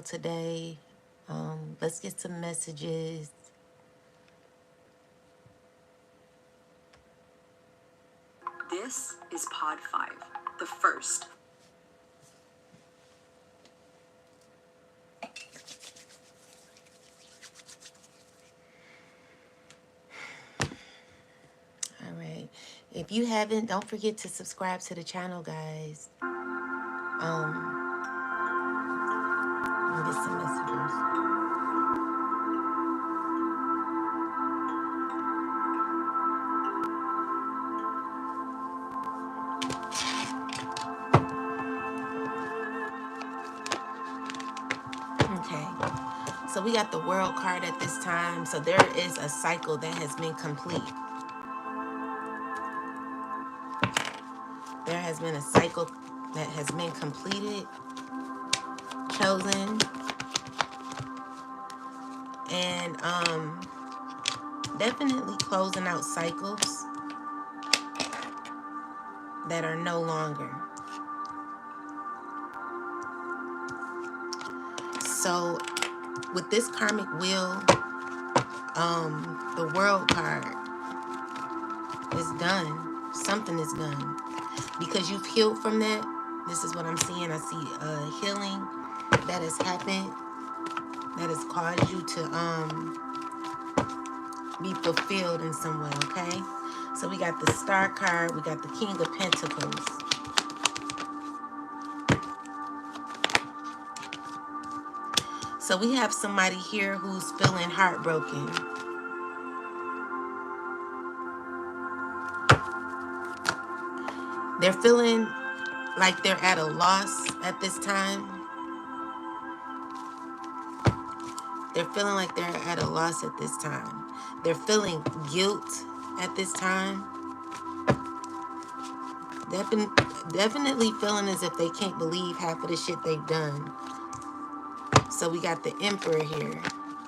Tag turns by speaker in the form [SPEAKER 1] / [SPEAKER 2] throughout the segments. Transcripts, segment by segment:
[SPEAKER 1] today. Let's get some messages.
[SPEAKER 2] This is Pod 5, the first.
[SPEAKER 1] All right. If you haven't, don't forget to subscribe to the channel, guys. Let me get some messages. Okay. So we got the World card at this time. So there is a cycle that has been complete. There has been a cycle that has been completed, chosen, and definitely closing out cycles that are no longer. So with this karmic wheel, the World card is done. Something is done because you've healed from that. This is what I'm seeing. I see healing that has happened, that has caused you to be fulfilled in some way. Okay, so we got the Star card, we got the King of Pentacles. So we have somebody here who's feeling heartbroken. They're feeling like they're at a loss at this time. They're feeling like they're at a loss at this time. They're feeling guilt at this time. Definitely feeling as if they can't believe half of the shit they've done. So we got the Emperor here.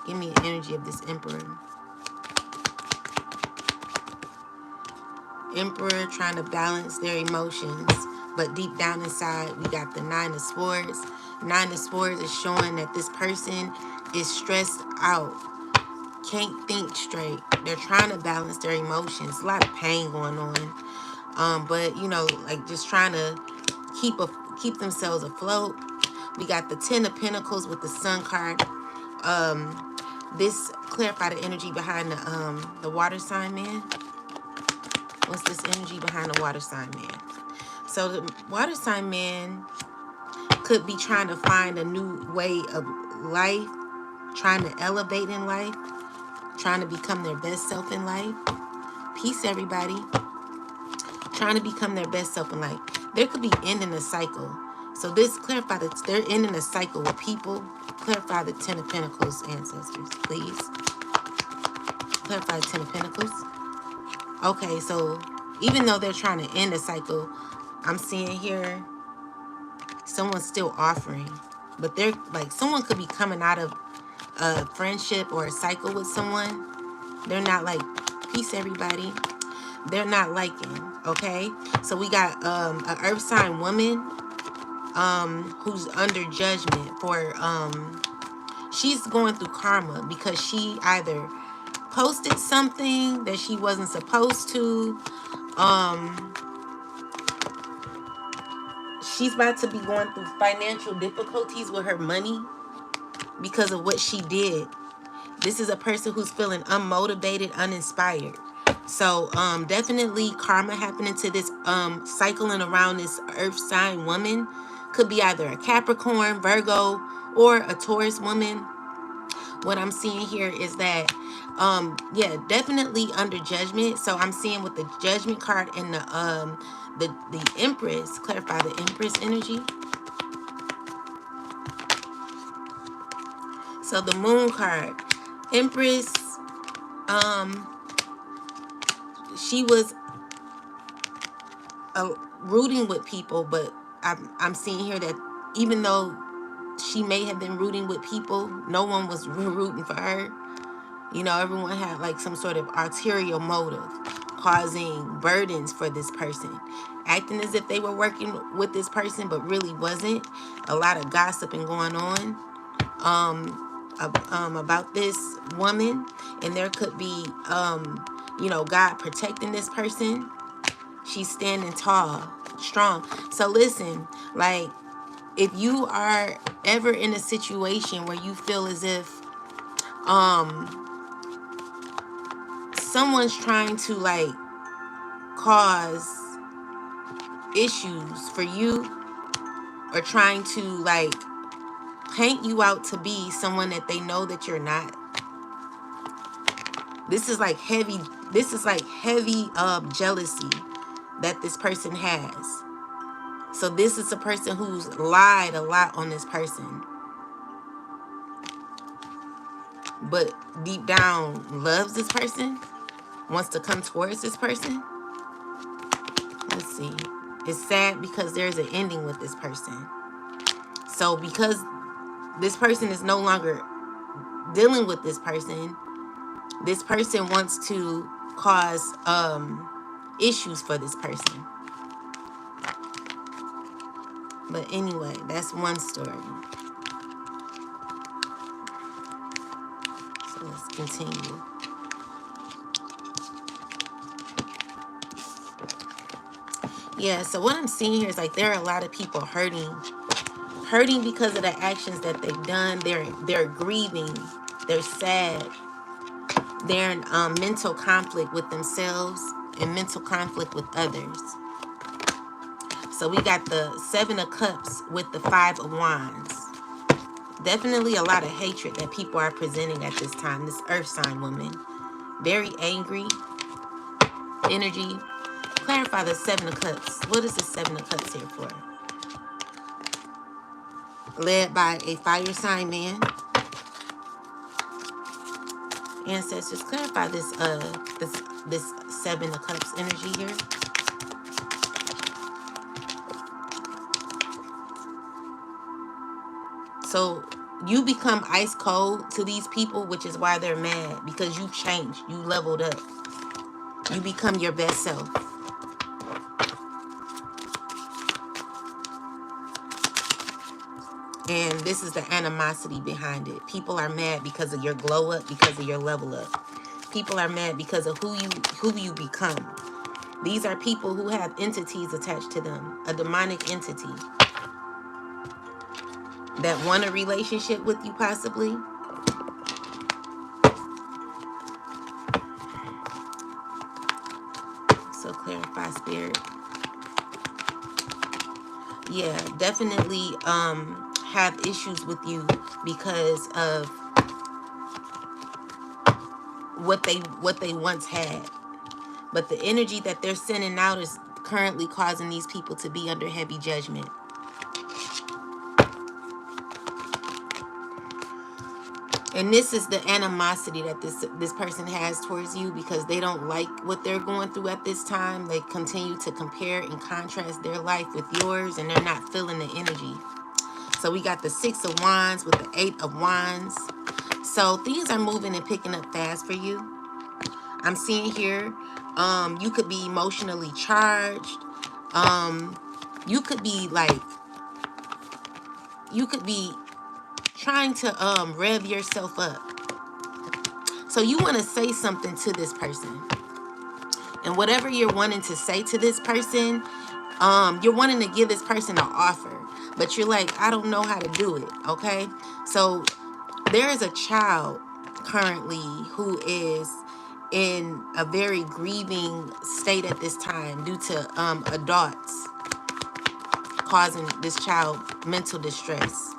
[SPEAKER 1] Give me the energy of this Emperor. Emperor trying to balance their emotions, but deep down inside, we got the Nine of Swords. Nine of Swords is showing that this person is stressed out, can't think straight. They're trying to balance their emotions. A lot of pain going on, but you know, like just trying to keep themselves afloat. We got the Ten of Pentacles with the Sun card. This clarify the energy behind the water sign man. What's this energy behind the water sign man? So the water sign man could be trying to find a new way of life, trying to elevate in life, trying to become their best self in life. Peace, everybody. Trying to become their best self in life. There could be ending a cycle. So this clarify that they're ending a cycle with people. Clarify the Ten of Pentacles, ancestors, please. Clarify the Ten of Pentacles. Okay, so even though they're trying to end a cycle, I'm seeing here someone's still offering. But they're like, someone could be coming out of a friendship or a cycle with someone. They're not like, peace everybody. They're not liking, okay? So we got an earth sign woman who's under judgment for, she's going through karma because she either posted something that she wasn't supposed to. She's about to be going through financial difficulties with her money because of what she did. This is a person who's feeling unmotivated, uninspired. So definitely karma happening to this cycling around this earth sign woman. Could be either a Capricorn, Virgo, or a Taurus woman. What I'm seeing here is that yeah, definitely under judgment. So I'm seeing with the Judgment card and the Empress, clarify the Empress energy. So the Moon card, Empress, she was rooting with people, but I'm seeing here that even though she may have been rooting with people, no one was rooting for her. You know, everyone had like some sort of ulterior motive, causing burdens for this person, acting as if they were working with this person, but really wasn't. A lot of gossiping going on. about this woman, and there could be you know, God protecting this person. She's standing tall, strong. So listen, like, if you are ever in a situation where you feel as if someone's trying to like cause issues for you, or trying to like paint you out to be someone that they know that you're not, this is like heavy jealousy that this person has. So this is a person who's lied a lot on this person, but deep down loves this person, wants to come towards this person. Let's see. It's sad because there's an ending with this person. So because this person is no longer dealing with this person wants to cause issues for this person. But anyway, that's one story. So let's continue. Yeah, so what I'm seeing here is like there are a lot of people hurting because of the actions that they've done. They're grieving, they're sad, they're in mental conflict with themselves and mental conflict with others. So we got the 7 of Cups with the 5 of Wands. Definitely a lot of hatred that people are presenting at this time. This earth sign woman, very angry energy. Clarify the 7 of Cups. What is the 7 of Cups here for? Led by a fire sign man. Ancestors, clarify this this 7 of Cups energy here. So you become ice cold to these people, which is why they're mad, because you've changed, you leveled up, you become your best self. And this is the animosity behind it. People are mad because of your glow up, because of your level up. People are mad because of who you become. These are people who have entities attached to them, a demonic entity that want a relationship with you, possibly. So clarify, spirit. Yeah, definitely have issues with you because of what they once had. But the energy that they're sending out is currently causing these people to be under heavy judgment. And this is the animosity that this person has towards you, because they don't like what they're going through at this time. They continue to compare and contrast their life with yours, and they're not feeling the energy. So we got the 6 of Wands with the 8 of Wands. So things are moving and picking up fast for you. I'm seeing here, you could be emotionally charged. You could be trying to rev yourself up. So you want to say something to this person. And whatever you're wanting to say to this person, you're wanting to give this person an offer. But you're like, I don't know how to do it, okay? So there is a child currently who is in a very grieving state at this time due to adults causing this child mental distress.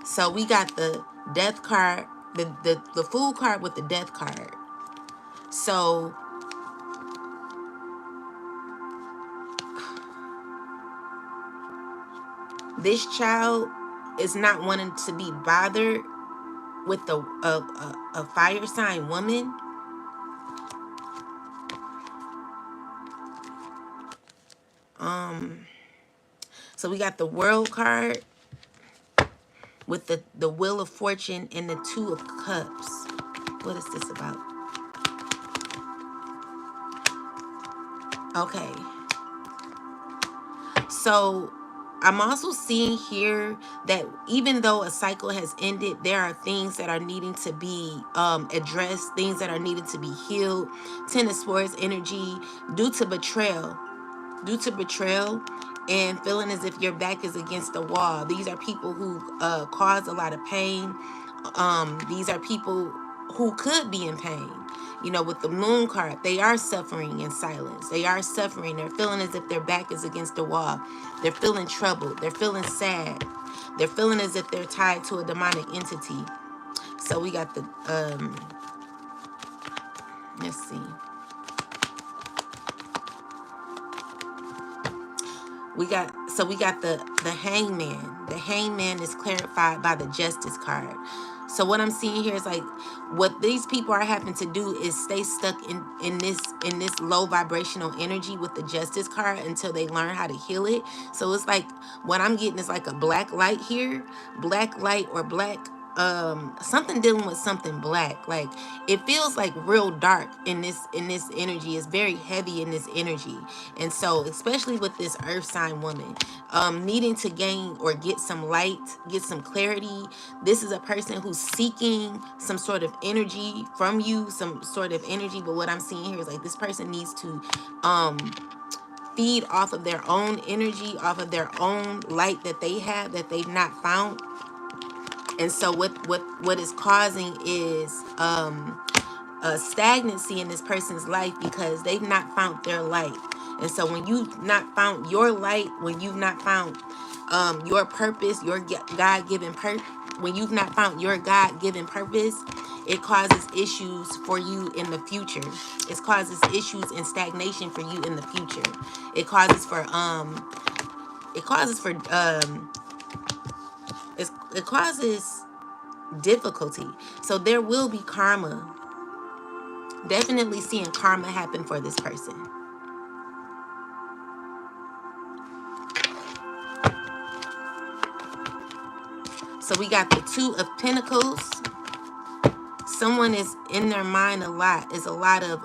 [SPEAKER 1] So we got the death card, the Fool card with the death card. So this child is not wanting to be bothered with a fire sign woman. So we got the World card with the Wheel of Fortune and the 2 of Cups. What is this about? Okay. So I'm also seeing here that even though a cycle has ended, there are things that are needing to be addressed, things that are needed to be healed. Ten of Swords energy, due to betrayal. Due to betrayal and feeling as if your back is against the wall. These are people who cause a lot of pain. These are people who could be in pain. You know, with the Moon card, they are suffering in silence. They are suffering. They're feeling as if their back is against the wall. They're feeling troubled. They're feeling sad. They're feeling as if they're tied to a demonic entity. So we got the, let's see. We got the Hangman. The Hangman is clarified by the Justice card. So what I'm seeing here is like what these people are having to do is stay stuck in this low vibrational energy with the Justice card until they learn how to heal it. So it's like what I'm getting is like a black light here, black light or black something dealing with something black. Like it feels like real dark in this energy. It's very heavy in this energy. And so especially with this earth sign woman needing to gain or get some light, get some clarity. This is a person who's seeking some sort of energy from you, some sort of energy. But what I'm seeing here is like this person needs to feed off of their own energy, off of their own light that they have that they've not found. And so what is causing is a stagnancy in this person's life because they've not found their light. And so when you've not found your light, when you've not found your purpose, your God-given purpose, when you've not found your God-given purpose, it causes issues for you in the future. It causes issues and stagnation for you in the future. It causes for it causes difficulty. So there will be karma. Definitely seeing karma happen for this person. So we got the Two of Pentacles. Someone is in their mind a lot. Is a lot of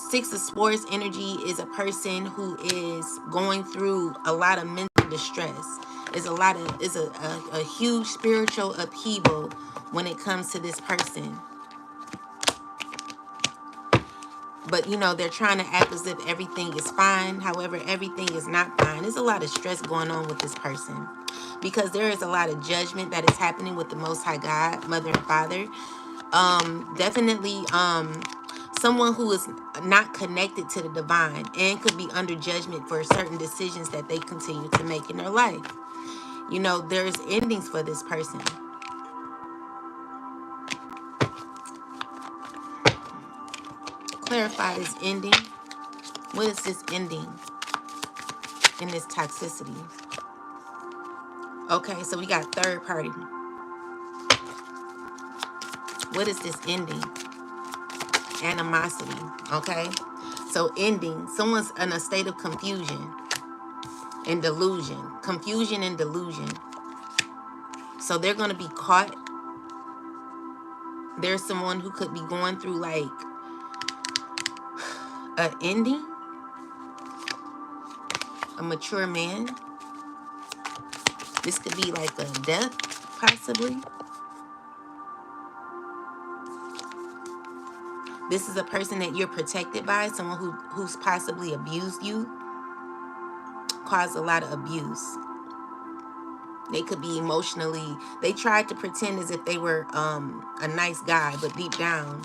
[SPEAKER 1] Six of Swords energy is a person who is going through a lot of mental distress. Is a huge spiritual upheaval when it comes to this person. But, you know, they're trying to act as if everything is fine. However, everything is not fine. There's a lot of stress going on with this person. Because there is a lot of judgment that is happening with the Most High God, Mother and Father. Definitely someone who is not connected to the divine and could be under judgment for certain decisions that they continue to make in their life. You know, there's endings for this person. Clarify this ending. What is this ending in this toxicity? Okay, so we got third party. What is this ending? Animosity. Okay, so ending. Someone's in a state of confusion and delusion. Confusion and delusion. So they're going to be caught. There's someone who could be going through like an ending. A mature man. This could be like a death, possibly. This is a person that you're protected by, someone who's possibly abused you, caused a lot of abuse. They could be emotionally, they tried to pretend as if they were a nice guy, but deep down,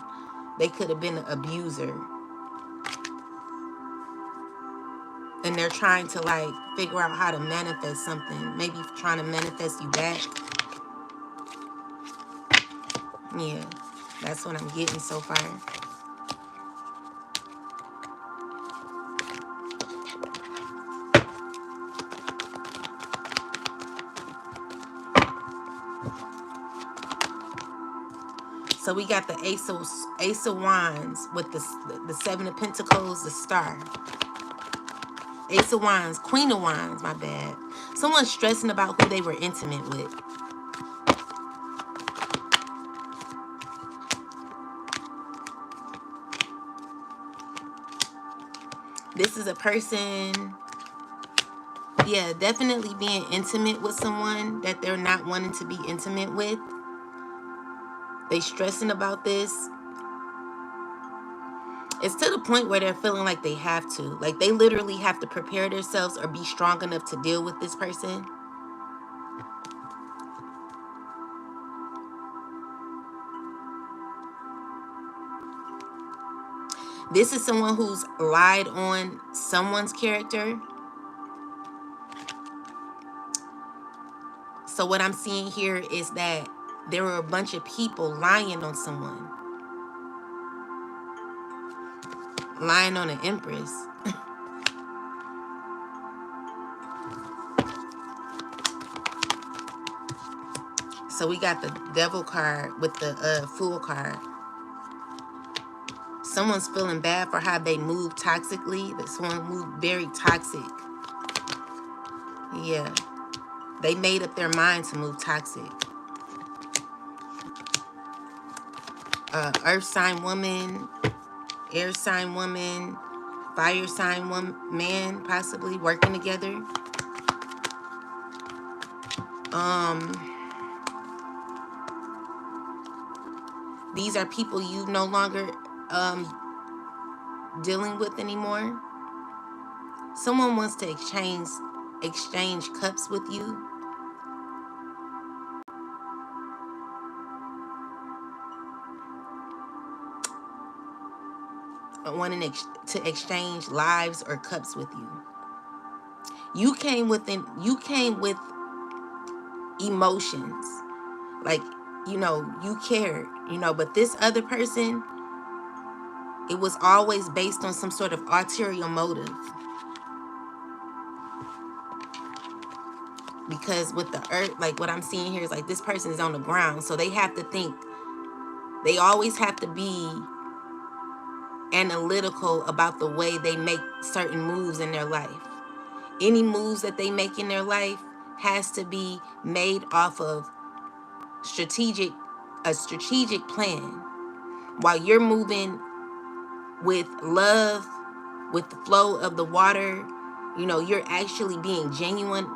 [SPEAKER 1] they could have been an abuser. And they're trying to like figure out how to manifest something, maybe trying to manifest you back. Yeah, that's what I'm getting so far. So we got the Ace of Wands with the Seven of Pentacles, the Star. Ace of Wands, Queen of Wands, my bad. Someone's stressing about who they were intimate with. This is a person Yeah, definitely being intimate with someone that they're not wanting to be intimate with. They stressing about this. It's to the point where they're feeling like they have to. Like they literally have to prepare themselves or be strong enough to deal with this person. This is someone who's lied on someone's character. So what I'm seeing here is that there were a bunch of people lying on someone. Lying on an empress. So we got the devil card with the fool card. Someone's feeling bad for how they move toxically. That someone moved very toxic. Yeah. They made up their mind to move toxic. Earth sign woman, air sign woman, fire sign woman, man, possibly working together. These are people you no longer dealing with anymore. Someone wants to exchange cups with you. Wanting to exchange lives or cups with you. You came with emotions. Like, you cared, but this other person, it was always based on some sort of ulterior motive. Because with the earth, like what I'm seeing here is like this person is on the ground. So they have to think, they always have to be analytical about the way they make certain moves in their life. Any moves that they make in their life has to be made off of a strategic plan. While you're moving with love, with the flow of the water, you're actually being genuine,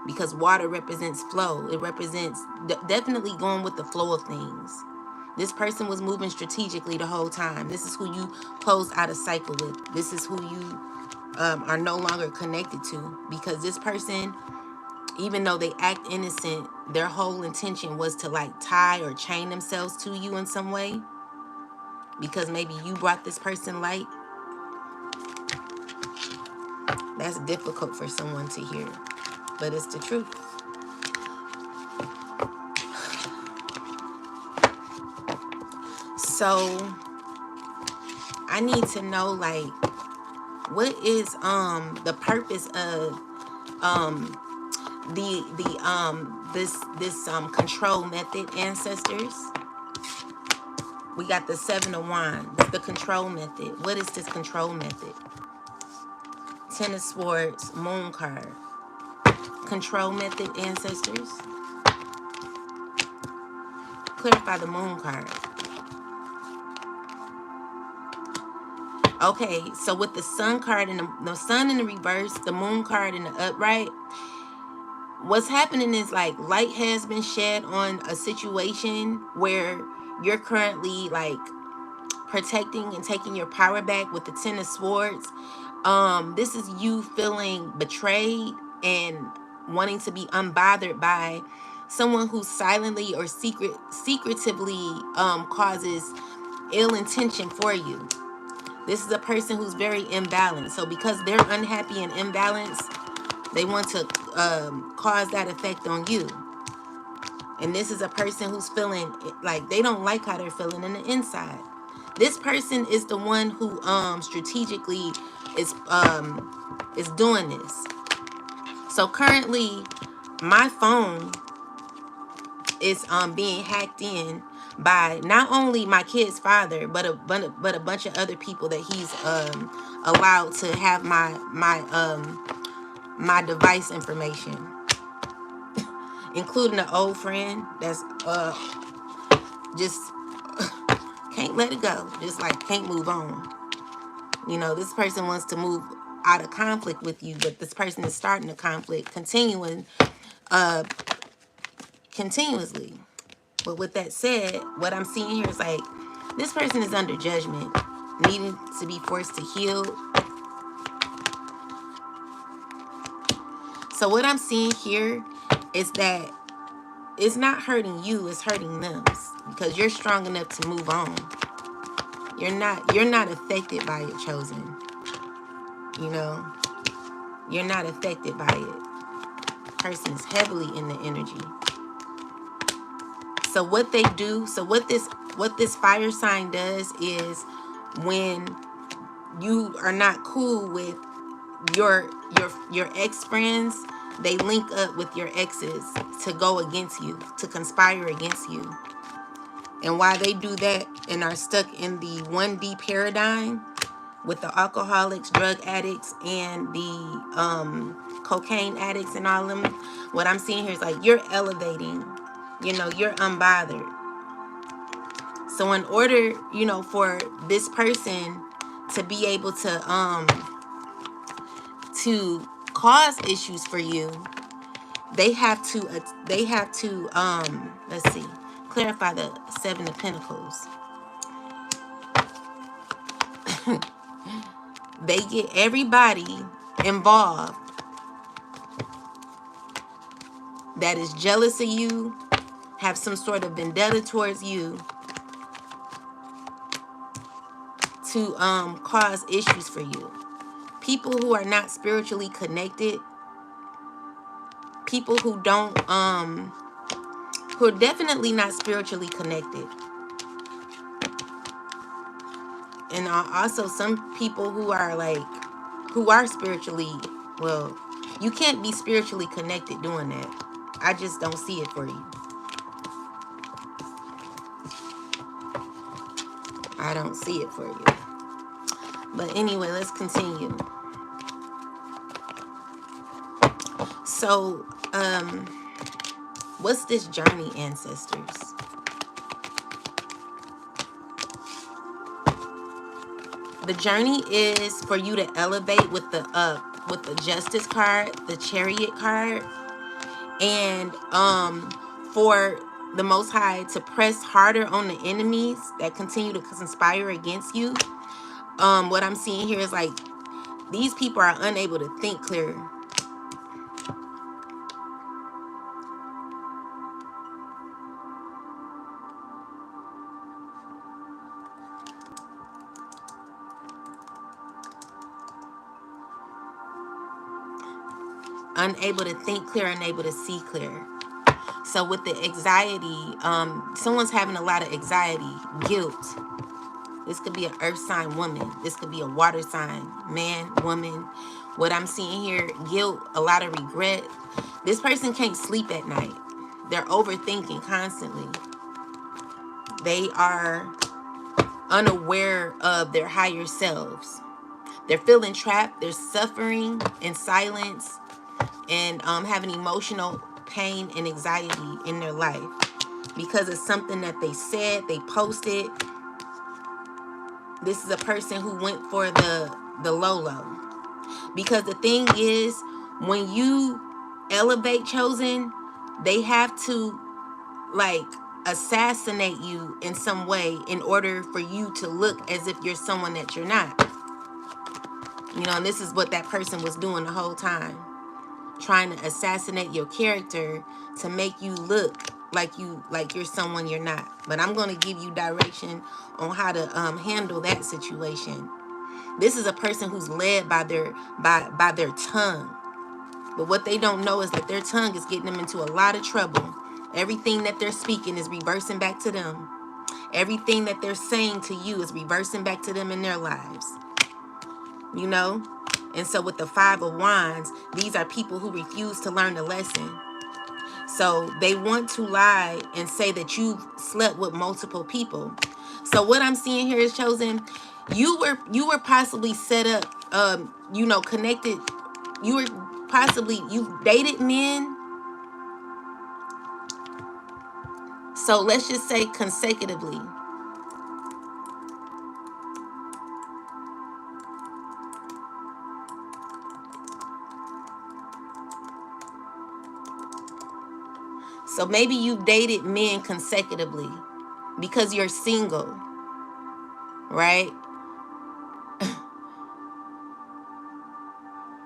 [SPEAKER 1] because water represents flow. It represents definitely going with the flow of things. This person was moving strategically the whole time. This is who you close out a cycle with. This is who you are no longer connected to, because this person, even though they act innocent, their whole intention was to like tie or chain themselves to you in some way, because maybe you brought this person light. That's difficult for someone to hear, but it's the truth. So I need to know, like, what is the purpose of this control method, ancestors? We got the 7 of Wands, the control method. What is this control method? 10 of Swords, Moon card. Control method, ancestors. Clarify the Moon card. Okay, so with the Sun card and the Sun in the reverse, the Moon card in the upright, what's happening is like light has been shed on a situation where you're currently like protecting and taking your power back with the 10 of Swords. This is you feeling betrayed and wanting to be unbothered by someone who silently or secretively causes ill intention for you. This is a person who's very imbalanced. So because they're unhappy and imbalanced, they want to cause that effect on you. And this is a person who's feeling like they don't like how they're feeling in the inside. This person is the one who strategically is doing this. So currently, my phone is being hacked in by not only my kid's father, but a bunch of other people that he's allowed to have my device information, including an old friend that's just can't let it go, just like can't move on. This person wants to move out of conflict with you, but this person is starting a conflict, continuously. But with that said, what I'm seeing here is like this person is under judgment, needing to be forced to heal. So what I'm seeing here is that it's not hurting you, it's hurting them, because you're strong enough to move on. You're not affected by it, chosen. You know, you're not affected by it. Person is heavily in the energy. So what they do, what this fire sign does is when you are not cool with your ex friends, they link up with your exes to go against you, to conspire against you. And while they do that and are stuck in the 1D paradigm with the alcoholics, drug addicts, and the cocaine addicts and all them, what I'm seeing here is like you're elevating, you know, you're unbothered. So in order, you know, for this person to be able to cause issues for you, they have to let's see, clarify the 7 of Pentacles. They get everybody involved that is jealous of you, have some sort of vendetta towards you, to cause issues for you. People who are not spiritually connected, people who don't who are definitely not spiritually connected. And also some people who are spiritually, well, you can't be spiritually connected doing that. I just don't see it for you. I don't see it for you. But anyway, let's continue. So, what's this journey, ancestors? The journey is for you to elevate with the Justice card, the Chariot card, and for the Most High to press harder on the enemies that continue to conspire against you. What I'm seeing here is like these people are unable to think clear. Unable to think clear, unable to see clear. So with the anxiety, someone's having a lot of anxiety, guilt. This could be an earth sign woman. This could be a water sign man, woman. What I'm seeing here, guilt, a lot of regret. This person can't sleep at night. They're overthinking constantly. They are unaware of their higher selves. They're feeling trapped. They're suffering in silence and having emotional pain and anxiety in their life because of something that they said, they posted. This is a person who went for the low. Because the thing is, when you elevate, chosen, they have to like assassinate you in some way in order for you to look as if you're someone that you're not. You know, and this is what that person was doing the whole time. Trying to assassinate your character to make you look like you're someone you're not. But I'm going to give you direction on how to handle that situation. This is a person who's led by their tongue. But what they don't know is that their tongue is getting them into a lot of trouble. Everything that they're speaking is reversing back to them. Everything that they're saying to you is reversing back to them in their lives. You know? And so with the 5 of Wands, these are people who refuse to learn the lesson. So they want to lie and say that you've slept with multiple people. So what I'm seeing here is, chosen, you were possibly set up, you know, connected. You dated men. So let's just say consecutively. So maybe you've dated men consecutively because you're single, right?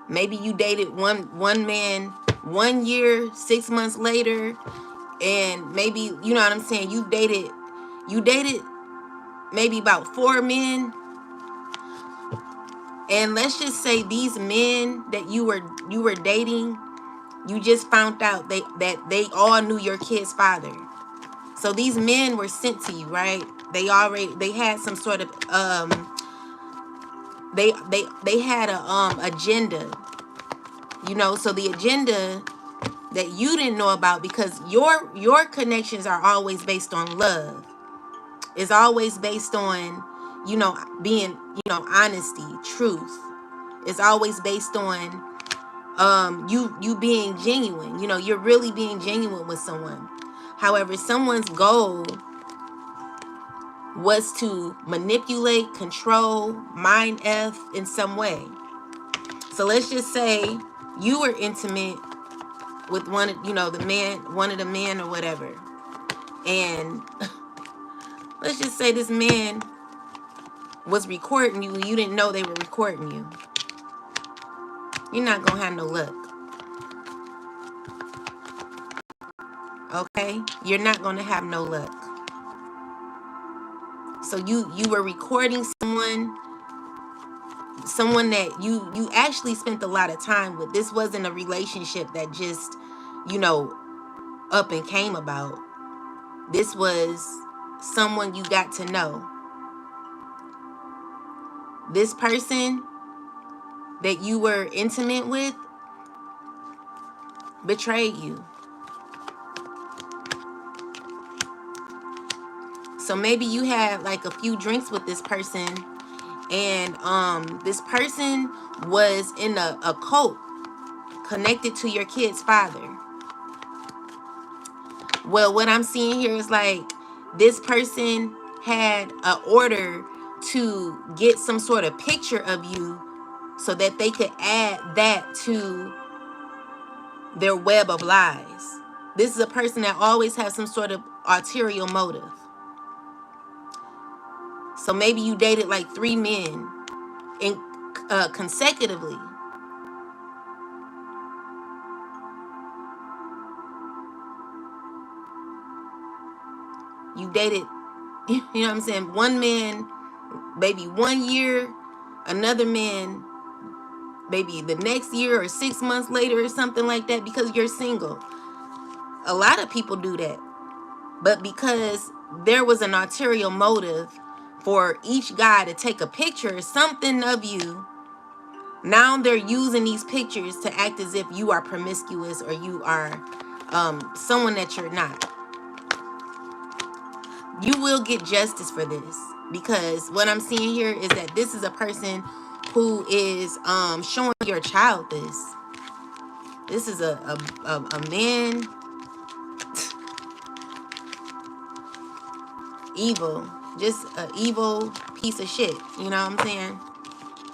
[SPEAKER 1] Maybe you dated one man 1 year, 6 months later, and maybe, you know what I'm saying, you dated maybe about 4 men. And let's just say these men that you were dating, you just found out that they all knew your kid's father. So these men were sent to you, right? They had some sort of they had a agenda, you know. So the agenda that you didn't know about, because your connections are always based on love. It's always based on, you know, being, you know, honesty, truth. It's always based on you being genuine. You know, you're really being genuine with someone. However, someone's goal was to manipulate, control, mind F in some way. So let's just say you were intimate with one of, you know, one of the men or whatever. And let's just say this man was recording you and you didn't know they were recording you. You're not gonna have no luck. Okay? You're not gonna have no luck. So you were recording someone that you actually spent a lot of time with. This wasn't a relationship that just, you know, up and came about. This was someone you got to know. This person that you were intimate with betrayed you. So maybe you had like a few drinks with this person, and this person was in a cult connected to your kid's father. Well, what I'm seeing here is like this person had an order to get some sort of picture of you so that they could add that to their web of lies. This is a person that always has some sort of ulterior motive. So maybe you dated like 3 men in consecutively. You dated, you know what I'm saying, one man maybe 1 year, another man maybe the next year or 6 months later or something like that, because you're single. A lot of people do that. But because there was an ulterior motive for each guy to take a picture or something of you, now they're using these pictures to act as if you are promiscuous or you are someone that you're not. You will get justice for this, because what I'm seeing here is that this is a person who is showing your child this. This is a man, evil, just an evil piece of shit. You know what I'm saying?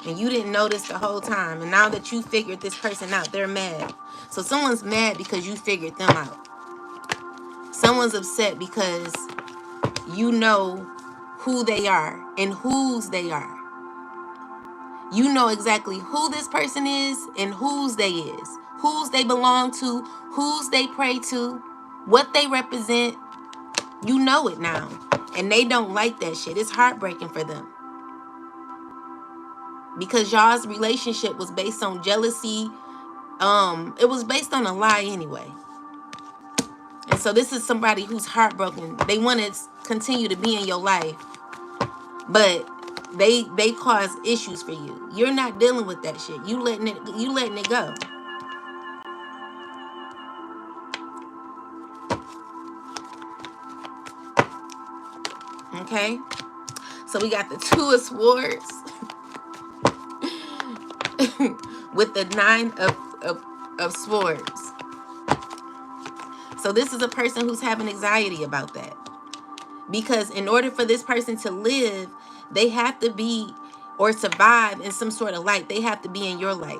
[SPEAKER 1] And you didn't know this the whole time. And now that you figured this person out, they're mad. So someone's mad because you figured them out. Someone's upset because you know who they are and whose they are. You know exactly who this person is and whose they is. Whose they belong to, whose they pray to, what they represent. You know it now. And they don't like that shit. It's heartbreaking for them. Because y'all's relationship was based on jealousy. It was based on a lie anyway. And so this is somebody who's heartbroken. They want to continue to be in your life, but they cause issues for you. You're not dealing with that shit. You letting it go. Okay? So we got the 2 of Swords with the 9 of Swords. So this is a person who's having anxiety about that. Because in order for this person to live, they have to be, or survive in some sort of light, they have to be in your light.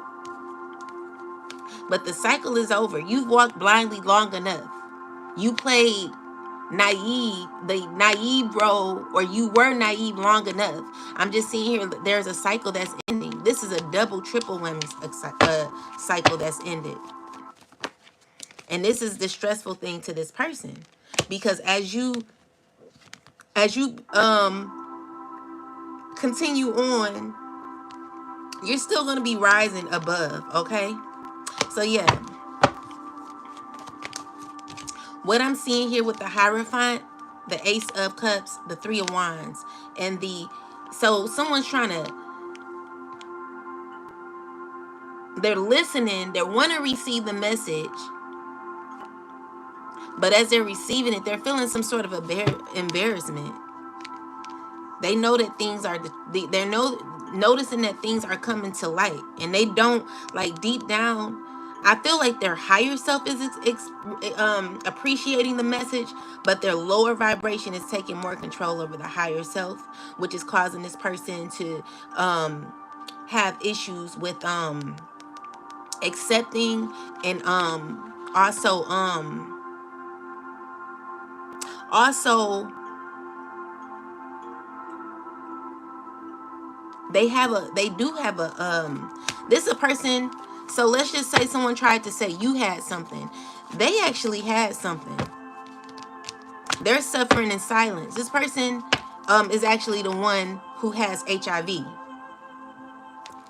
[SPEAKER 1] But the cycle is over. You've walked blindly long enough. You played naive, the naive role, or you were naive long enough. I'm just seeing here there's a cycle that's ending. This is a double, triple whammy cycle that's ended. And this is the stressful thing to this person, because as you continue on, you're still going to be rising above, okay? So yeah, what I'm seeing here with the Hierophant, the Ace of Cups, the Three of Wands, and so someone's trying to, they're listening, they want to receive the message, but as they're receiving it, they're feeling some sort of embarrassment. They know that things are, they're noticing that things are coming to light, and they don't, like, deep down, I feel like their higher self is appreciating the message, but their lower vibration is taking more control over the higher self, which is causing this person to have issues with accepting, and also they do have a this is a person. So let's just say someone tried to say you had something. They actually had something. They're suffering in silence. This person is actually the one who has HIV,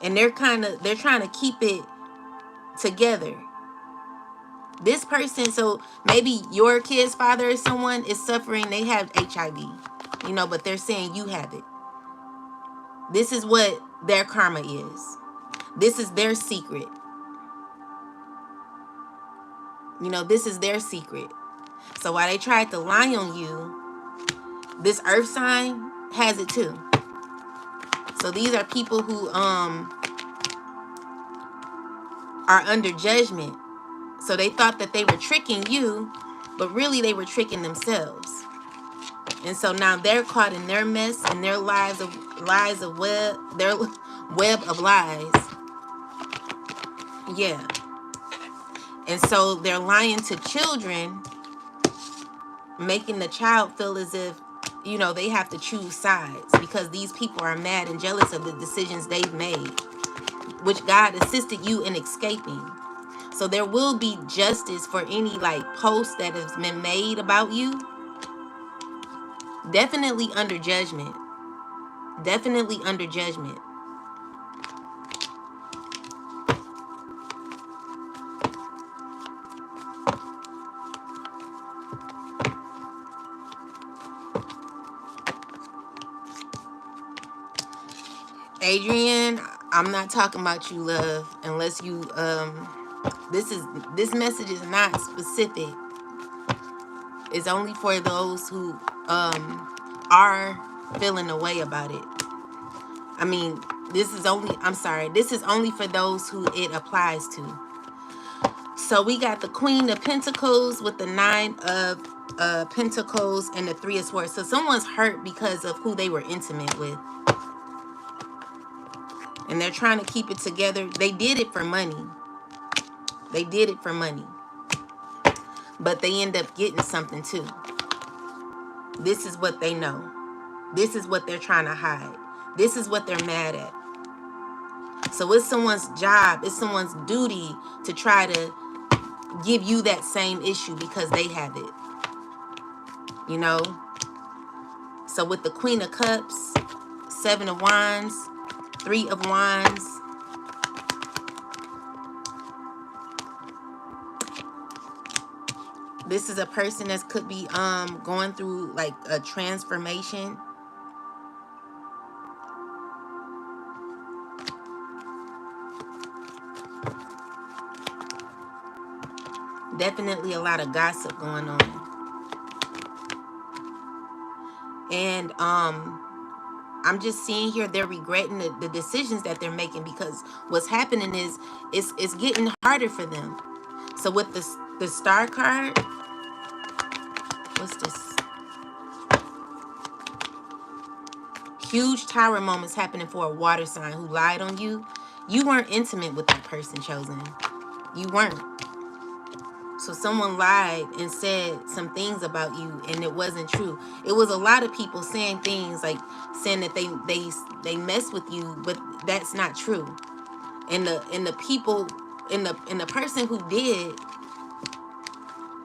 [SPEAKER 1] and they're trying to keep it together. This person, so maybe your kid's father or someone is suffering, they have HIV, but they're saying you have it. This is what their karma is. This is their secret. This is their secret. So while they tried to lie on you, this earth sign has it too. So these are people who are under judgment. So they thought that they were tricking you, but really they were tricking themselves. And so now they're caught in their mess and their their web of lies. Yeah. And so they're lying to children, making the child feel as if, they have to choose sides, because these people are mad and jealous of the decisions they've made, which God assisted you in escaping. So there will be justice for any post that has been made about you. Definitely under judgment. Definitely under judgment. Adrian, I'm not talking about you, love, unless you this message is not specific. It's only for those who are feeling a way about it. I mean, this is only for those who it applies to. So we got the Queen of Pentacles with the Nine of Pentacles and the Three of Swords. So someone's hurt because of who they were intimate with, and they're trying to keep it together. They did it for money. They did it for money. But they end up getting something too. This is what they know. This is what they're trying to hide. This is what they're mad at. So it's someone's job, it's someone's duty to try to give you that same issue because they have it. So with the Queen of Cups, Seven of Wands, Three of Wands, this is a person that could be going through a transformation. Definitely a lot of gossip going on. And I'm just seeing here they're regretting the decisions that they're making, because what's happening is it's getting harder for them. So with the Star card, what's this? Huge tower moments happening for a water sign who lied on you. You weren't intimate with that person, chosen. You weren't. So someone lied and said some things about you, and it wasn't true. It was a lot of people saying things like saying that they mess with you, but that's not true. And the people and the person who did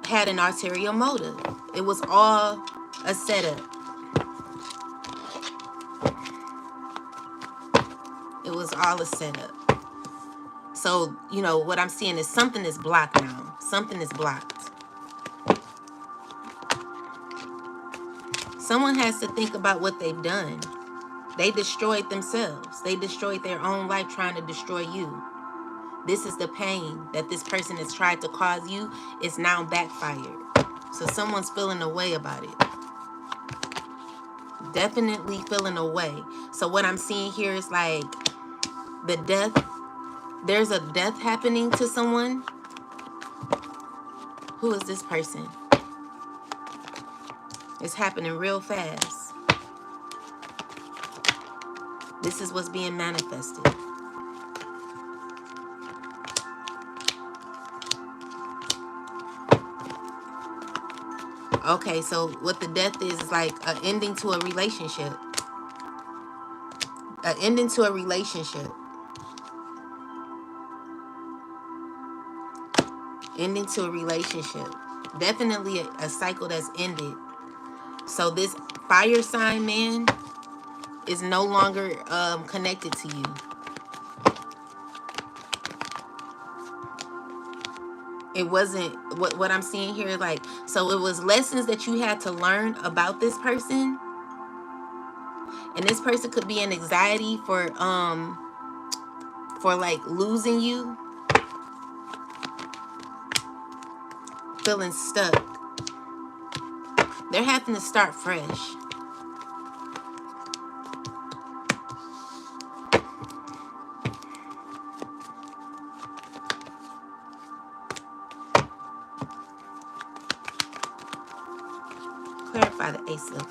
[SPEAKER 1] had an ulterior motive. It was all a setup. It was all a setup. So, you know, what I'm seeing is something is blocked now. Something is blocked. Someone has to think about what they've done. They destroyed themselves. They destroyed their own life trying to destroy you. This is the pain that this person has tried to cause you. It's now backfired. So someone's feeling a way about it. Definitely feeling a way. So what I'm seeing here is like the death. There's a death happening to someone. Who is this person? It's happening real fast. This is what's being manifested. Okay, so what the death is like an ending to a relationship. An ending to a relationship. Ending to a relationship. Definitely a cycle that's ended. So this fire sign man is no longer connected to you. It wasn't what I'm seeing here, like, so it was lessons that you had to learn about this person. And this person could be in anxiety for like losing you. Feeling stuck. They're having to start fresh. Clarify the Ace of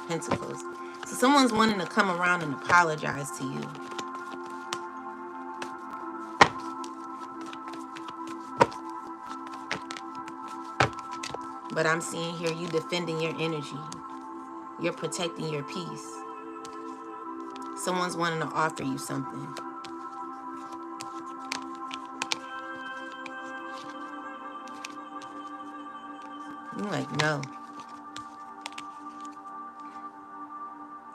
[SPEAKER 1] Pentacles. So someone's wanting to come around and apologize to you. But I'm seeing here you defending your energy. You're protecting your peace. Someone's wanting to offer you something. You're like, no.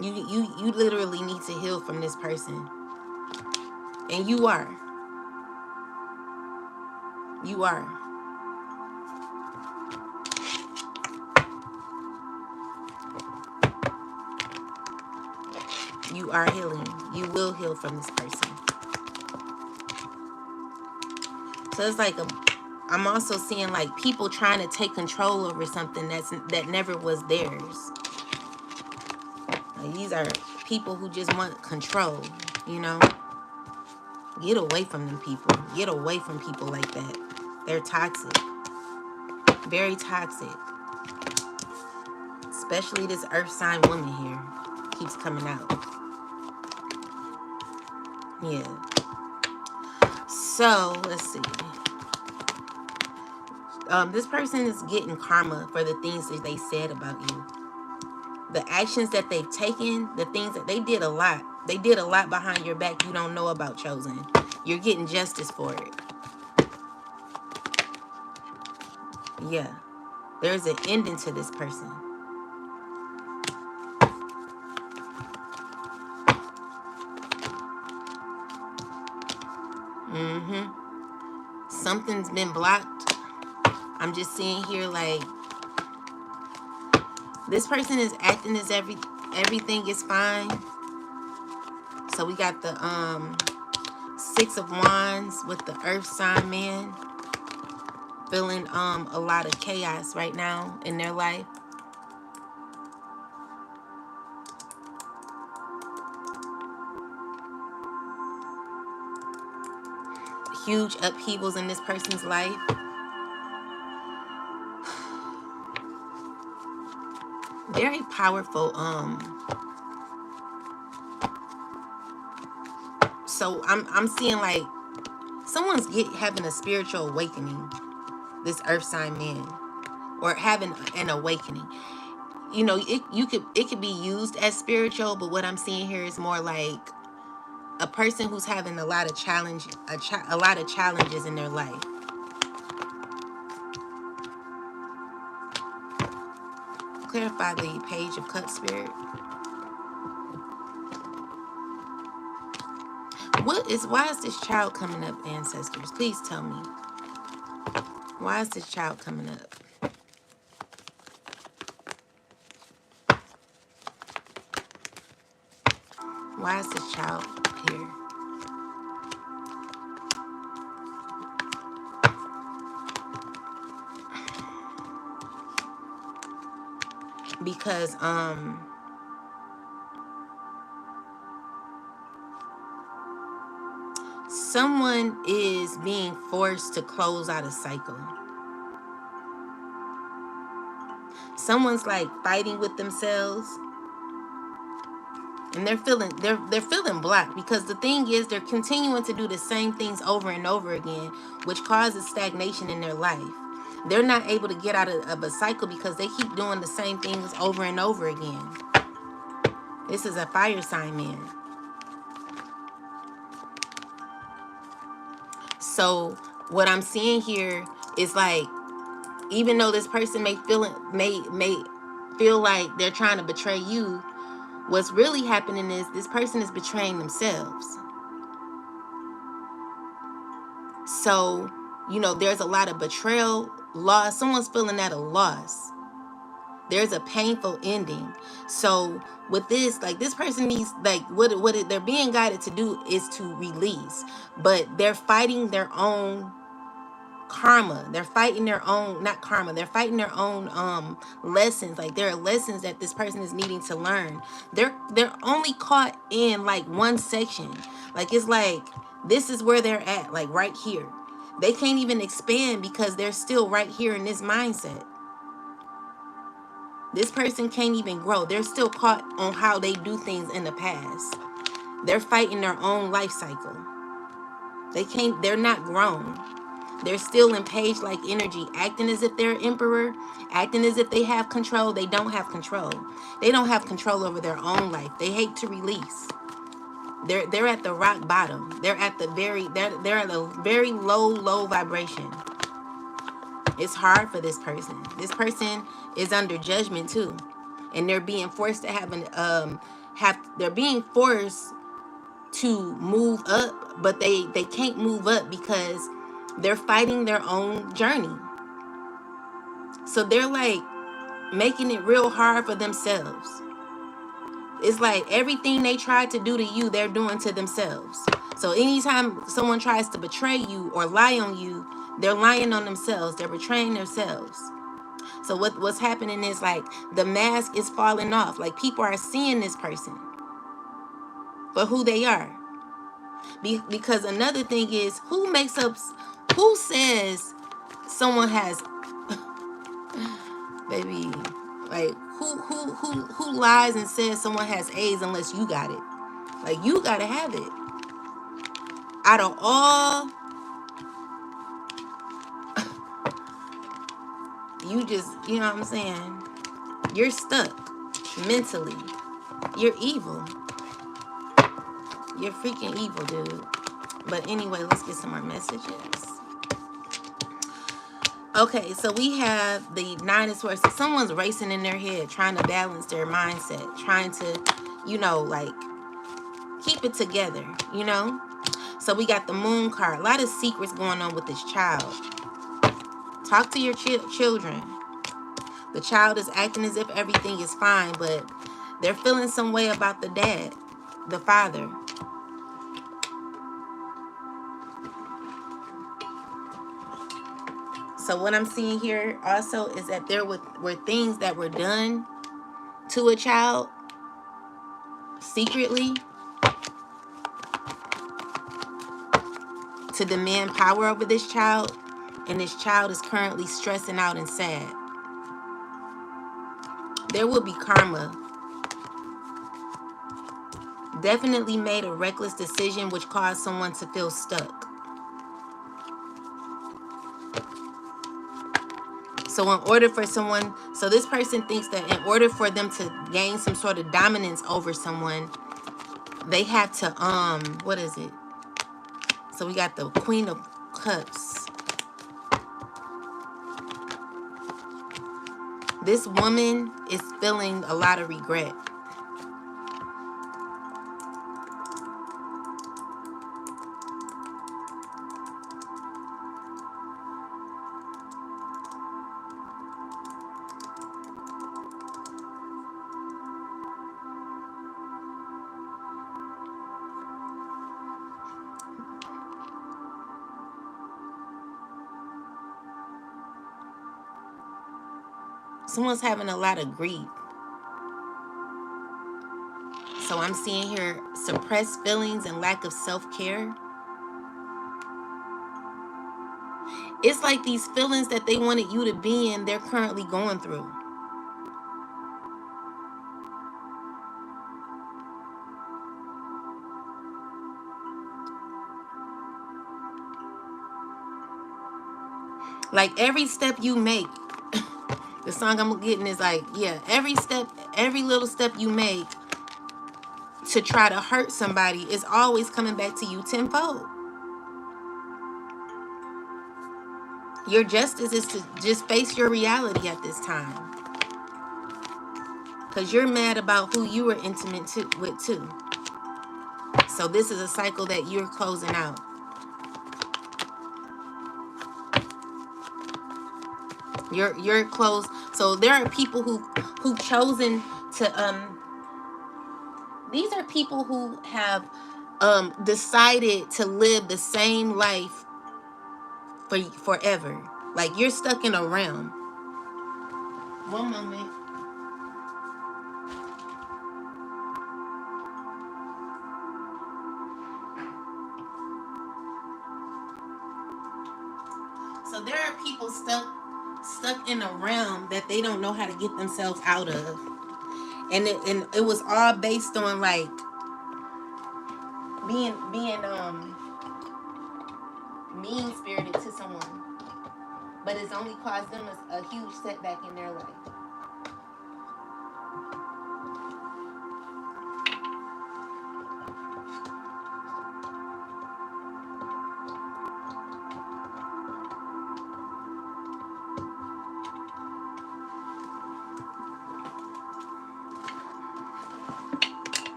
[SPEAKER 1] You literally need to heal from this person. And you are. You are. You are healing. You will heal from this person. So it's like I'm also seeing like people trying to take control over something that never was theirs. Like these are people who just want control, you know? Get away from them people. Get away from people like that. They're toxic. Very toxic. Especially this earth sign woman here. Keeps coming out. Yeah. So, let's see. This person is getting karma for the things that they said about you. The actions that they've taken, the things that they did a lot. They did a lot behind your back you don't know about, Chosen. You're getting justice for it. Yeah. There's an ending to this person. Something's been blocked. I'm just seeing here like this person is acting as everything is fine. So we got the 6 of Wands with the earth sign man. Feeling a lot of chaos right now in their life. Huge upheavals in this person's life. Very powerful. So I'm seeing like someone's having a spiritual awakening. this earth sign man, or having an awakening. You know, it could be used as spiritual, but what I'm seeing here is more like a person who's having a lot of challenges in their life. Clarify the Page of Cups, Spirit. Why is this child coming up, ancestors? Please tell me. Why is this child coming up? Why is this child here? Because someone is being forced to close out a cycle. Someone's like fighting with themselves, and they're feeling blocked, because the thing is they're continuing to do the same things over and over again, which causes stagnation in their life. They're not able to get out of a cycle because they keep doing the same things over and over again. This is a fire sign man. So what I'm seeing here is like, even though this person may feel like they're trying to betray you, what's really happening is this person is betraying themselves. So, you know, there's a lot of betrayal, loss. Someone's feeling at a loss. There's a painful ending. So with this, like, this person needs, like, what they're being guided to do is to release, but they're fighting their own karma. They're fighting their own, not karma, they're fighting their own lessons. Like, there are lessons that this person is needing to learn. They're only caught in like one section. Like, it's like this is where they're at, like right here. They can't even expand because they're still right here in this mindset. This person can't even grow. They're still caught on how they do things in the past. They're fighting their own life cycle. They're not grown. They're still in page-like energy, acting as if they're an emperor, acting as if they have control. They don't have control. They don't have control over their own life. They hate to release. They're at the rock bottom. They're at a very low vibration. It's hard for this person. This person is under judgment too, and they're being forced to they're being forced to move up, but they can't move up because they're fighting their own journey. So they're like making it real hard for themselves. It's like everything they tried to do to you, they're doing to themselves. So anytime someone tries to betray you or lie on you, they're lying on themselves. They're betraying themselves. So what's happening is like the mask is falling off. Like, people are seeing this person for who they are. Because another thing is, who says someone has baby, like, who lies and says someone has AIDS unless you got it? Like, you gotta have it. Out of all, you just, you know what I'm saying? You're stuck mentally. You're evil. You're freaking evil, dude. But anyway, let's get some more messages. Okay, so we have the Nine of Swords. So someone's racing in their head, trying to balance their mindset, trying to, you know, like, keep it together, you know? So we got the Moon card. A lot of secrets going on with this child. Talk to your children. The child is acting as if everything is fine, but they're feeling some way about the dad, the father. So what I'm seeing here also is that there were things that were done to a child secretly to demand power over this child, and this child is currently stressing out and sad. There will be karma. Definitely made a reckless decision which caused someone to feel stuck. So in order for someone, so this person thinks that in order for them to gain some sort of dominance over someone, they have to, what is it? So we got the Queen of Cups. This woman is feeling a lot of regret. Someone's having a lot of grief. So I'm seeing here suppressed feelings and lack of self-care. It's like these feelings that they wanted you to be in, they're currently going through. Like every step you make, the song I'm getting is like, yeah, every step, every little step you make to try to hurt somebody is always coming back to you tenfold. Your justice is to just face your reality at this time. Because you're mad about who you were intimate with too. So this is a cycle that you're closing out. You're close. So there are people who've chosen to these are people who have decided to live the same life for forever. Like you're stuck in a realm. One moment. So there are people stuck in a realm that they don't know how to get themselves out of. And it was all based on like being mean spirited to someone. But it's only caused them a huge setback in their life.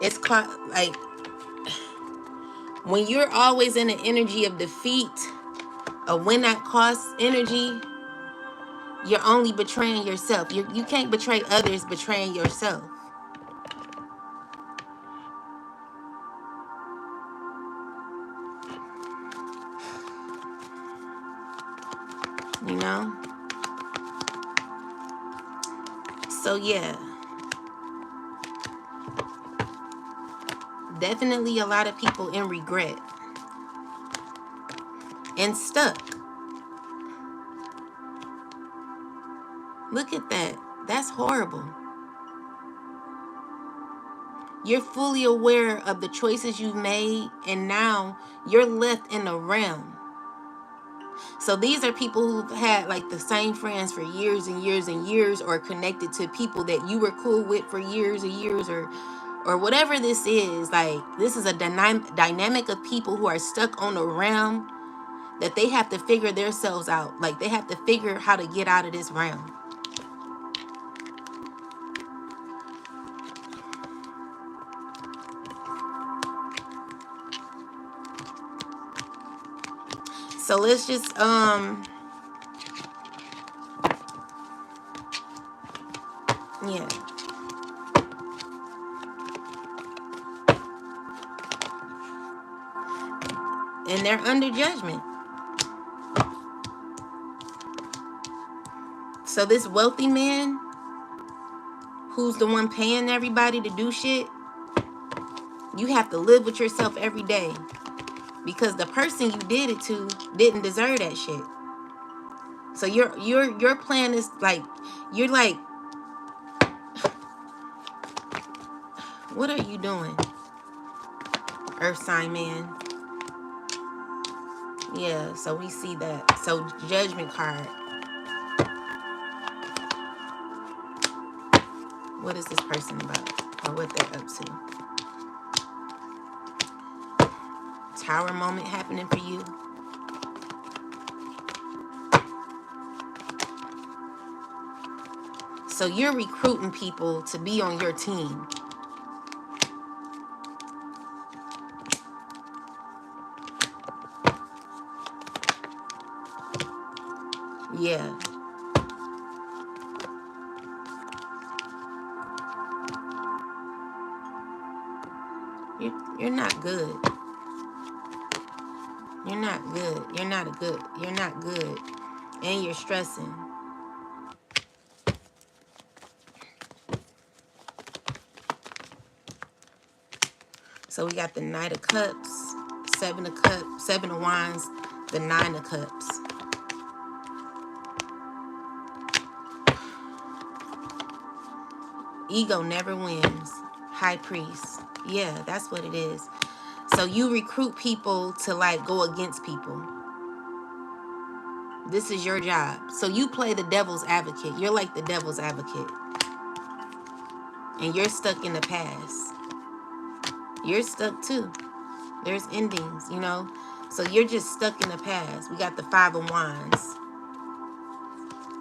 [SPEAKER 1] It's called like when you're always in an energy of defeat, a win at cost energy, you're only betraying yourself. You can't betray others, betraying yourself. You know? So yeah. Definitely a lot of people in regret. And stuck. Look at that. That's horrible. You're fully aware of the choices you've made, and now you're left in a realm. So these are people who've had like the same friends for years and years and years, or connected to people that you were cool with for years and years, or whatever this is. Like this is a dynamic of people who are stuck on a realm that they have to figure themselves out. Like they have to figure how to get out of this realm. So let's just yeah. And they're under judgment. So this wealthy man, who's the one paying everybody to do shit, you have to live with yourself every day. Because the person you did it to didn't deserve that shit. So your plan is like, you're like, what are you doing, Earth sign man? Yeah, so we see that. So judgment card. What is this person about, or what they're up to? Tower moment happening for you. So you're recruiting people to be on your team. Yeah. You're not good. You're not good. You're not good. You're not good. And you're stressing. So we got the Knight of Cups, Seven of Cups, Seven of Wands, the Nine of Cups. Ego never wins. High Priest. Yeah, that's what it is. So you recruit people to like go against people. This is your job. So you play the devil's advocate. You're like the devil's advocate. And you're stuck in the past. You're stuck too. There's endings, you know. So you're just stuck in the past. We got the Five of Wands.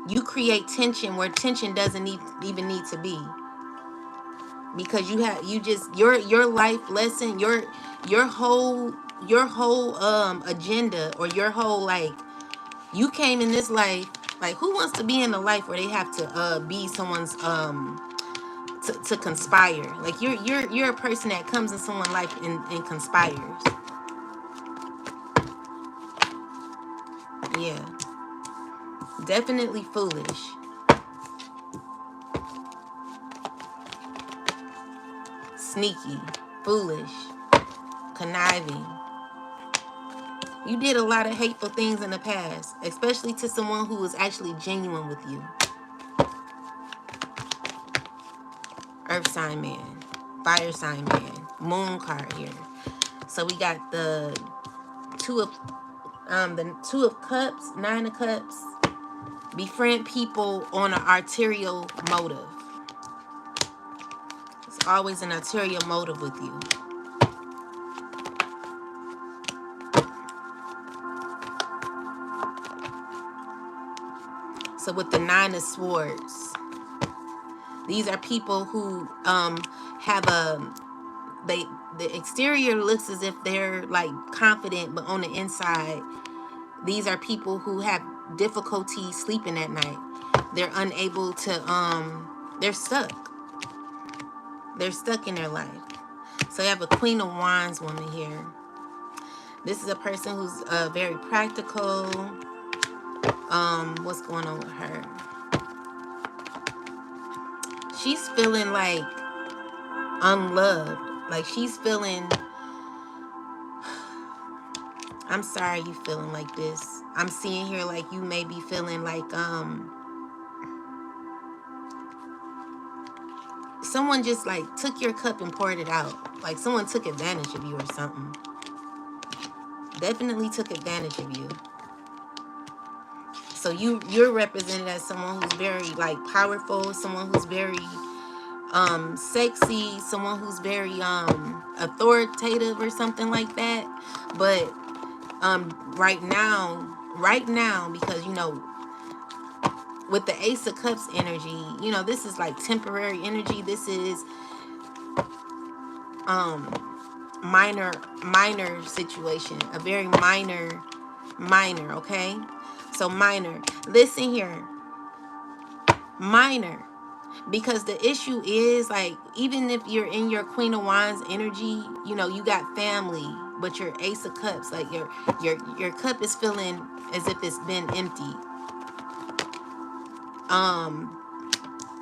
[SPEAKER 1] You create tension where tension doesn't even need to be. Because your life lesson, your whole agenda, or your whole, like, you came in this life, like, who wants to be in a life where they have to be someone's to conspire? Like, you're a person that comes in someone's life and conspires. Yeah. Definitely foolish. Sneaky. Foolish. Conniving. You did a lot of hateful things in the past, especially to someone who was actually genuine with you. Earth sign man. Fire sign man. Moon card here. So we got the Two of Cups, Nine of Cups. Befriend people on an arterial motive. It's always an arterial motive with you. So with the Nine of Swords, these are people who have the exterior looks as if they're like confident, but on the inside, these are people who have difficulty sleeping at night. They're unable to they're stuck. They're stuck in their life. So you have a Queen of Wands woman here. This is a person who's very practical. What's going on with her? She's feeling like unloved. Like she's feeling, I'm sorry you feeling like this. I'm seeing here like you may be feeling like someone just like took your cup and poured it out. Like someone took advantage of you or something. Definitely took advantage of you. So you're represented as someone who's very like powerful, someone who's very sexy, someone who's very authoritative or something like that. But right now, because you know, with the Ace of Cups energy, you know, this is like temporary energy. This is minor situation, a very minor, okay? So minor. Listen here. Minor. Because the issue is, like, even if you're in your Queen of Wands energy, you know, you got family, but your Ace of Cups, like your cup is feeling as if it's been empty.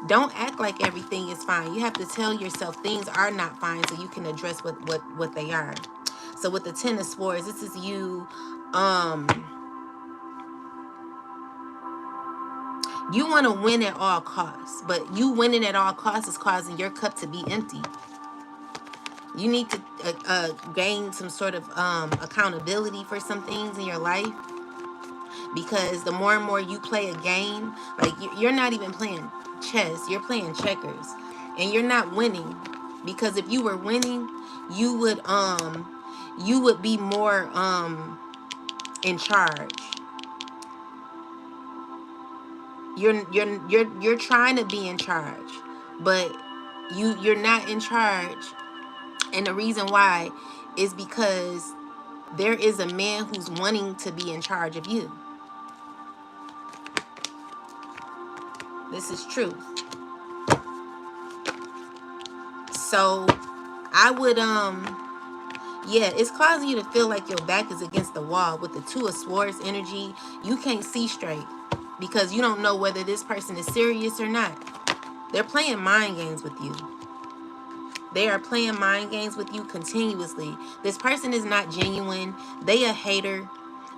[SPEAKER 1] Don't act like everything is fine. You have to tell yourself things are not fine so you can address what they are. So with the Ten of Swords, this is you you want to win at all costs, but you winning at all costs is causing your cup to be empty. You need to gain some sort of accountability for some things in your life, because the more and more you play a game, like you're not even playing chess, you're playing checkers. and you're not winning, because if you were winning, you would be more in charge. You're trying to be in charge, but you're not in charge. And the reason why is because there is a man who's wanting to be in charge of you. This is truth. So I would yeah, it's causing you to feel like your back is against the wall. With the Two of Swords energy, you can't see straight because you don't know whether this person is serious or not. They're playing mind games with you. They are playing mind games with you continuously. This person is not genuine. They a hater,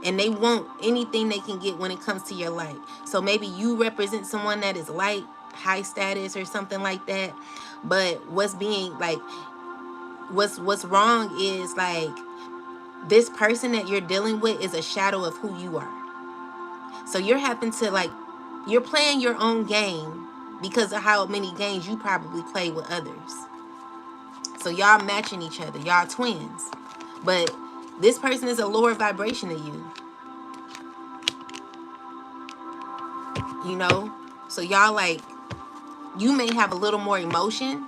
[SPEAKER 1] and they want anything they can get when it comes to your light. So maybe you represent someone that is light, high status or something like that. But what's being like, what's wrong is like, this person that you're dealing with is a shadow of who you are. So you're having to like, you're playing your own game because of how many games you probably play with others. So y'all matching each other. Y'all twins. But this person is a lower vibration than you. You know? So y'all like, you may have a little more emotion.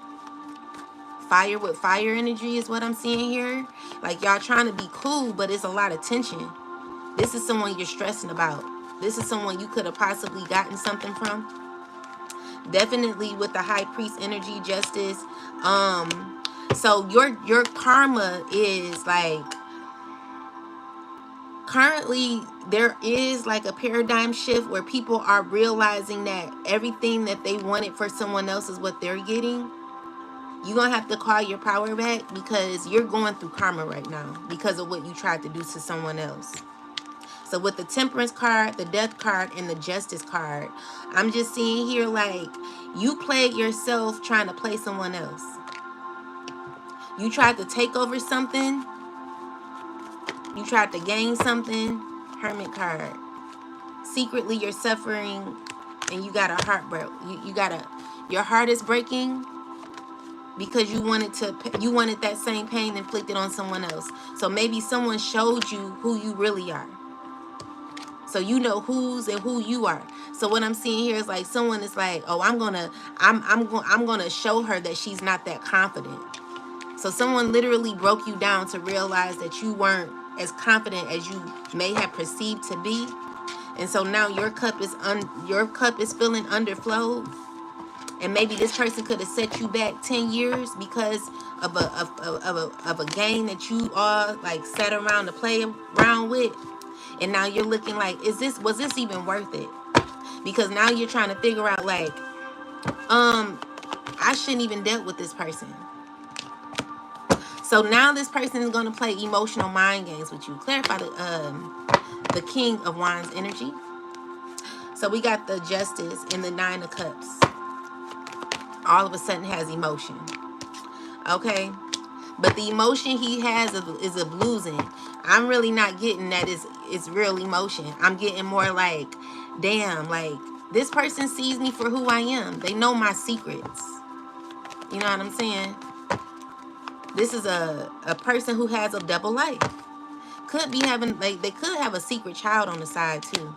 [SPEAKER 1] Fire with fire energy is what I'm seeing here. Like y'all trying to be cool, but it's a lot of tension. This is someone you're stressing about. This is someone you could have possibly gotten something from. Definitely with the High Priest energy, Justice. So your karma is like, currently there is like a paradigm shift where people are realizing that everything that they wanted for someone else is what they're getting. You're gonna have to call your power back because you're going through karma right now because of what you tried to do to someone else. So with the Temperance card, the Death card, and the Justice card, I'm just seeing here like you played yourself trying to play someone else. You tried to take over something. You tried to gain something. Hermit card. Secretly you're suffering and you got a heartbreak. Your heart is breaking because you wanted that same pain inflicted on someone else. So maybe someone showed you who you really are. So you know who's and who you are. So what I'm seeing here is like someone is like, oh, I'm gonna show her that she's not that confident. So someone literally broke you down to realize that you weren't as confident as you may have perceived to be. And so now your cup is feeling underflowed. And maybe this person could have set you back 10 years because of a game that you all like sat around to play around with. And now you're looking like, was this even worth it? Because now you're trying to figure out like, I shouldn't even dealt with this person. So now this person is going to play emotional mind games with you. Clarify the King of Wands energy. So we got the Justice and the Nine of Cups. All of a sudden has emotion. Okay? But the emotion he has is of losing. I'm really not getting that it's real emotion. I'm getting more like, damn, like this person sees me for who I am. They know my secrets. You know what I'm saying? This is a person who has a double life. Could be having, like, they could have a secret child on the side too.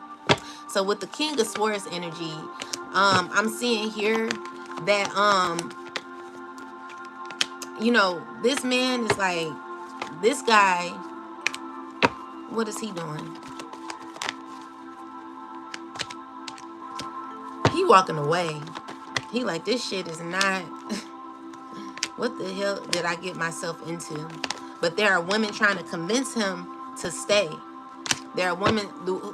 [SPEAKER 1] So with the King of Swords energy, I'm seeing here that you know, this man is like, this guy, what is he doing? He walking away. He like, this shit is not what the hell did I get myself into? But there are women trying to convince him to stay. There are women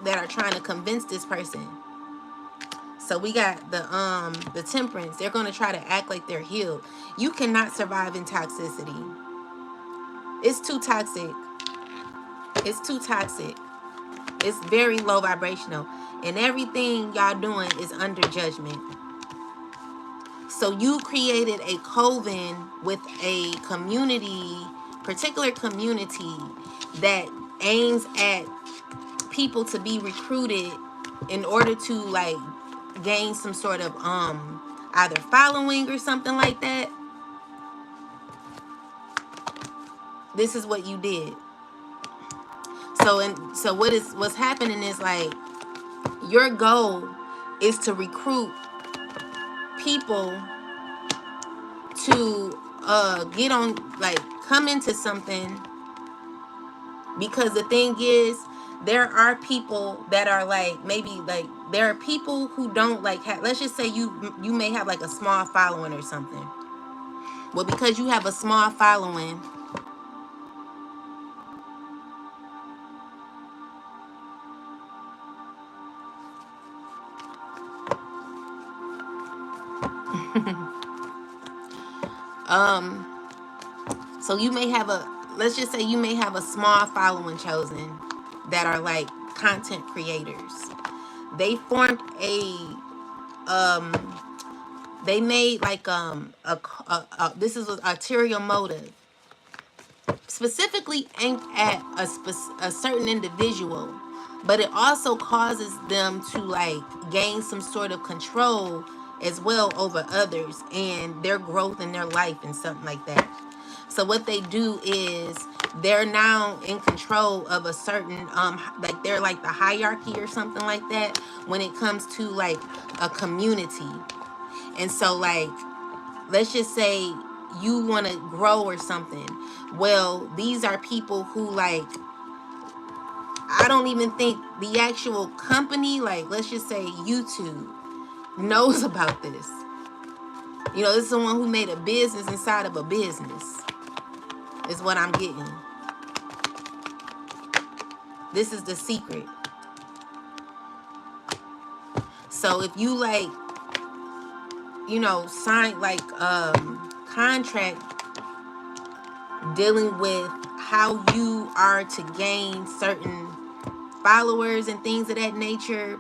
[SPEAKER 1] that are trying to convince this person. So we got the Temperance. They're going to try to act like they're healed. You cannot survive in toxicity. It's too toxic. It's too toxic. It's very low vibrational. And everything y'all doing is under judgment. So you created a coven with a community, particular community that aims at people to be recruited in order to like gain some sort of either following or something like that, this is what you did. So what's happening is like your goal is to recruit people to get on, like, come into something, because the thing is, there are people that are like, maybe like, there are people who don't like let's just say you may have like a small following or something. Well, because you have a small following, so you may have a, let's just say you may have a small following chosen that are like content creators. They formed they made like this is an ulterior motive, specifically aimed at a certain individual, but it also causes them to like gain some sort of control as well over others and their growth in their life and something like that. So what they do is they're now in control of a certain like, they're like the hierarchy or something like that when it comes to like a community. And so like, let's just say you want to grow or something. Well, these are people who like, I don't even think the actual company, like let's just say YouTube, knows about this. You know, this is someone who made a business inside of a business, is what I'm getting. This is the secret. So if you like, you know, sign like contract dealing with how you are to gain certain followers and things of that nature,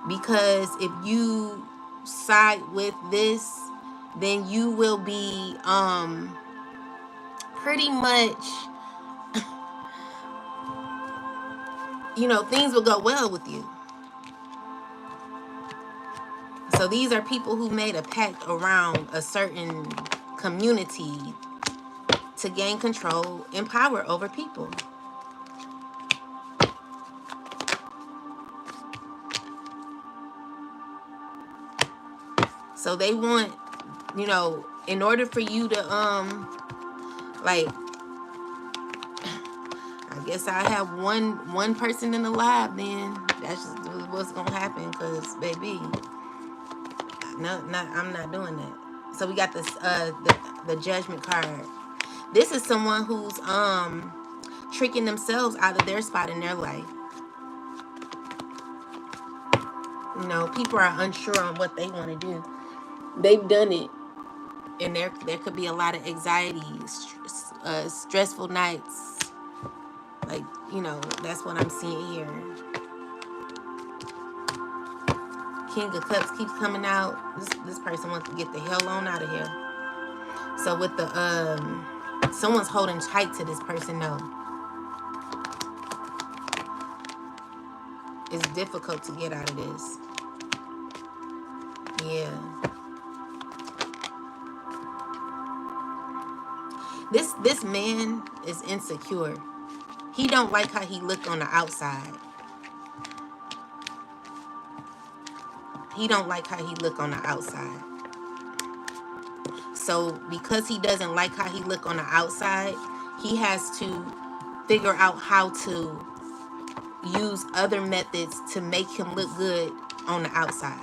[SPEAKER 1] because if you side with this, then you will be pretty much, you know, things will go well with you. So these are people who made a pact around a certain community to gain control and power over people. So they want, you know, in order for you to like, I guess I have one person in the lab, then that's just what's gonna happen, because baby, I'm not doing that. So we got this the judgment card. This is someone who's tricking themselves out of their spot in their life. You know, people are unsure on what they want to do. They've done it, and there could be a lot of anxiety, stressful nights. Like, you know, that's what I'm seeing here. King of Cups keeps coming out. This person wants to get the hell on out of here. So with the someone's holding tight to this person though. It's difficult to get out of this. Yeah. This man is insecure. He don't like how he looked on the outside. He don't like how he look on the outside. So because he doesn't like how he look on the outside, he has to figure out how to use other methods to make him look good on the outside.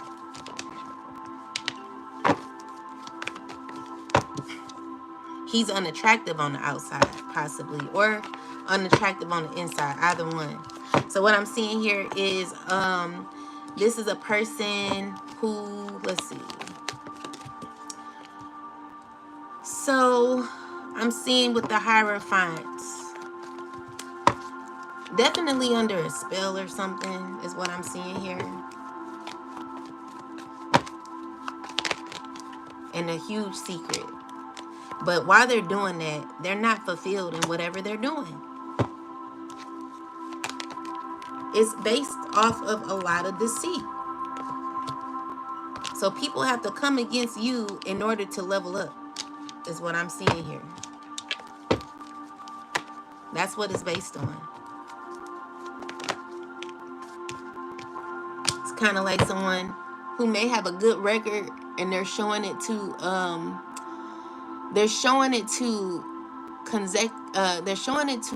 [SPEAKER 1] He's unattractive on the outside, possibly, or unattractive on the inside, either one. So what I'm seeing here is this is a person who, let's see. So I'm seeing with the Hierophants, definitely under a spell or something is what I'm seeing here. And a huge secret. But while they're doing that, they're not fulfilled in whatever they're doing. It's based off of a lot of deceit. So people have to come against you in order to level up, is what I'm seeing here. That's what it's based on. It's kind of like someone who may have a good record and they're showing it to they're showing it to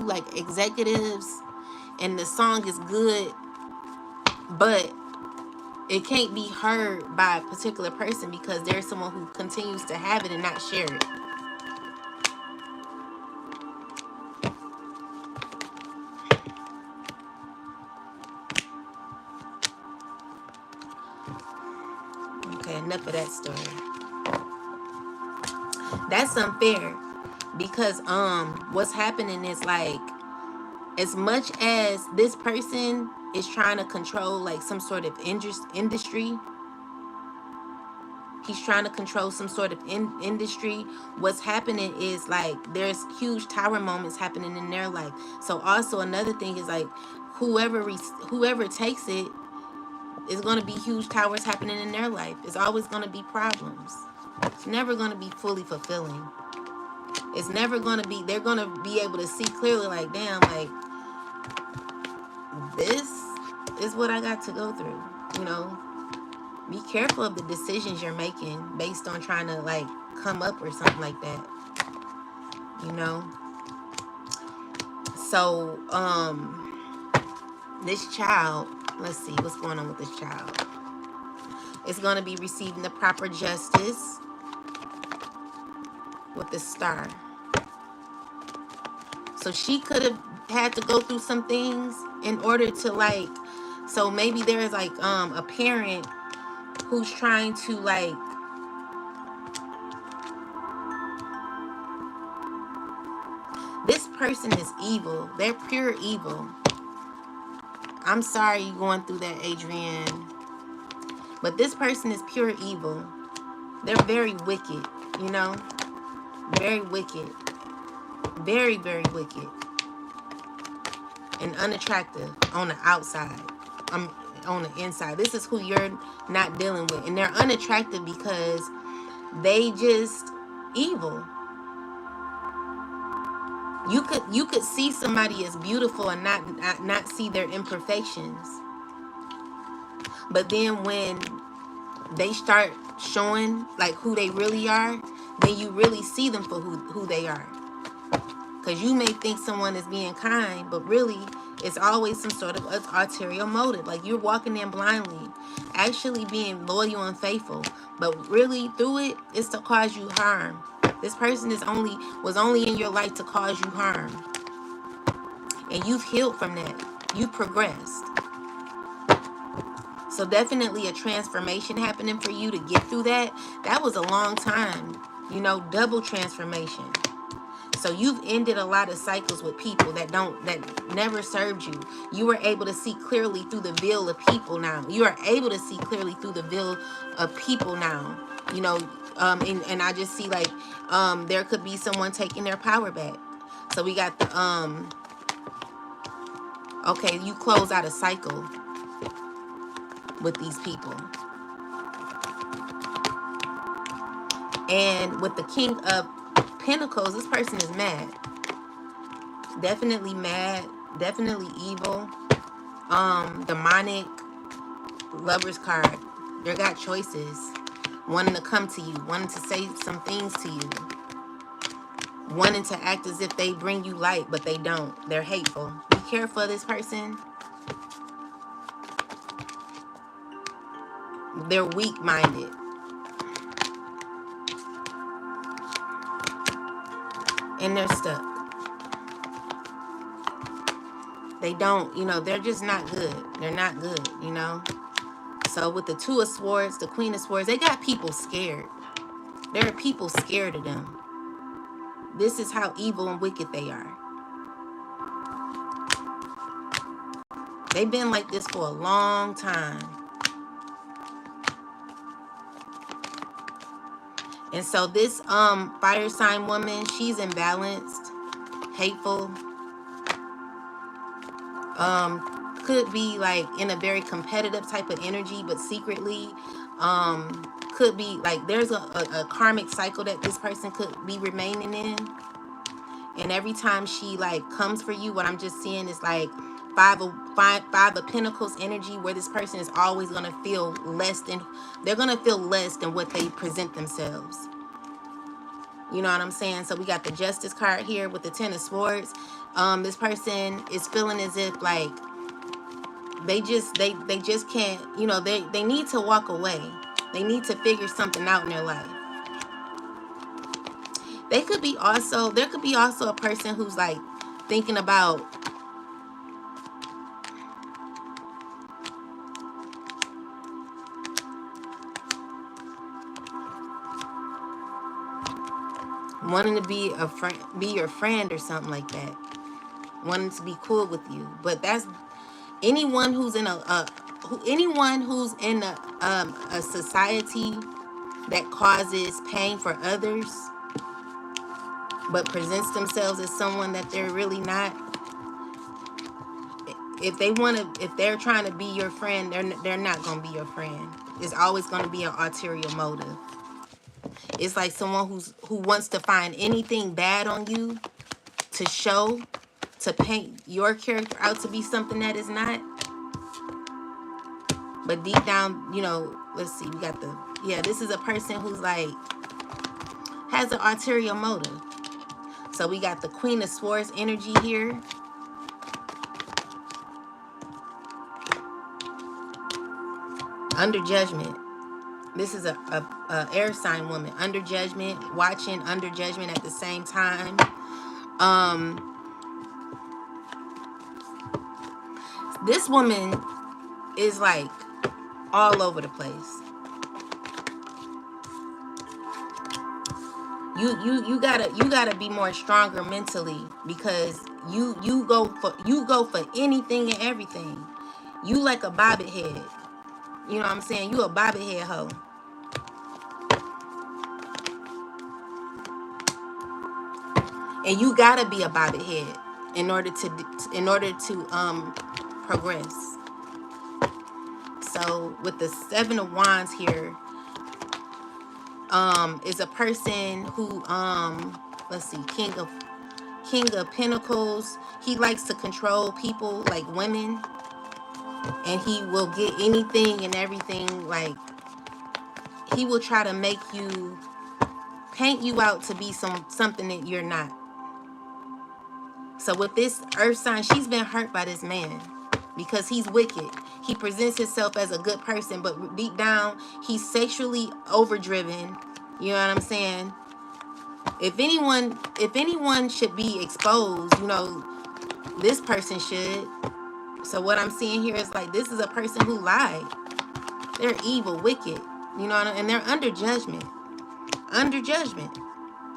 [SPEAKER 1] like executives, and the song is good, but it can't be heard by a particular person because there's someone who continues to have it and not share it. Okay, enough of that story. That's unfair because what's happening is like, as much as this person is trying to control like some sort of industry, he's trying to control some sort of industry, what's happening is like there's huge tower moments happening in their life. So also another thing is like whoever takes it is going to be huge towers happening in their life. It's always going to be problems. It's never going to be fully fulfilling. It's never going to be, they're going to be able to see clearly like, damn, like this is what I got to go through. You know, be careful of the decisions you're making based on trying to like come up or something like that, you know. So this child, let's see what's going on with this child. It's going to be receiving the proper justice with the star. So she could have had to go through some things in order to like, so maybe there's like a parent who's trying to like this person is evil. They're pure evil. I'm sorry you're going through that, Adrienne. But this person is pure evil. They're very wicked, you know? Very wicked. Very, very wicked. And unattractive on the outside. On the inside. This is who you're not dealing with. And they're unattractive because they just evil. You could see somebody as beautiful and not see their imperfections. But then when they start showing like who they really are, then you really see them for who they are. Because you may think someone is being kind, but really it's always some sort of ulterior motive. Like you're walking in blindly, actually being loyal and faithful, but really through it, it's to cause you harm. This person was only in your life to cause you harm. And you've healed from that. You've progressed. So definitely a transformation happening for you to get through that. That was a long time. You know, double transformation. So you've ended a lot of cycles with people that never served you. You were able to see clearly through the veil of people now. You are able to see clearly through the veil of people now. You know, and I just see like there could be someone taking their power back. So we got the okay, you close out a cycle with these people. And with the King of Pentacles, this person is mad. Definitely mad. Definitely evil. Demonic. Lover's card. They got choices. Wanting to come to you. Wanting to say some things to you. Wanting to act as if they bring you light, but they don't. They're hateful. Be careful of this person. They're weak-minded. And they're stuck. They don't, you know, they're just not good. They're not good, you know. So with the Two of Swords, the Queen of Swords, they got people scared. There are people scared of them. This is how evil and wicked they are. They've been like this for a long time. And so this fire sign woman, she's imbalanced, hateful. Could be like in a very competitive type of energy, but secretly could be like there's a karmic cycle that this person could be remaining in. And every time she like comes for you, what I'm just seeing is like five of pentacles energy, where this person is always going to feel less than, they're going to feel less than what they present themselves. You know what I'm saying? So we got the Justice card here with the Ten of Swords. This person is feeling as if like they just can't, you know, they need to walk away. They need to figure something out in their life. There could be also a person who's like thinking about wanting to be a friend, be your friend or something like that. Wanting to be cool with you. But that's anyone who's in a society that causes pain for others, but presents themselves as someone that they're really not. If they're trying to be your friend, they're not gonna be your friend. It's always gonna be an ulterior motive. It's like someone who wants to find anything bad on you to show, to paint your character out to be something that is not. But deep down, you know, let's see, we got this is a person who's like has an ulterior motive. So we got the Queen of Swords energy here. Under judgment. This is a air sign woman. Under judgment, watching under judgment at the same time. This woman is like all over the place. You gotta be more stronger mentally, because you go for anything and everything. You like a bobbit head. You know what I'm saying? You a bobbit head hoe. And you gotta be a bobbit head in order to progress. So with the Seven of Wands here, is a person who let's see, King of Pentacles. He likes to control people, like women, and he will get anything and everything. Like he will try to make you, paint you out to be something that you're not. So with this earth sign, she's been hurt by this man because he's wicked. He presents himself as a good person, but deep down, he's sexually overdriven. You know what I'm saying? If anyone should be exposed, you know, this person should. So what I'm seeing here is like, this is a person who lied. They're evil, wicked, you know, and they're under judgment. Under judgment.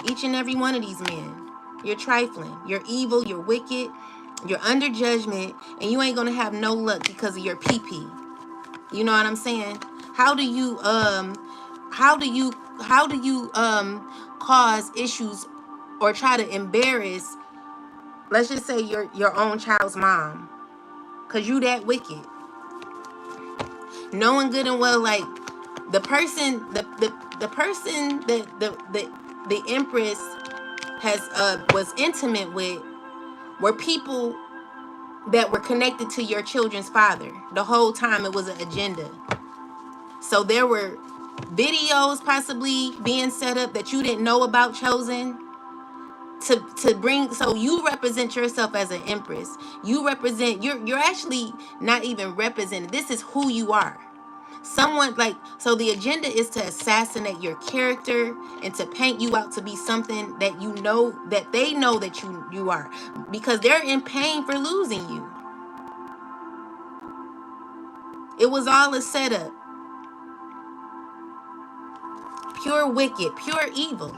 [SPEAKER 1] Each and every one of these men. You're trifling. You're evil. You're wicked. You're under judgment, and you ain't gonna have no luck because of your pee-pee. You know what I'm saying? How do you cause issues or try to embarrass, let's just say your own child's mom, cause you that wicked, knowing good and well like the person that the Empress was intimate with were people that were connected to your children's father. The whole time it was an agenda. So there were videos possibly being set up that you didn't know about, chosen to bring. So you represent yourself as an Empress. You represent, you're actually not even represented. This is who you are. Someone like, so the agenda is to assassinate your character and to paint you out to be something that you know, that they know that you are, because they're in pain for losing you. It was all a setup. Pure wicked, pure evil.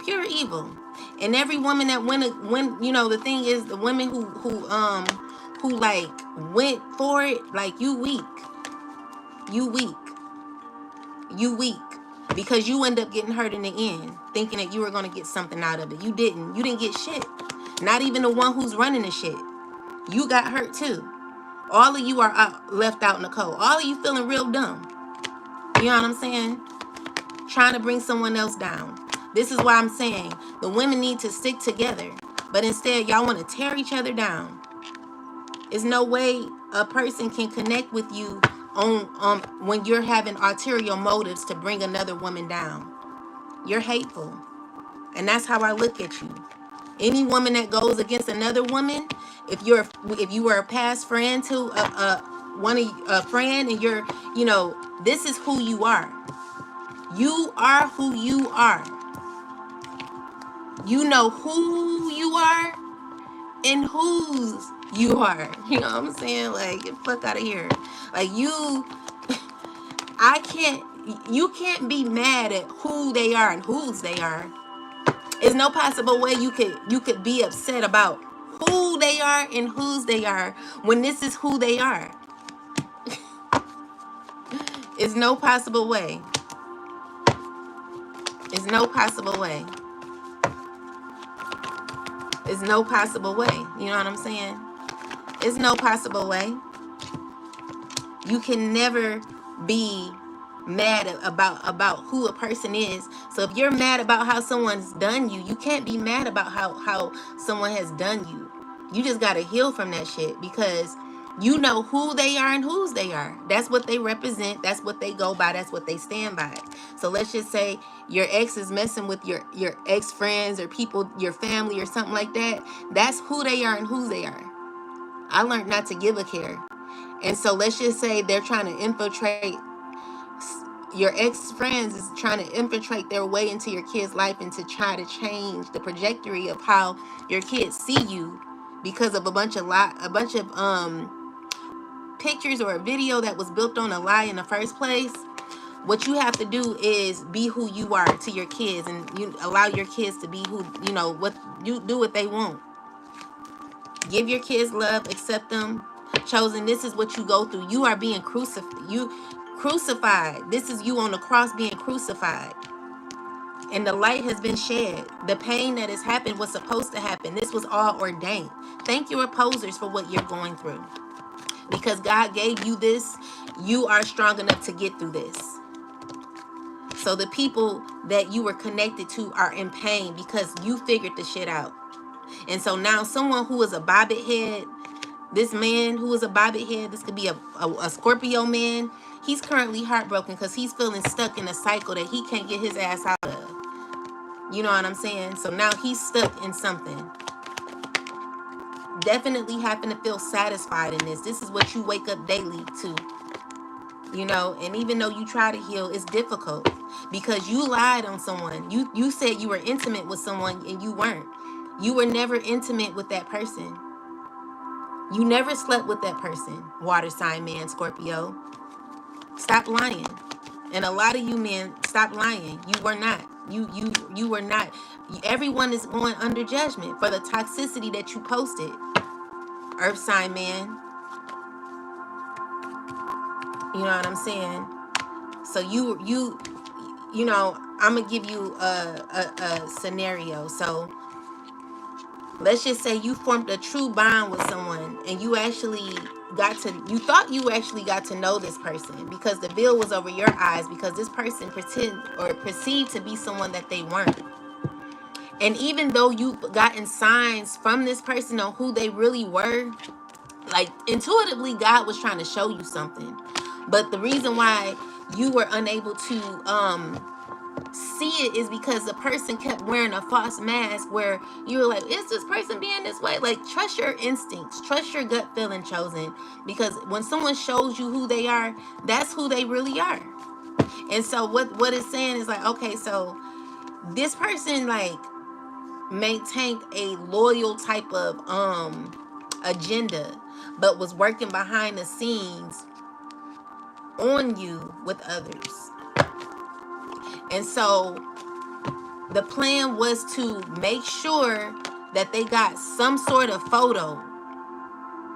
[SPEAKER 1] Pure evil. And every woman that went, you know, the thing is, the women who like went for it, like, you weak. You weak. You weak. Because you end up getting hurt in the end, thinking that you were going to get something out of it. You didn't. You didn't get shit. Not even the one who's running the shit. You got hurt too. All of you are left out in the cold. All of you feeling real dumb. You know what I'm saying? Trying to bring someone else down. This is why I'm saying the women need to stick together. But instead, y'all want to tear each other down. There's no way a person can connect with you on when you're having ulterior motives to bring another woman down. You're hateful. And that's how I look at you. Any woman that goes against another woman, if you were a past friend to a friend, and you're, this is who you are. You are who you are. You know who you are and whose you are. You know what I'm saying? Like, get the fuck out of here. Like, you can't be mad at who they are and whose they are. There's no possible way you could be upset about who they are and whose they are when this is who they are. It's no possible way. It's no possible way. It's no possible way. You know what I'm saying? It's no possible way. You can never be mad about who a person is. So if you're mad about how someone's done you, you can't be mad about how someone has done you. You just got to heal from that shit, because you know who they are and whose they are. That's what they represent. That's what they go by. That's what they stand by. So let's just say your ex is messing with your ex friends or people, your family or something like that. That's who they are and whose they are. I learned not to give a care. And so let's just say they're trying to infiltrate, your ex-friends is trying to infiltrate their way into your kid's life and to try to change the trajectory of how your kids see you because of a bunch of pictures or a video that was built on a lie in the first place. What you have to do is be who you are to your kids, and you allow your kids to be who, what you do, what they want. Give your kids love, accept them. Chosen, this is what you go through. You are being crucified. This is you on the cross being crucified. And the light has been shed. The pain that has happened was supposed to happen. This was all ordained. Thank your opposers for what you're going through. Because God gave you this, you are strong enough to get through this. So the people that you were connected to are in pain because you figured the shit out. And so now someone who is a bobbit head, this man who is a bobbit head, this could be a Scorpio man. He's currently heartbroken because he's feeling stuck in a cycle that he can't get his ass out of. You know what I'm saying? So now he's stuck in something. Definitely happen to feel satisfied in this. This is what you wake up daily to. And even though you try to heal, it's difficult because you lied on someone. You said you were intimate with someone and you weren't. You were never intimate with that person. You never slept with that person. Water sign man, Scorpio. Stop lying. And a lot of you men, stop lying. You were not. You were not. Everyone is going under judgment for the toxicity that you posted. Earth sign man. You know what I'm saying? So I'm gonna give you a scenario. So let's just say you formed a true bond with someone and you thought you actually got to know this person because the veil was over your eyes because this person perceived to be someone that they weren't. And even though you've gotten signs from this person on who they really were, like intuitively God was trying to show you something. But the reason why you were unable to see it is because the person kept wearing a false mask where you were like, is this person being this way? Like, trust your instincts, trust your gut feeling, Chosen, because when someone shows you who they are, that's who they really are. And so what it's saying is like, okay, so this person like maintained a loyal type of agenda, but was working behind the scenes on you with others. And so the plan was to make sure that they got some sort of photo,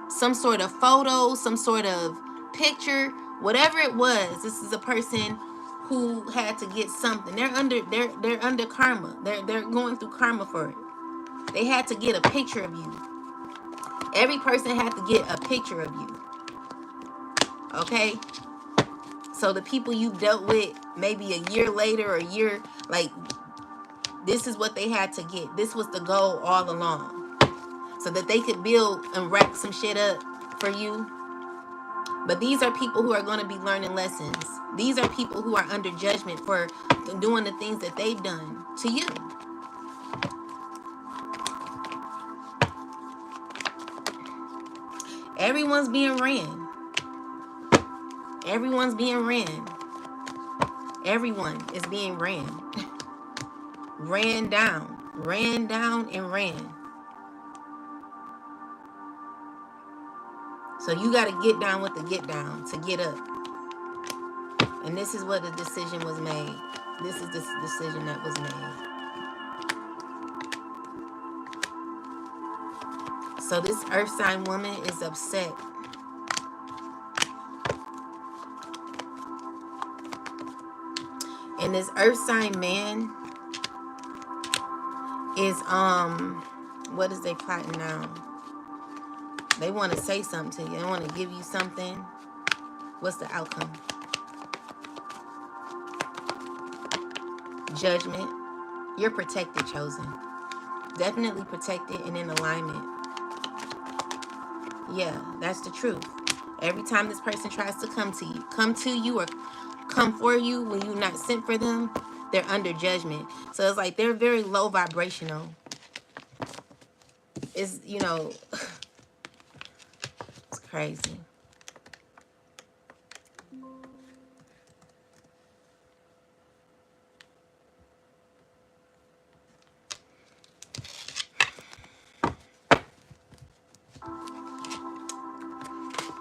[SPEAKER 1] some sort of picture, whatever it was. This is a person who had to get something. They're under karma. They're going through karma for it. They had to get a picture of you. Every person had to get a picture of you. Okay? So So the people you've dealt with maybe a year later or a year, like, this is what they had to get. This was the goal all along. So that they could build and wrap some shit up for you. But these are people who are going to be learning lessons. These are people who are under judgment for doing the things that they've done to you. Everyone's being ran. Everyone's being ran. Everyone is being ran. Ran down. Ran down and ran. So you got to get down with the get down to get up. And this is what the decision was made. This is the decision that was made. So this earth sign woman is upset. And this earth sign man is, what is they plotting now? They want to say something to you. They want to give you something. What's the outcome? Judgment. You're protected, chosen. Definitely protected and in alignment. Yeah, that's the truth. Every time this person tries to come to you or come for you when you're not sent for them, they're under judgment. So it's like they're very low vibrational. It's, you know, it's crazy.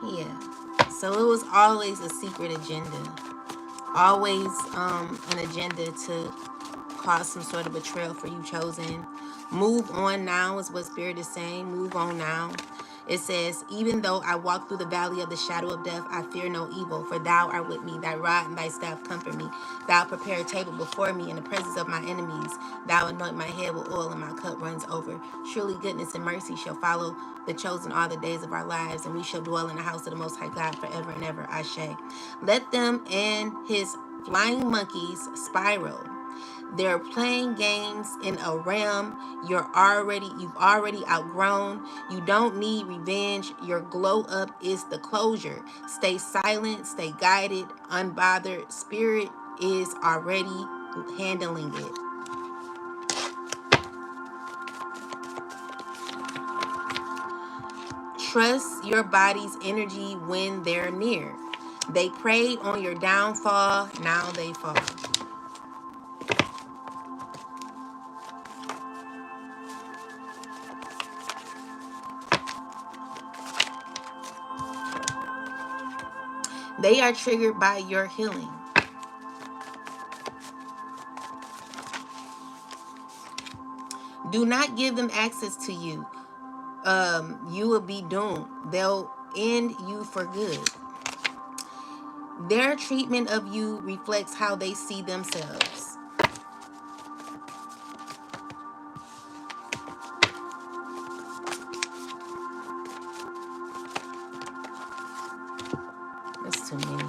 [SPEAKER 1] Yeah. So it was always a secret agenda. Always an agenda to cause some sort of betrayal for you, chosen. Move on now is what Spirit is saying. Move on now. It says, even though I walk through the valley of the shadow of death, I fear no evil, for thou art with me. Thy rod and thy staff comfort me. Thou prepare a table before me in the presence of my enemies. Thou anoint my head with oil, and my cup runs over. Surely goodness and mercy shall follow the chosen all the days of our lives, and we shall dwell in the house of the Most High God forever and ever. Ashe. Let them and his flying monkeys spiral. They're playing games in a realm you've already outgrown. You don't need revenge. Your glow up is the closure. Stay silent, stay guided, unbothered. Spirit is already handling it. Trust your body's energy when they're near. They preyed on your downfall, now they fall. They are triggered by your healing. Do not give them access to you. You will be doomed. They'll end you for good. Their treatment of you reflects how they see themselves. That's too many.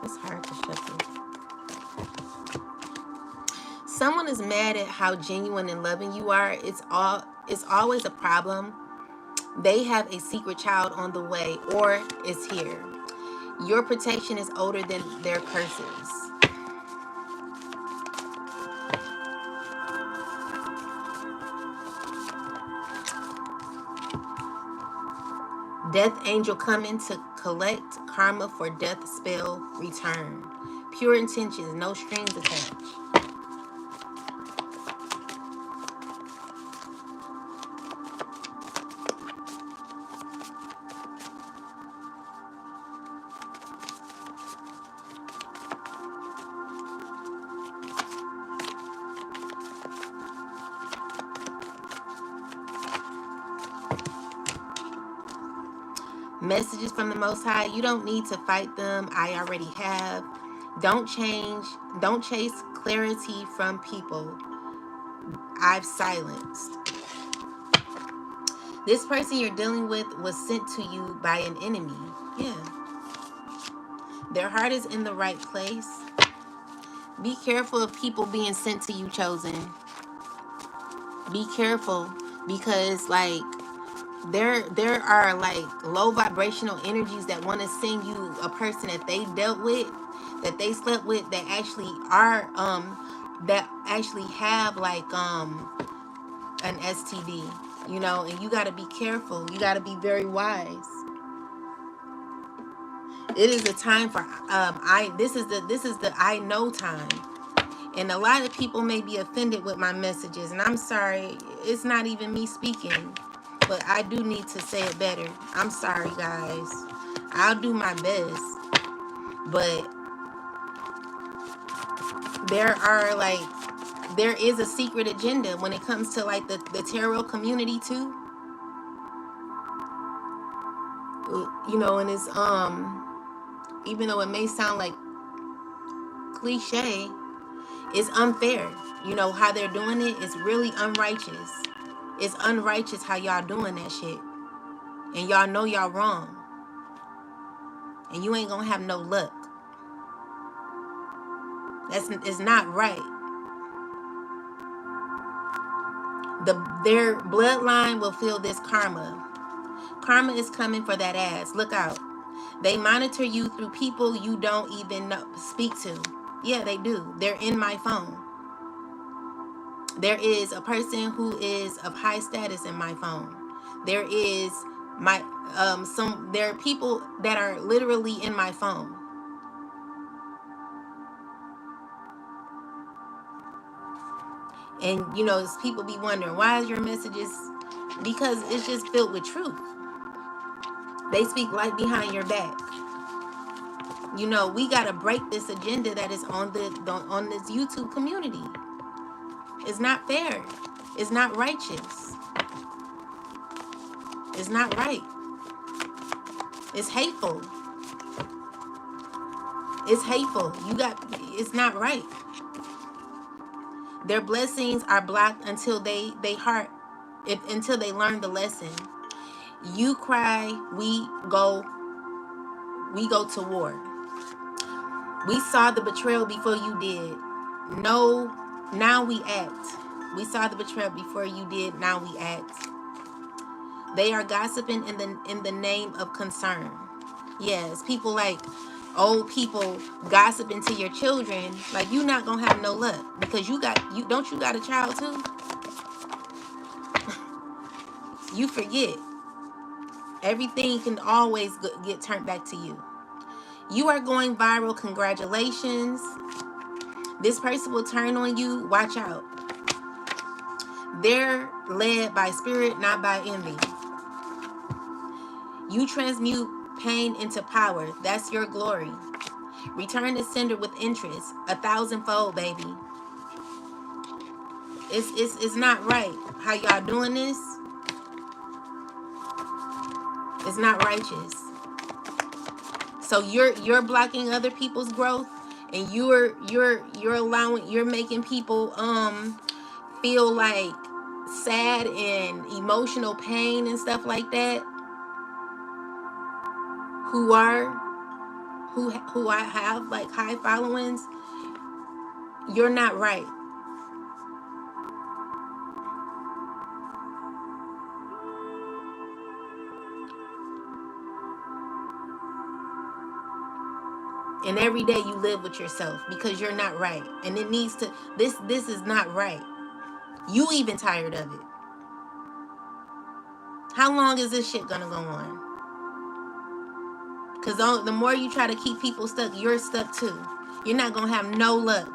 [SPEAKER 1] It's hard to shuffle. Someone is mad at how genuine and loving you are. It's always a problem. They have a secret child on the way or is here. Your protection is older than their curses. Death angel coming to collect karma for death spell return. Pure intentions, no strings attached. messages from the Most High. You don't need to fight them. I already have. Don't chase clarity from people. I've silenced. This person you're dealing with was sent to you by an enemy. Yeah. Their heart is in the right place. Be careful of people being sent to you, chosen. Be careful, because like there are like low vibrational energies that want to send you a person that they dealt with, that they slept with, that actually are that actually have like an STD, you know, and you got to be careful. You got to be very wise. It is a time for this is the I know time. And a lot of people may be offended with my messages, and I'm sorry. It's not even me speaking, but I do need to say it better. I'm sorry, guys. I'll do my best. But there is a secret agenda when it comes to like the tarot community too. You know, and it's even though it may sound like cliche, it's unfair. You know how they're doing it is really unrighteous. It's unrighteous how y'all doing that shit. And y'all know y'all wrong. And you ain't gonna have no luck. It's not right. Their bloodline will feel this karma. Karma is coming for that ass. Look out. They monitor you through people you don't even speak to. Yeah, they do. They're in my phone. There is a person who is of high status in my phone. There is there are people that are literally in my phone. And you know, people be wondering, why is your messages? Because it's just filled with truth. They speak right behind your back. You know, we gotta break this agenda that is on this YouTube community. It's not fair. It's not righteous. It's not right. It's hateful. It's hateful. It's not right. Their blessings are blocked until until they learn the lesson. You cry, we go to war. We saw the betrayal before you did. No, now we act. We saw the betrayal before you did, now we act. They are gossiping in the name of concern. Yes, people like old people gossiping to your children. Like, you not gonna have no luck because you got a child too? You forget. Everything can always get turned back to you. You are going viral. Congratulations. This person will turn on you. Watch out. They're led by spirit, not by envy. You transmute pain into power. That's your glory. Return the sender with interest. 1,000-fold, baby. It's not right how y'all doing this. It's not righteous. So you're blocking other people's growth, and you're making people feel like sad and emotional pain and stuff like that. Who I have like high followings. You're not right. And every day you live with yourself because you're not right. And it needs to, this is not right. You even tired of it. How long is this shit gonna go on? Because the more you try to keep people stuck, you're stuck too. You're not gonna have no luck.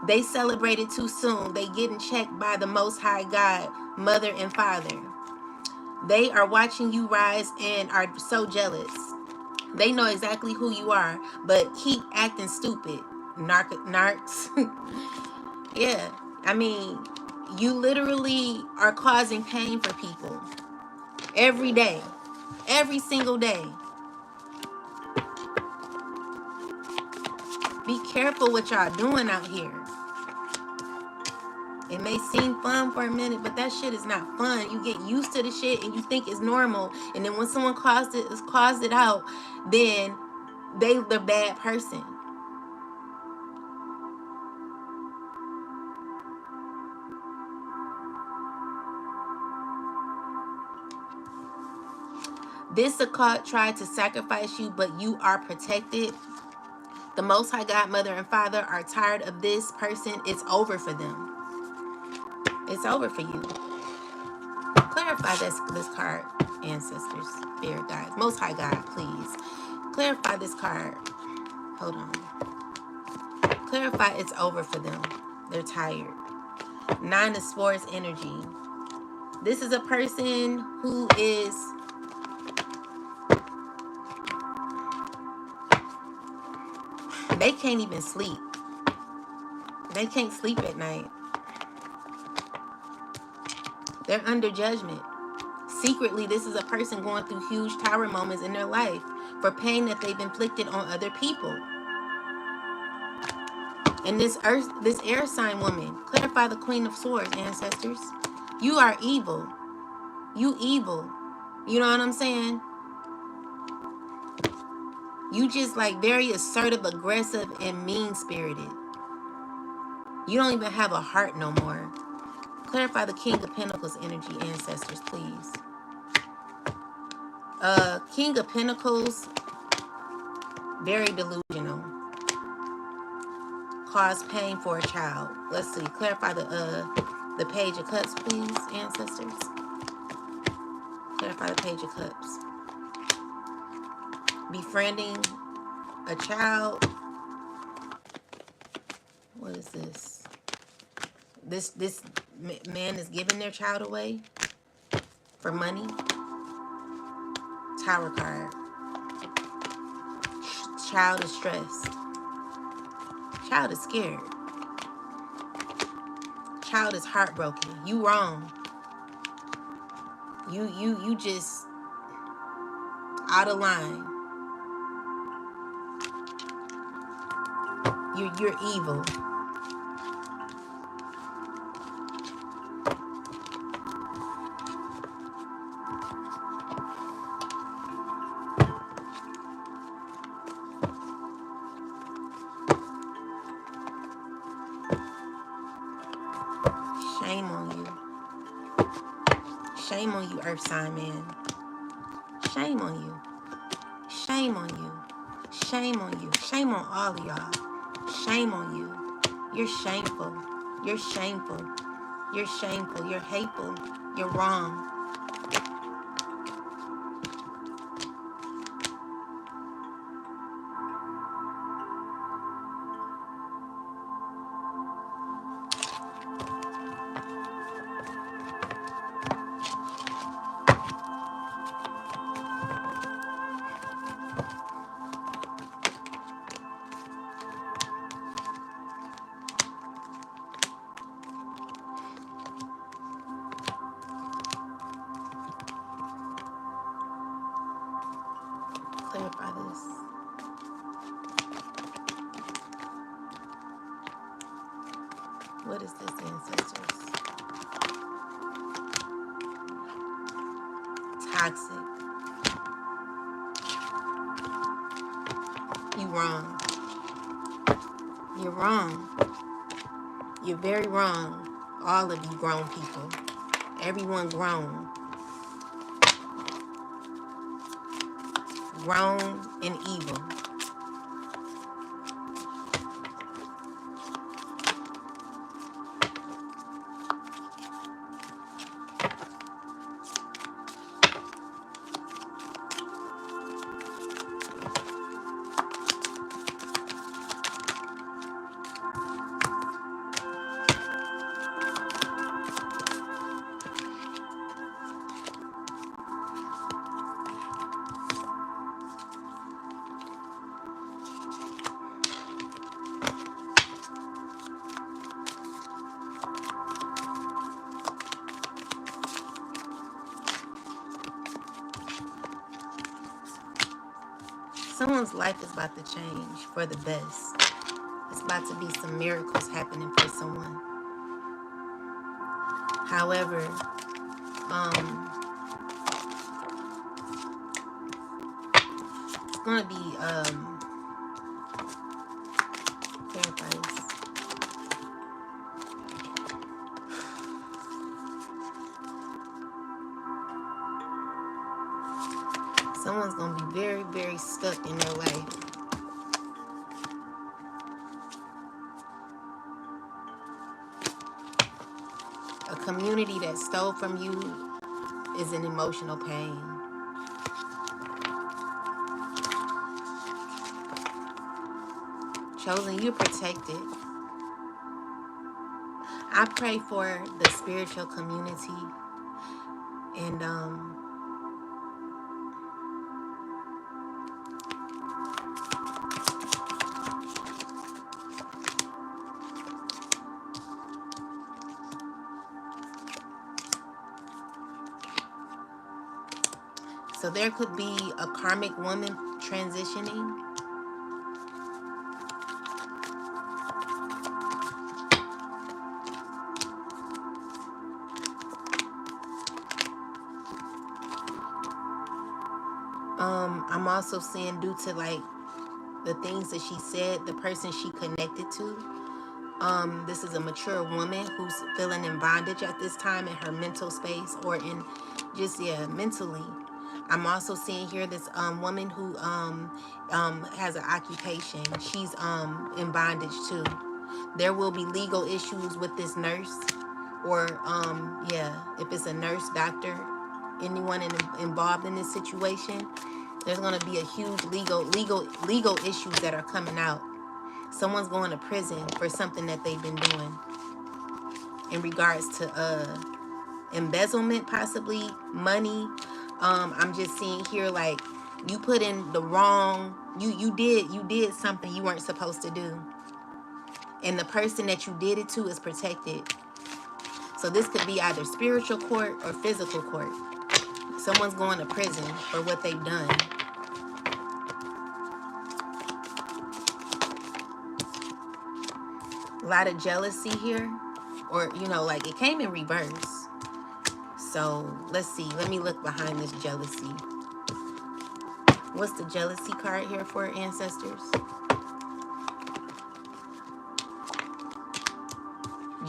[SPEAKER 1] They celebrated too soon. They getting checked by the Most High God, Mother and Father. They are watching you rise and are so jealous. They know exactly who you are, but keep acting stupid. Narcs. Yeah. I mean, you literally are causing pain for people. every day, every single day. Be careful what y'all doing out here. It may seem fun for a minute, but that shit is not fun. You get used to the shit and you think it's normal, and then when someone calls it out, then they're the bad person. This occult tried to sacrifice you, but you are protected. The Most High God, Mother, and Father are tired of this person. It's over for them. It's over for you. Clarify this card, ancestors, spirit guides. Most High God, please. Clarify this card. Hold on. Clarify it's over for them. They're tired. 9 of Swords energy. This is a person who is... They can't even sleep. They can't sleep at night. They're under judgment. Secretly, this is a person going through huge tower moments in their life for pain that they've inflicted on other people. And this air sign woman, clarify the Queen of Swords, ancestors. You are evil. You evil. You know what I'm saying? You just like very assertive, aggressive, and mean-spirited. You don't even have a heart no more. Clarify the King of Pentacles energy, ancestors, please. King of Pentacles, very delusional. Cause pain for a child. Let's see. Clarify the Page of Cups, please, ancestors. Clarify the Page of Cups. Befriending a child. What is this? This man is giving their child away for money. Tower card. Child is stressed. Child is scared. Child is heartbroken. You wrong. You just out of line. You're evil. Shame on you. Shame on you, Earth sign man. Shame on you. Shame on you. Shame on you. Shame on all of y'all. Shame on you. You're shameful. You're shameful. You're shameful. You're hateful. You're wrong. Clarify this. What is this, ancestors? Toxic. You wrong. You're wrong. You're very wrong. All of you grown people. Everyone grown. Grown and evil. Someone's life is about to change for the best. It's about to be some miracles happening for someone. However, it's gonna be paradise. Someone's gonna be very, very stuck in their life. A community that stole from you is in emotional pain. Chosen, you're protected. I pray for the spiritual community and so there could be a karmic woman transitioning. I'm also seeing, due to like the things that she said, the person she connected to, this is a mature woman who's feeling in bondage at this time in her mental space, or in just, yeah, mentally. I'm also seeing here this woman who has an occupation. She's in bondage too. There will be legal issues with this nurse, or yeah, if it's a nurse, doctor, anyone involved in this situation, there's going to be a huge legal issues that are coming out. Someone's going to prison for something that they've been doing in regards to embezzlement, possibly money. I'm just seeing here, like, you put in the wrong, you did something you weren't supposed to do, and the person that you did it to is protected. So this could be either spiritual court or physical court. Someone's going to prison for what they've done. A lot of jealousy here, or, you know, like, it came in reverse. So let's see, let me look behind this jealousy. What's the jealousy card here for, ancestors?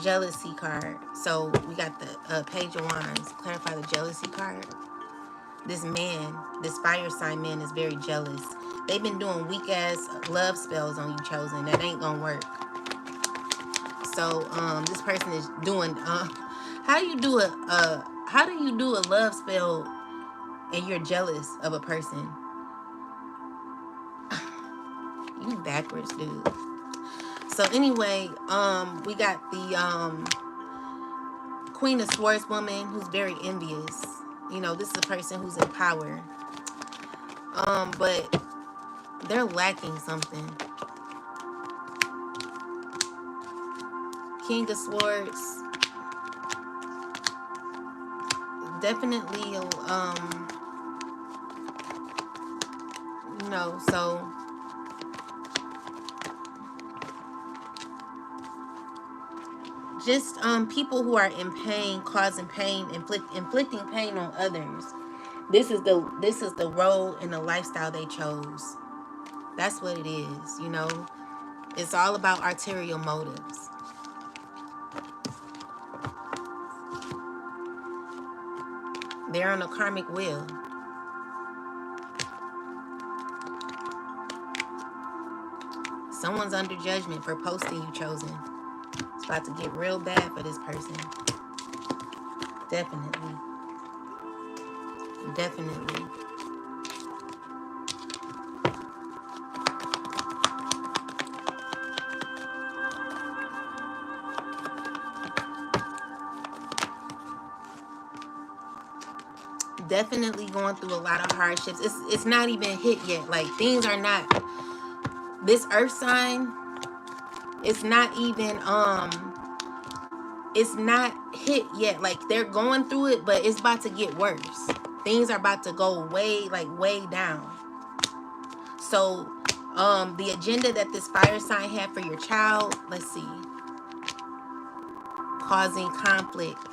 [SPEAKER 1] Jealousy card. So we got the Page of Wands. Clarify the jealousy card. This man, this fire sign man, is very jealous. They've been doing weak ass love spells on you, Chosen. That ain't gonna work. So this person is doing how do you do a love spell and you're jealous of a person? You backwards, dude. So anyway, we got the Queen of Swords woman who's very envious. You know, this is a person who's in power. But they're lacking something. King of Swords. Definitely, you know, so just people who are in pain, causing pain, inflicting pain on others. This is the role and the lifestyle they chose. That's what it is, you know. It's all about ulterior motives. They're on a karmic wheel. Someone's under judgment for posting you, Chosen. It's about to get real bad for this person. Definitely. Definitely. Definitely going through a lot of hardships. It's not even hit yet. Like, things are not, this earth sign, it's not even it's not hit yet. Like, they're going through it, but it's about to get worse. Things are about to go way down. So the agenda that this fire sign had for your child, let's see, causing conflict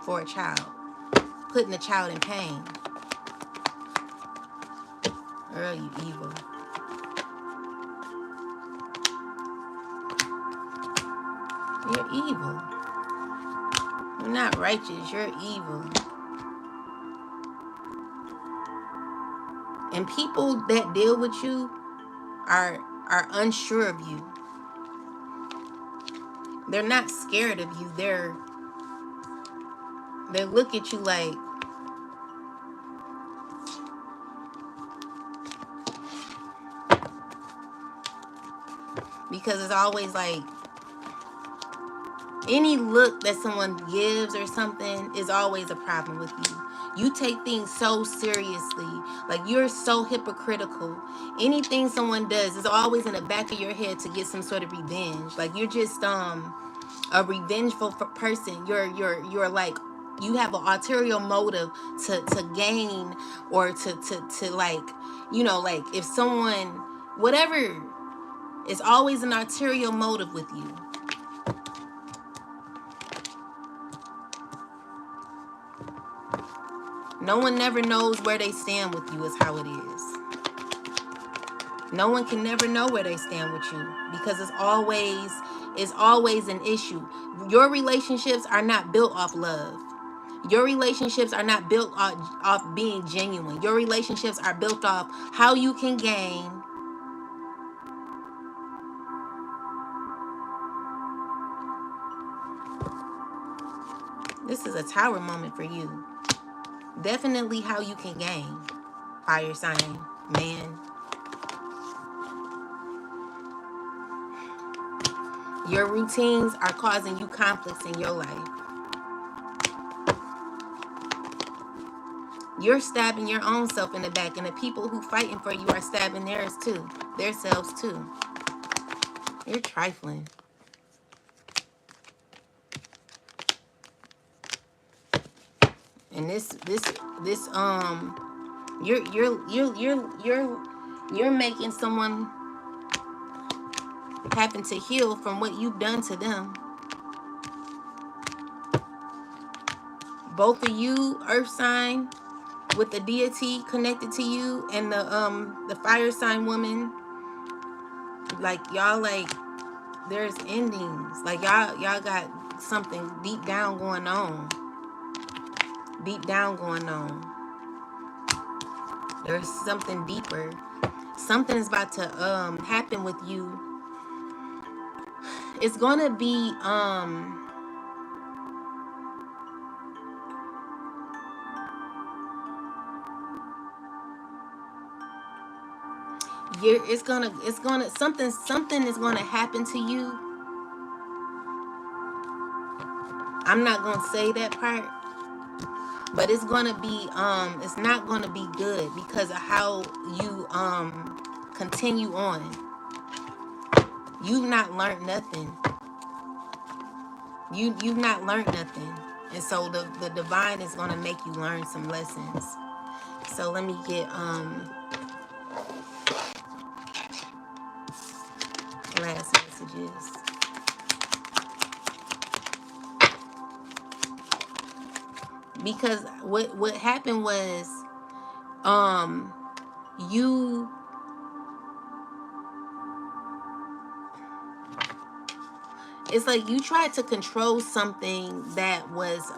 [SPEAKER 1] for a child, putting the child in pain. Girl, you evil. You're evil. You're not righteous. You're evil. And people that deal with you are unsure of you. They're not scared of you. They look at you like, because it's always like, any look that someone gives or something is always a problem with you. You take things so seriously. Like, you're so hypocritical. Anything someone does is always in the back of your head to get some sort of revenge. Like, you're just a revengeful person. You're like, you have an ulterior motive to gain, or to like, you know, like if someone, whatever, it's always an ulterior motive with you. No one never knows where they stand with you, is how it is. No one can never know where they stand with you, because it's always an issue. Your relationships are not built off love. Your relationships are not built off being genuine. Your relationships are built off how you can gain. This is a tower moment for you. Definitely how you can gain. Fire sign, man. Your routines are causing you conflicts in your life. You're stabbing your own self in the back, and the people who fighting for you are stabbing theirs too. Themselves too. You're trifling. And this you're making someone happen to heal from what you've done to them. Both of you, earth sign, with the deity connected to you, and the fire sign woman, like, y'all, like, there's endings. Like, y'all got something deep down going on. Deep down going on. There's something deeper. Something is about to happen with you. It's gonna be something is gonna happen to you. I'm not gonna say that part, but it's gonna be it's not gonna be good because of how you continue on. You've not learned nothing. You've not learned nothing, and so the divine is gonna make you learn some lessons. So let me get last messages. Because what happened was you it's like you tried to control something that was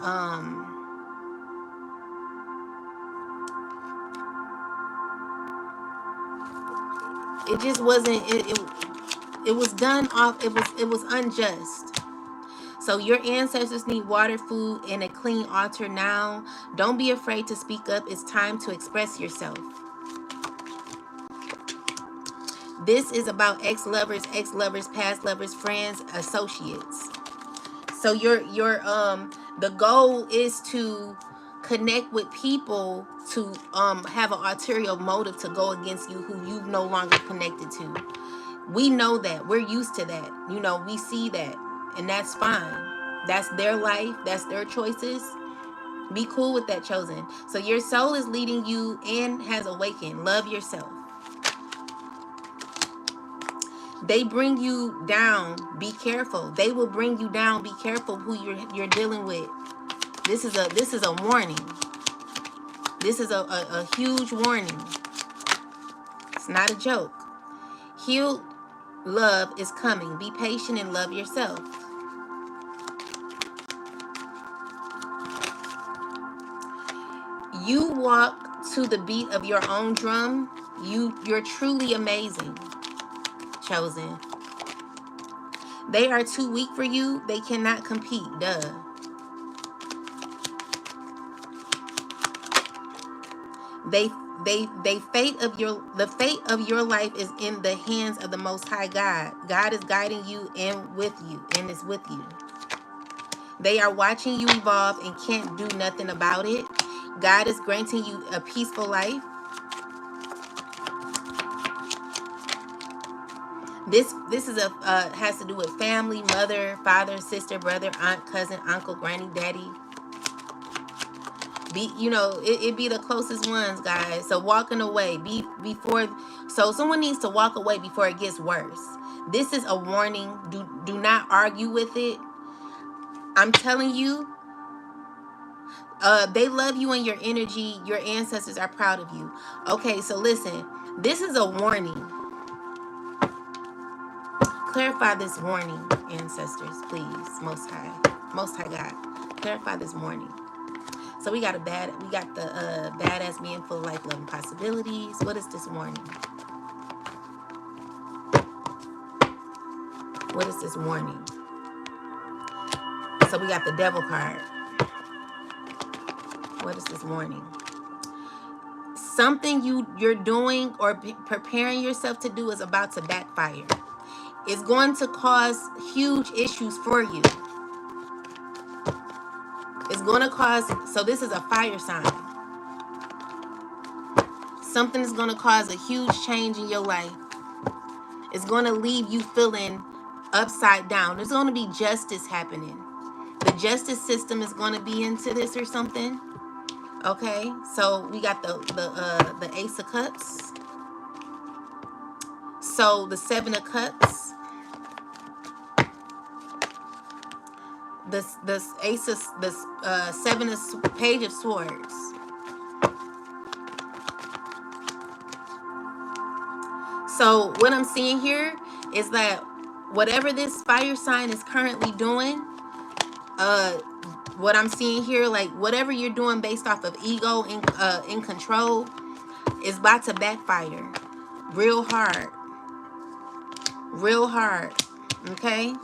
[SPEAKER 1] it just wasn't it was done off, it was unjust. So your ancestors need water, food, and a clean altar now. Don't be afraid to speak up. It's time to express yourself. This is about ex-lovers, past lovers, friends, associates. So the goal is to connect with people to have an ulterior motive to go against you who you no longer connected to. We know that. We're used to that. You know, we see that. And that's fine. That's their life. That's their choices. Be cool with that, chosen. So your soul is leading you and has awakened. Love yourself. They bring you down. Be careful. They will bring you down. Be careful who you're dealing with. This is a warning. This is a huge warning. It's not a joke. Healed love is coming. Be patient and love yourself. You walk to the beat of your own drum. You're truly amazing, chosen. They are too weak for you. They cannot compete. Duh. The fate of your life is in the hands of the Most High God. God is guiding you and with you and is with you. They are watching you evolve and can't do nothing about it. God is granting you a peaceful life. This is has to do with family, mother, father, sister, brother, aunt, cousin, uncle, granny, daddy. It be the closest ones, guys. So walking away so someone needs to walk away before it gets worse. This is a warning. Do not argue with it. I'm telling you, they love you and your energy. Your ancestors are proud of you. Okay, so listen, this is a warning. Clarify this warning, ancestors, please. Most High God, clarify this warning. So we got the badass being full of life, love, and possibilities. What is this warning? What is this warning? So we got the devil card. What is this warning? Something you're doing or preparing yourself to do is about to backfire. It's going to cause huge issues for you. It's going to cause, so this is a fire sign. Something is going to cause a huge change in your life. It's going to leave you feeling upside down. There's going to be justice happening. The justice system is going to be into this or something. Okay, so we got the Ace of Cups. So the Seven of Cups. This Ace of Seven of Page of Swords. So what I'm seeing here is that whatever this fire sign is currently doing, what I'm seeing here, like whatever you're doing based off of ego in control, is about to backfire real hard. Okay,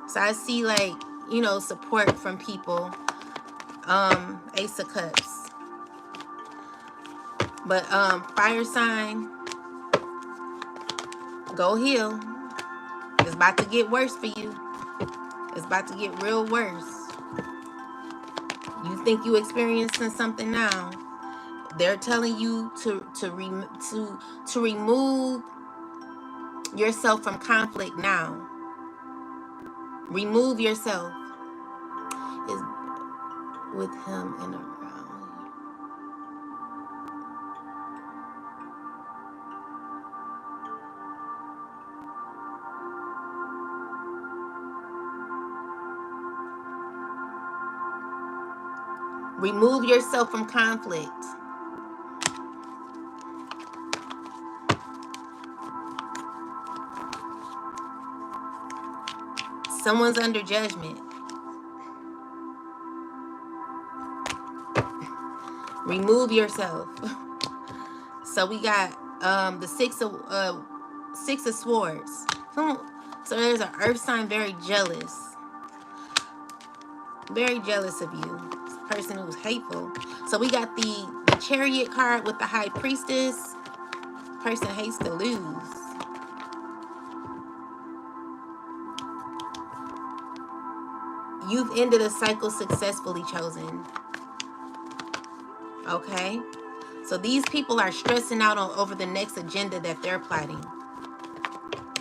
[SPEAKER 1] so I see, like, support from people. Ace of Cups. But fire sign, go heal. It's about to get worse for you. It's about to get real worse. You think you experiencing something now. They're telling you to remove yourself from conflict now. Remove yourself. Is with him and around you. Remove yourself from conflict. Someone's under judgment. Remove yourself. So we got the Six of Swords. So there's an earth sign very jealous. Very jealous of you. Person who's hateful. So we got the Chariot card with the High Priestess. Person hates to lose. You've ended a cycle successfully, chosen. Okay? So these people are stressing out over the next agenda that they're plotting.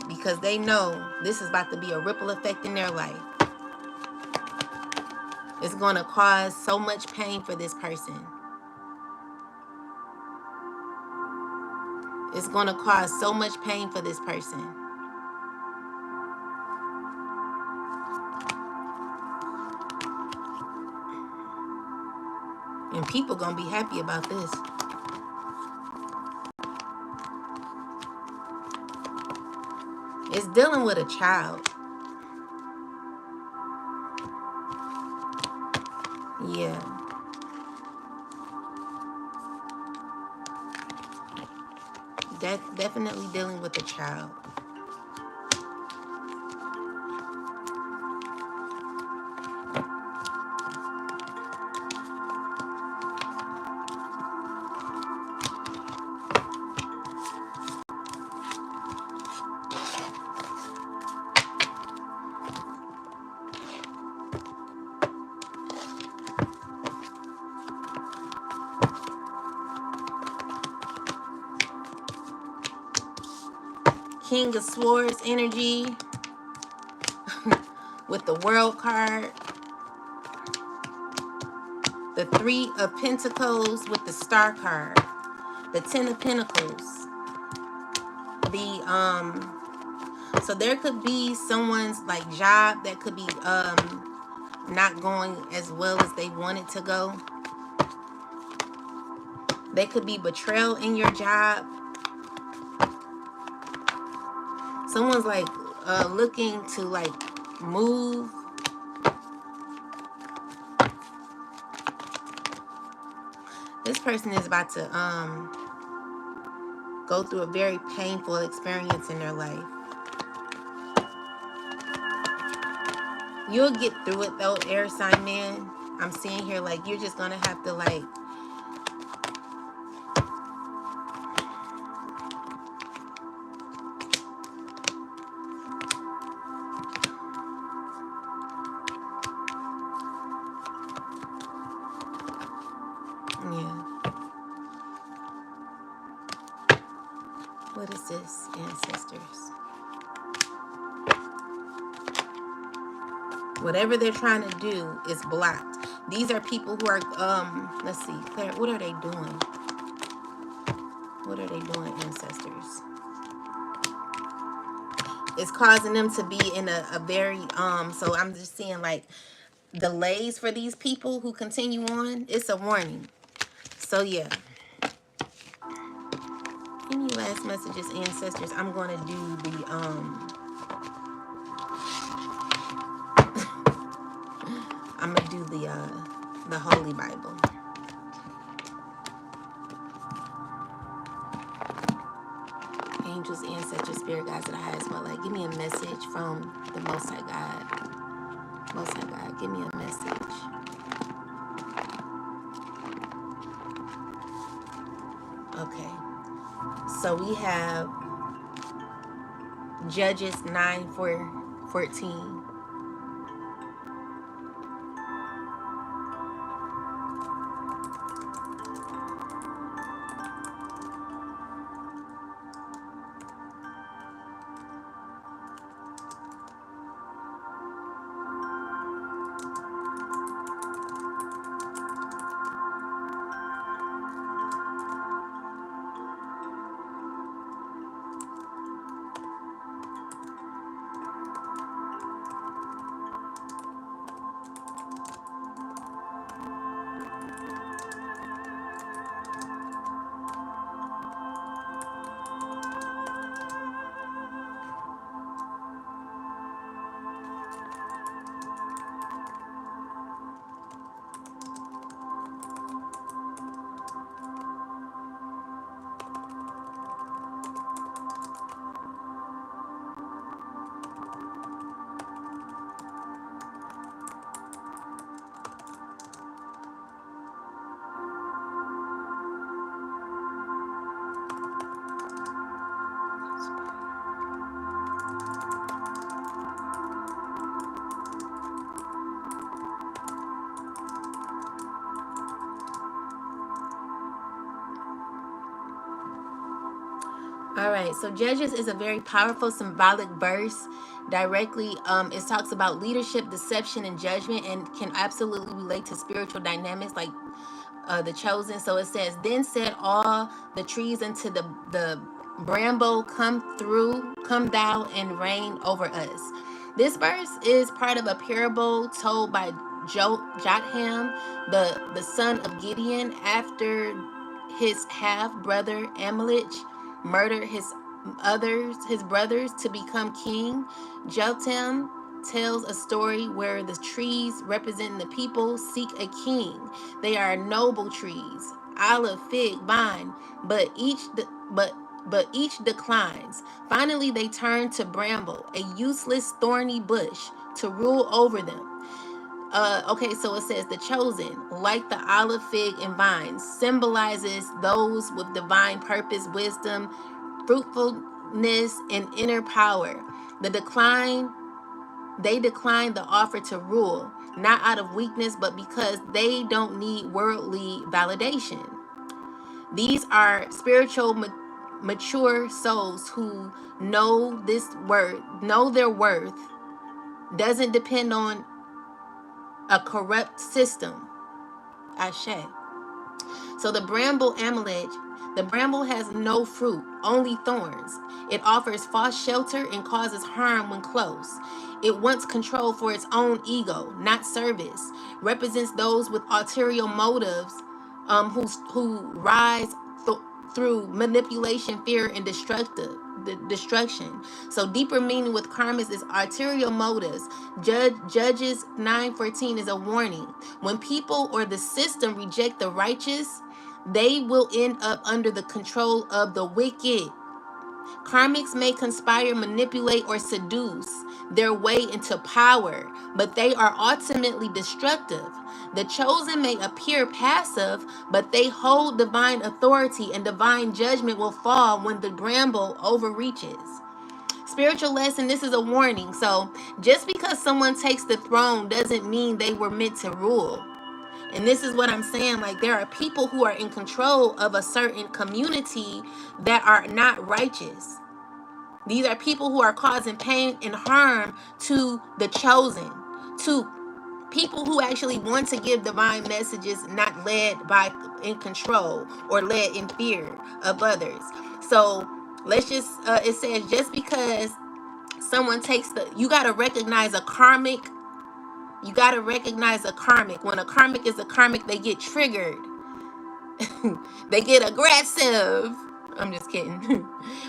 [SPEAKER 1] Because they know this is about to be a ripple effect in their life. It's going to cause so much pain for this person. It's going to cause so much pain for this person. And people going to be happy about this. It's dealing with a child. Yeah. Definitely dealing with a child. King of Swords energy with the World card. The Three of Pentacles with the Star card. The Ten of Pentacles. So there could be someone's like job that could be not going as well as they want it to go. There could be betrayal in your job. Someone's like looking to like move. This person is about to go through a very painful experience in their life. You'll get through it though, air sign man. I'm seeing here like you're just gonna have to like yeah. What is this, ancestors? Whatever they're trying to do is blocked. These are people who are, let's see, Claire, what are they doing? What are they doing, ancestors? It's causing them to be in a very, so I'm just seeing like delays for these people who continue on. It's a warning. So yeah. Any last messages, ancestors? I'm going to do the, I'm going to do the Holy Bible. Angels, ancestors, spirit guides of the highest spotlight. Give me a message from the Most High God. Most High God, give me a message. Okay. So we have Judges 9:14. All right, so Judges is a very powerful symbolic verse. Directly, it talks about leadership, deception, and judgment, and can absolutely relate to spiritual dynamics like the chosen. So it says, "Then said all the trees unto the bramble, come thou and reign over us." This verse is part of a parable told by Jotham, the son of Gideon, after his half brother Amalek murdered his brothers to become king. Jotham tells a story where the trees representing the people seek a king. They are noble trees, olive, fig, vine, but each declines. Finally, they turn to bramble, a useless thorny bush, to rule over them. Okay, so it says the chosen, like the olive, fig, and vine, symbolizes those with divine purpose, wisdom, fruitfulness, and inner power. They decline the offer to rule, not out of weakness, but because they don't need worldly validation. These are spiritual, mature souls who know their worth doesn't depend on a corrupt system. Ashe. So the bramble Amalek, the bramble has no fruit, only thorns. It offers false shelter and causes harm when close. It wants control for its own ego, not service. Represents those with ulterior motives, who rise through manipulation, fear, and destruction. So deeper meaning with karmics is arterial motives. Judges 9:14 is a warning. When people or the system reject the righteous, they will end up under the control of the wicked. Karmics may conspire, manipulate, or seduce their way into power, but they are ultimately destructive. The chosen may appear passive, but they hold divine authority, and divine judgment will fall when the bramble overreaches. Spiritual lesson, this is a warning. So just because someone takes the throne doesn't mean they were meant to rule. And this is what I'm saying. Like, there are people who are in control of a certain community that are not righteous. These are people who are causing pain and harm to the chosen, to people who actually want to give divine messages, not led by in control or led in fear of others. So let's just it says, just because someone takes you got to recognize a karmic. You got to recognize a karmic. When a karmic is a karmic, they get triggered. They get aggressive. I'm just kidding.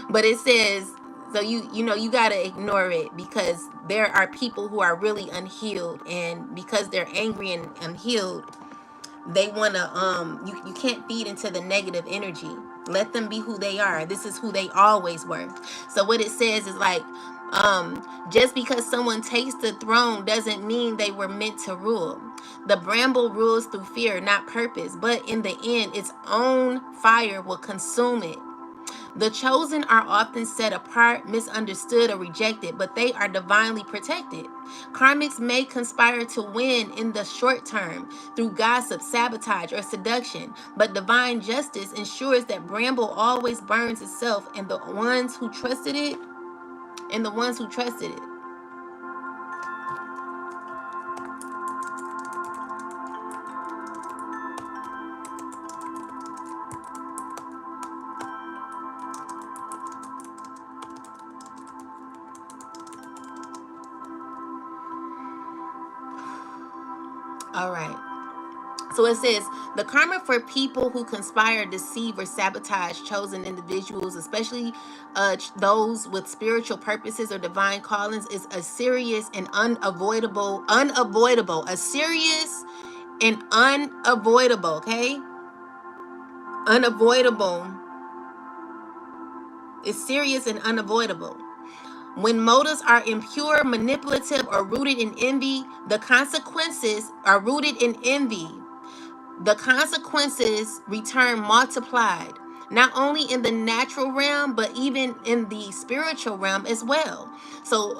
[SPEAKER 1] But it says, so you got to ignore it, because there are people who are really unhealed, and because they're angry and unhealed, they want to you can't feed into the negative energy. Let them be who they are. This is who they always were. So what it says is like, just because someone takes the throne doesn't mean they were meant to rule. The bramble rules through fear, not purpose, but in the end, its own fire will consume it. The chosen are often set apart, misunderstood, or rejected, but they are divinely protected. Karmics may conspire to win in the short term through gossip, sabotage, or seduction, but divine justice ensures that bramble always burns itself and the ones who trusted it. All right. So it says, the karma for people who conspire, deceive, or sabotage chosen individuals, especially those with spiritual purposes or divine callings, is a serious and unavoidable, a serious and unavoidable, okay? Unavoidable. It's serious and unavoidable. When motives are impure, manipulative, or rooted in envy, the consequences are rooted in envy. The consequences return multiplied, not only in the natural realm, but even in the spiritual realm as well. So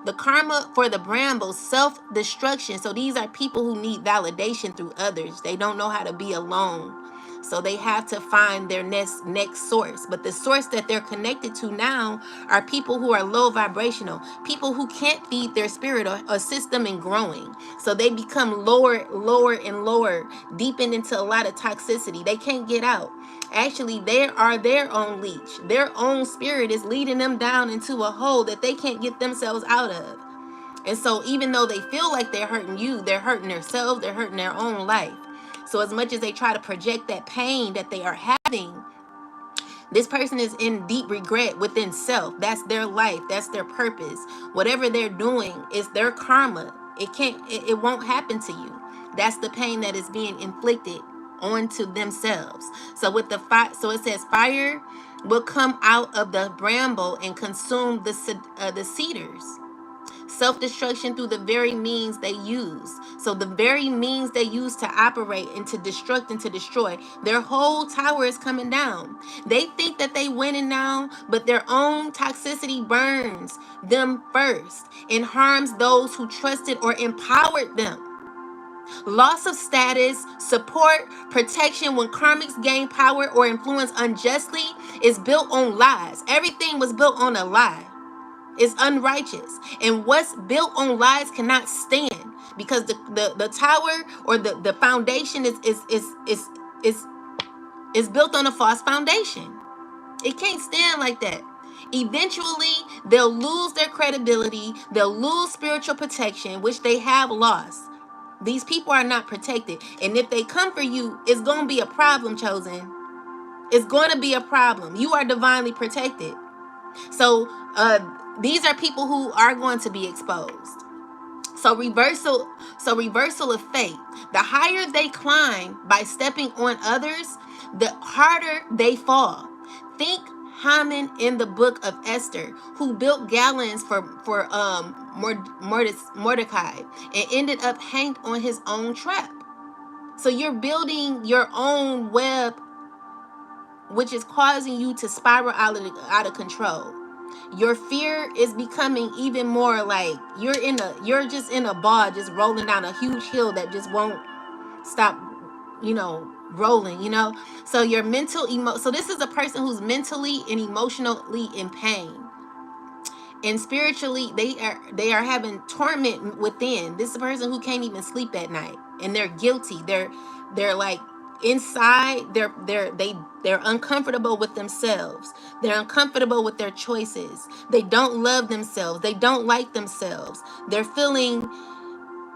[SPEAKER 1] the karma for the bramble, self-destruction. So these are people who need validation through others. They don't know how to be alone. So they have to find their next source. But the source that they're connected to now are people who are low vibrational, people who can't feed their spirit or assist them in growing. So they become lower and lower, deepened into a lot of toxicity. They can't get out. Actually, they are their own leech. Their own spirit is leading them down into a hole that they can't get themselves out of. And so even though they feel like they're hurting you, they're hurting themselves, they're hurting their own life. So as much as they try to project that pain that they are having, this person is in deep regret within self. That's their life. That's their purpose. Whatever they're doing is their karma. It won't happen to you. That's the pain that is being inflicted onto themselves. So with the fire, so it says fire will come out of the bramble and consume the cedars. Self-destruction through the very means they use. So the very means they use to operate and to destruct and to destroy, their whole tower is coming down. They think that they winning now, but their own toxicity burns them first and harms those who trusted or empowered them. Loss of status, support, protection when karmics gain power or influence unjustly is built on lies. Everything was built on a lie. Is unrighteous, and what's built on lies cannot stand, because the tower or the foundation is built on a false foundation. It can't stand like that. Eventually they'll lose their credibility, they'll lose spiritual protection, which they have lost. These people are not protected, and if they come for you, it's going to be a problem, chosen. It's going to be a problem. You are divinely protected. So these are people who are going to be exposed. So reversal of fate. The higher they climb by stepping on others, the harder they fall. Think Haman in the book of Esther, who built gallons for Mordecai and ended up hanged on his own trap. So you're building your own web, which is causing you to spiral out of control. Your fear is becoming even more like you're just in a ball, just rolling down a huge hill that just won't stop, rolling, So your so this is a person who's mentally and emotionally in pain. And spiritually, they are having torment within. This is a person who can't even sleep at night, and they're guilty. They're like inside. They're uncomfortable with themselves. They're uncomfortable with their choices. They don't love themselves. They don't like themselves. They're feeling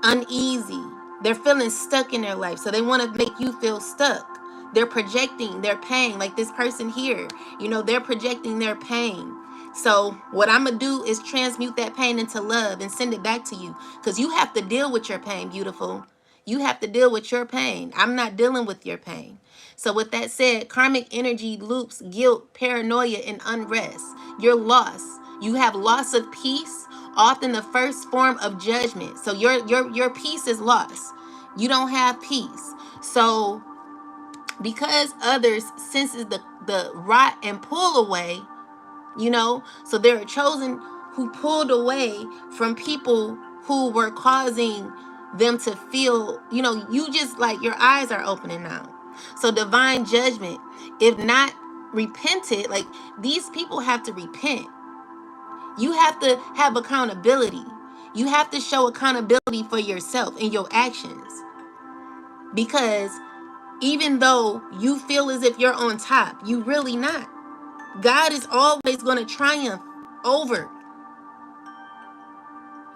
[SPEAKER 1] uneasy. They're feeling stuck in their life, so they want to make you feel stuck. They're projecting their pain, like this person here. They're projecting their pain. So what I'm going to do is transmute that pain into love and send it back to you, because you have to deal with your pain, beautiful. You have to deal with your pain. I'm not dealing with your pain. So with that said, karmic energy loops guilt, paranoia, and unrest. You're lost. You have loss of peace, often the first form of judgment. So your peace is lost. You don't have peace. So because others senses the rot and pull away, so there are chosen who pulled away from people who were causing them to feel, you just like your eyes are opening now. So divine judgment, if not repented, like these people have to repent. You have to have accountability. You have to show accountability for yourself and your actions. Because even though you feel as if you're on top, you really not. God is always going to triumph over.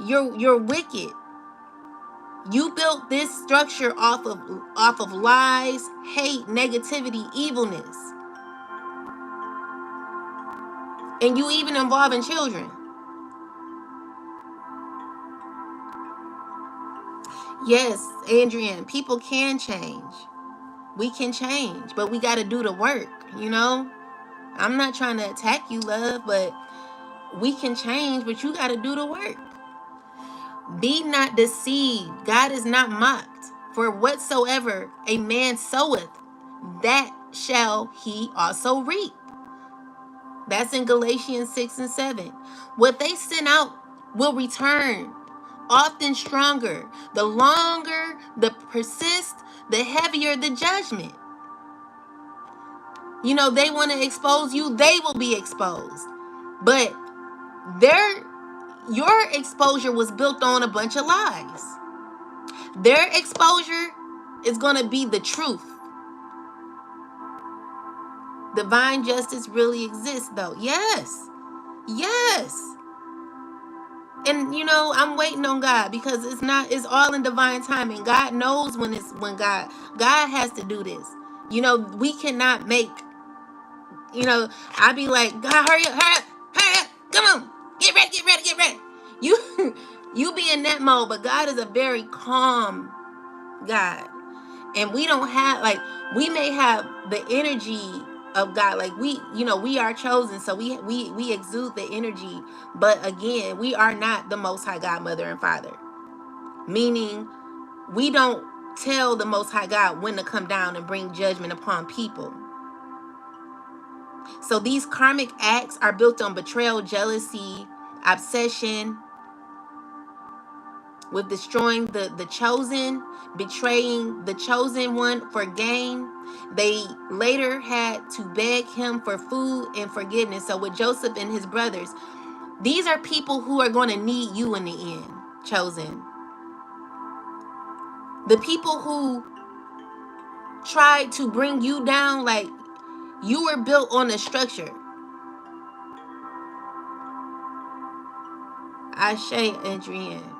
[SPEAKER 1] You're wicked. You built this structure off of lies, hate, negativity, evilness. And you even involving children. Yes, Adrienne, people can change. We can change, but we got to do the work, I'm not trying to attack you, love, but we can change, but you got to do the work. Be not deceived. God is not mocked. For whatsoever a man soweth, that shall he also reap. That's in Galatians 6:7. What they send out will return, often stronger. The longer the persist, the heavier the judgment. You know, they want to expose you, they will be exposed. But your exposure was built on a bunch of lies. Their exposure is going to be the truth. Divine justice really exists, though. Yes. Yes. And you know, I'm waiting on God, because it's all in divine timing. God knows when God has to do this. You know, we cannot make, you know, I be like, God, hurry up, hurry up, hurry up, come on, get ready, get ready, get ready. You you be in that mode, but God is a very calm God. And we don't have, like, we may have the energy of God, like we, you know, we are chosen, so we exude the energy, but again, we are not the Most High God, Mother and Father. Meaning, we don't tell the Most High God when to come down and bring judgment upon people. So these karmic acts are built on betrayal, jealousy, obsession, with destroying the chosen, betraying the chosen one for gain. They later had to beg him for food and forgiveness. So with Joseph and his brothers, these are people who are going to need you in the end, chosen. The people who tried to bring you down, like, you were built on a structure. Ashe, Adrienne.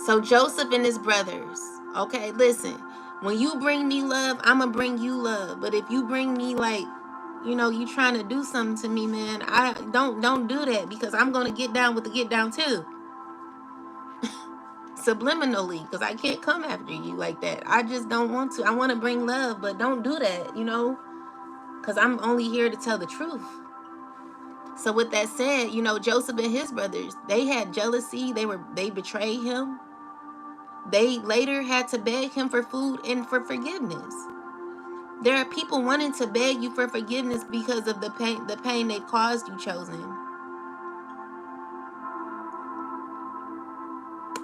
[SPEAKER 1] So Joseph and his brothers, okay, listen, when you bring me love, I'm gonna bring you love. But if you bring me, like, you know, you trying to do something to me, man, I don't do that, because I'm gonna get down with the get down too. Subliminally, because I can't come after you like that. I just don't want to. I want to bring love, but don't do that, you know, because I'm only here to tell the truth. So with that said, you know, Joseph and his brothers, they had jealousy. They betrayed him. They later had to beg him for food and for forgiveness. There are people wanting to beg you for forgiveness because of the pain they've caused you, chosen.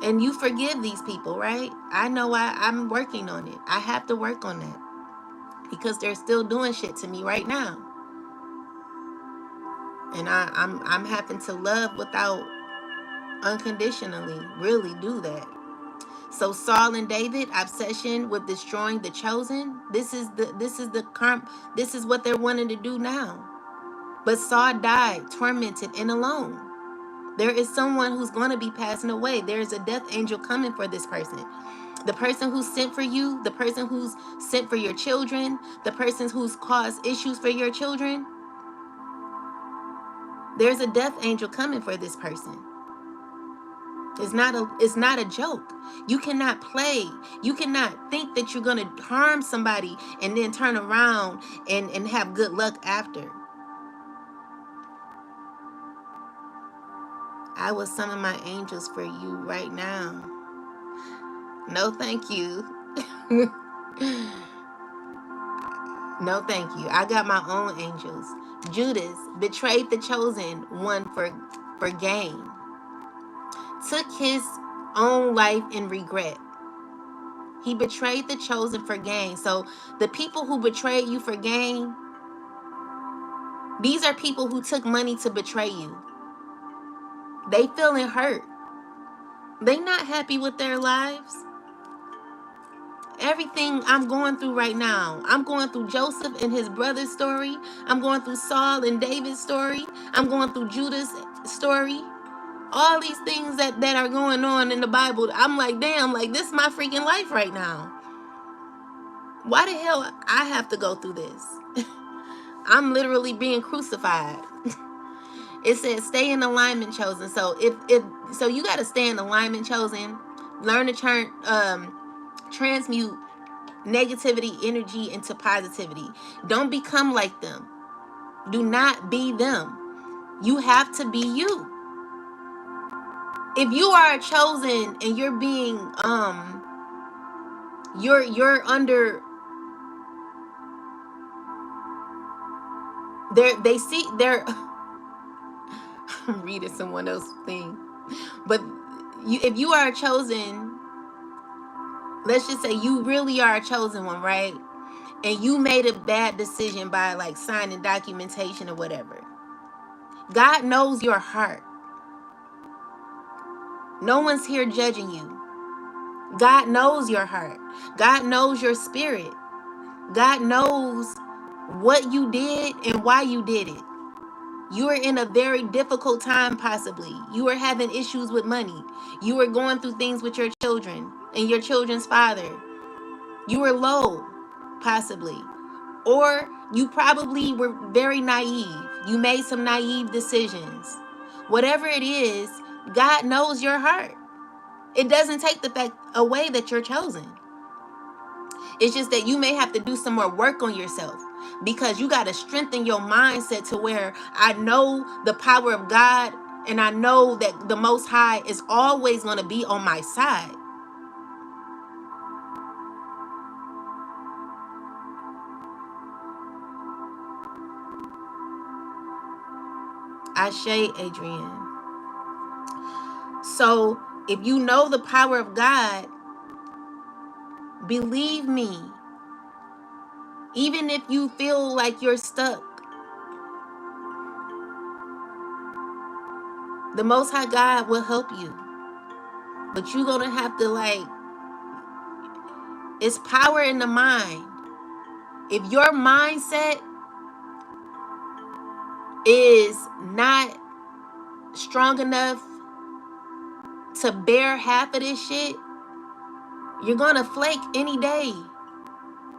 [SPEAKER 1] And you forgive these people, right? I know I'm working on it. I have to work on that, because they're still doing shit to me right now. And I'm having to love without unconditionally really do that. So Saul and David, obsession with destroying the chosen. This is what they're wanting to do now. But Saul died, tormented and alone. There is someone who's going to be passing away. There is a death angel coming for this person. The person who's sent for you, the person who's sent for your children, the person who's caused issues for your children. There's a death angel coming for this person. It's not a joke. You cannot play. You cannot think that you're going to harm somebody and then turn around and have good luck after. I will summon my angels for you right now. No, thank you. No, thank you. I got my own angels. Judas betrayed the chosen one for gain. Took his own life in regret. He betrayed the chosen for gain. So the people who betrayed you for gain, these are people who took money to betray you. They feeling hurt. They not happy with their lives. Everything I'm going through right now, I'm going through Joseph and his brother's story. I'm going through Saul and David's story. I'm going through Judas' story. All these things that are going on in the Bible, I'm like, damn, like, this is my freaking life right now. Why the hell I have to go through this? I'm literally being crucified. It says stay in alignment, chosen. So so you got to stay in alignment, chosen. Learn to transmute negativity energy into positivity. Don't become like them. Do not be them. You have to be you. If you are chosen and you're being you're under they see they're I'm reading someone else's thing, but if you are a chosen, let's just say you really are a chosen one, right? And you made a bad decision by like signing documentation or whatever. God knows your heart. No one's here judging you. God knows your heart. God knows your spirit. God knows what you did and why you did it. You are in a very difficult time, possibly. You are having issues with money. You are going through things with your children and your children's father. You were low, possibly. Or you probably were very naive. You made some naive decisions. Whatever it is, God knows your heart. It doesn't take the fact away that you're chosen. It's just that you may have to do some more work on yourself, because you got to strengthen your mindset to where I know the power of God, and I know that the Most High is always going to be on my side. Ashe, Adrienne. So if you know the power of God, believe me, even if you feel like you're stuck, the Most High God will help you. But you're going to have to it's power in the mind. If your mindset is not strong enough to bear half of this shit, you're going to flake any day.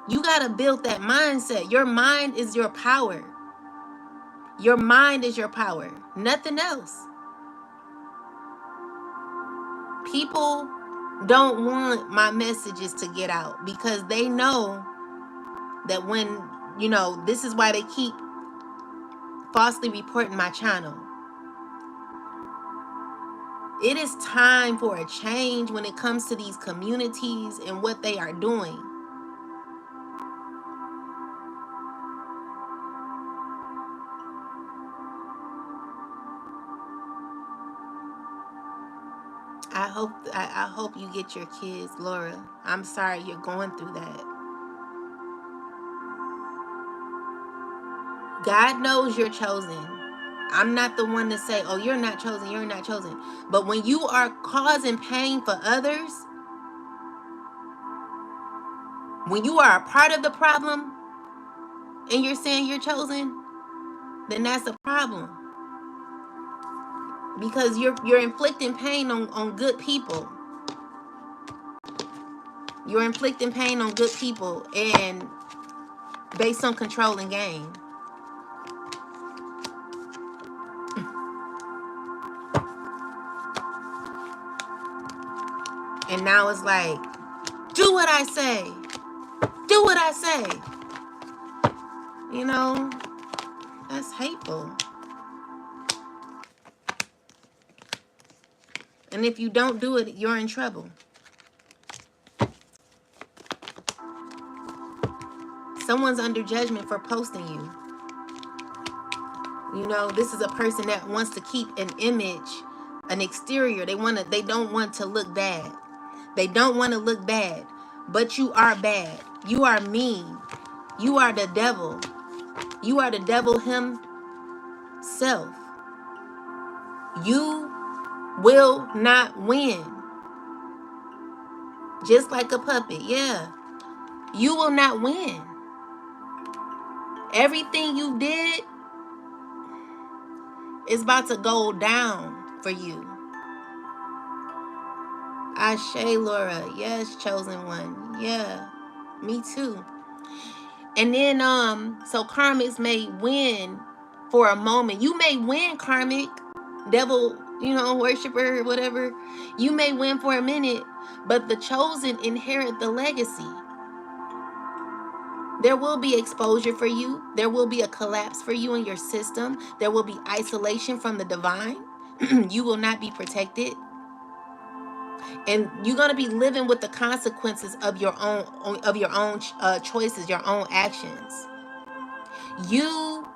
[SPEAKER 1] You got to build that mindset. Your mind is your power. Your mind is your power. Nothing else. People don't want my messages to get out because they know that when, this is why they keep falsely reporting my channel. It is time for a change when it comes to these communities and what they are doing. I hope you get your kids, Laura. I'm sorry you're going through that. God knows you're chosen. I'm not the one to say, oh, you're not chosen, you're not chosen. But when you are causing pain for others, when you are a part of the problem and you're saying you're chosen, then that's a problem. Because you're inflicting pain on good people. You're inflicting pain on good people and based on control and gain. And now it's like, do what I say. Do what I say. That's hateful. And if you don't do it, you're in trouble. Someone's under judgment for posting you. This is a person that wants to keep an image, an exterior. They don't want to look bad. They don't want to look bad. But you are bad. You are mean. You are the devil. You are the devil himself. You will not win. Just like a puppet. Yeah. You will not win. Everything you did is about to go down for you. Ashe, Laura. Yes, chosen one. Yeah. Me too. And then so karmics may win for a moment. You may win, karmic, devil, worshiper, whatever. You may win for a minute, but the chosen inherit the legacy. There will be exposure for you. There will be a collapse for you in your system. There will be isolation from the divine. You will not be protected. And you're going to be living with the consequences of your own choices, your own actions. You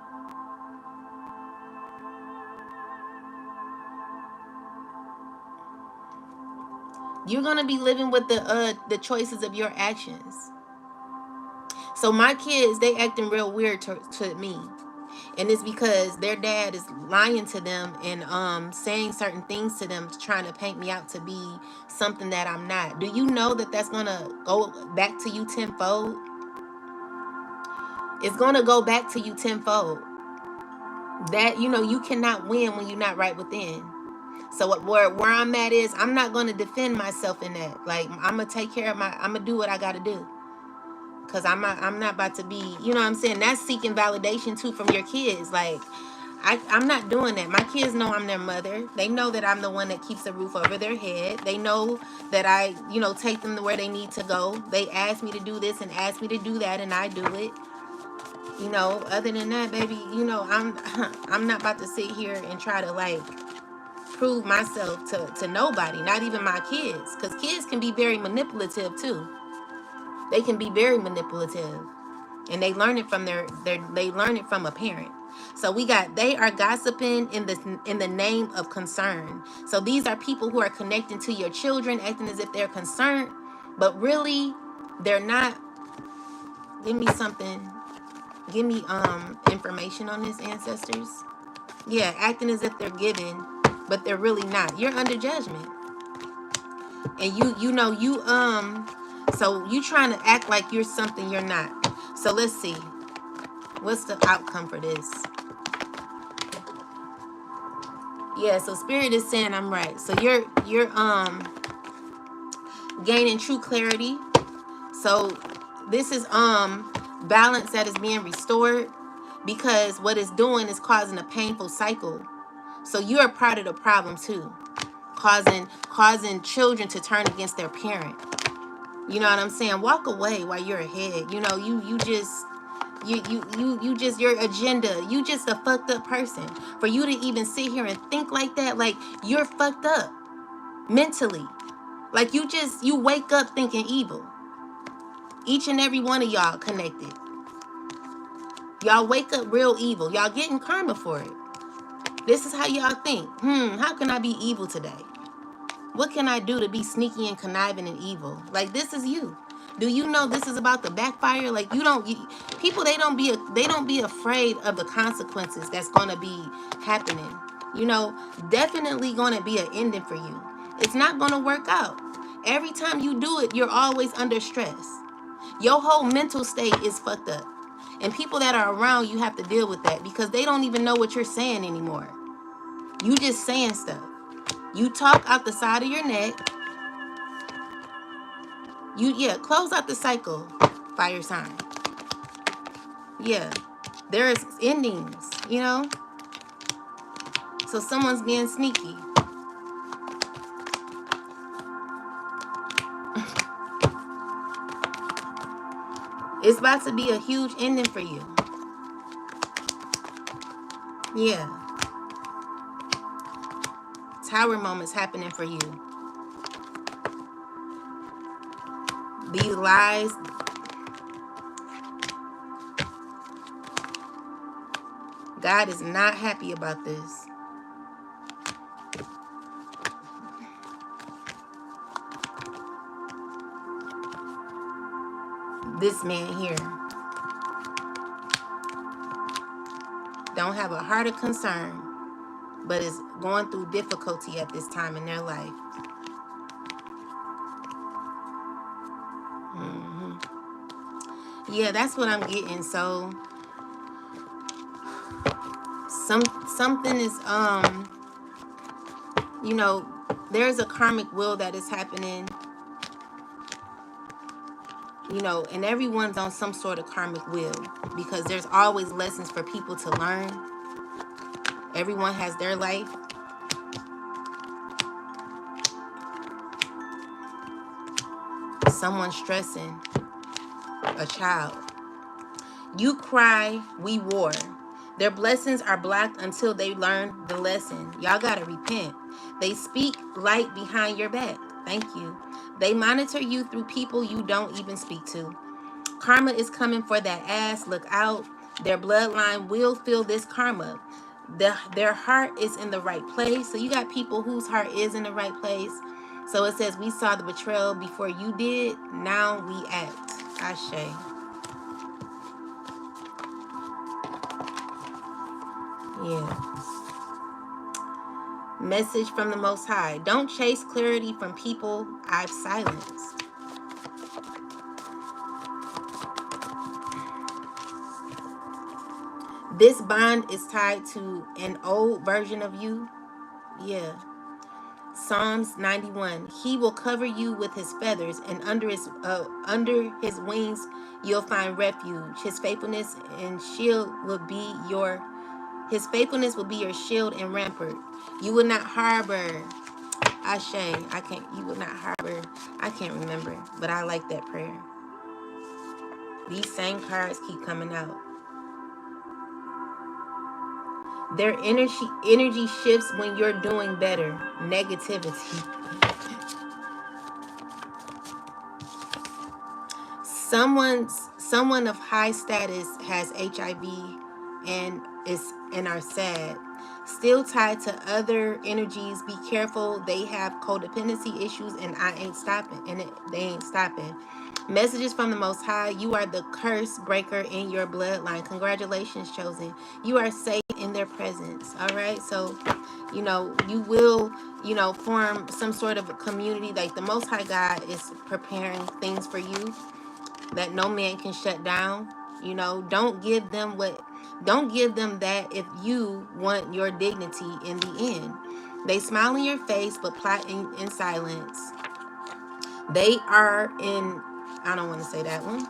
[SPEAKER 1] You're gonna be living with the choices of your actions. So my kids, they acting real weird to me. And it's because their dad is lying to them and saying certain things to them, trying to paint me out to be something that I'm not. Do you know that that's gonna go back to you tenfold? It's gonna go back to you tenfold. That, you know, you cannot win when you're not right within. So where I'm at is, I'm not gonna defend myself in that. Like, I'm gonna take care of I'm gonna do what I gotta do. Cause I'm not about to be, you know what I'm saying? That's seeking validation too from your kids. Like, I'm not doing that. My kids know I'm their mother. They know that I'm the one that keeps a roof over their head. They know that I, you know, take them to where they need to go. They ask me to do this and ask me to do that, and I do it. You know, other than that, baby, you know, I'm not about to sit here and try to like prove myself to nobody, not even my kids. Because kids can be very manipulative too. They can be very manipulative. And they learn it from they learn it from a parent. So we got, they are gossiping in the name of concern. So these are people who are connecting to your children, acting as if they're concerned, but really they're not. Give me something. Give me information on this, ancestors. Yeah, acting as if they're giving, but they're really not. You're under judgment. And you know, so you trying to act like you're something you're not. So let's see. What's the outcome for this? Yeah, so spirit is saying I'm right. So you're gaining true clarity. So this is balance that is being restored, because what it's doing is causing a painful cycle. So you're a part of the problem too. Causing children to turn against their parent. You know what I'm saying? Walk away while you're ahead. You know, you just your agenda. You just a fucked up person. For you to even sit here and think like that, like you're fucked up mentally. Like you wake up thinking evil. Each and every one of y'all connected. Y'all wake up real evil. Y'all getting karma for it. This is how y'all think. How can I be evil today? What can I do to be sneaky and conniving and evil? Like, this is you. Do you know this is about to backfire? Like, people, they don't be afraid of the consequences that's going to be happening. You know, definitely going to be an ending for you. It's not going to work out. Every time you do it, you're always under stress. Your whole mental state is fucked up. And people that are around you have to deal with that, because they don't even know what you're saying anymore. You just saying stuff. You talk out the side of your neck. Close out the cycle, fire sign. Yeah, there's endings, you know? So someone's being sneaky. It's about to be a huge ending for you. Yeah. Tower moments happening for you. These lies. God is not happy about this. This man here don't have a heart of concern, but is going through difficulty at this time in their life. Yeah, that's what I'm getting. So something is you know, there's a karmic will that is happening. You know, and everyone's on some sort of karmic will, because there's always lessons for people to learn. Everyone has their life. Someone stressing. A child. You cry, we war. Their blessings are blocked until they learn the lesson. Y'all gotta repent. They speak light behind your back. Thank you. They monitor you through people you don't even speak to. Karma is coming for that ass. Look out. Their bloodline will feel this karma. Their heart is in the right place. So you got people whose heart is in the right place. So it says, we saw the betrayal before you did. Now we act. Ashe. Yeah. Message from the Most High. Don't chase clarity from people I've silenced. This bond is tied to an old version of you. Yeah. Psalms 91. He will cover you with his feathers, and under his wings you'll find refuge. His faithfulness will be your shield and rampart. You will not harbor. Ashe. You will not harbor. I can't remember, but I like that prayer. These same cards keep coming out. Their energy shifts when you're doing better. Negativity. Someone of high status has HIV and are sad. Still tied to other energies. Be careful. They have codependency issues, and they ain't stopping. Messages from the Most High. You are the curse breaker in your bloodline. Congratulations, chosen. You are safe in their presence. All right. So, you will, form some sort of a community. Like the Most High God is preparing things for you that no man can shut down. Don't give them that if you want your dignity in the end. They smile in your face but plot in silence. They are in, I don't want to say that one.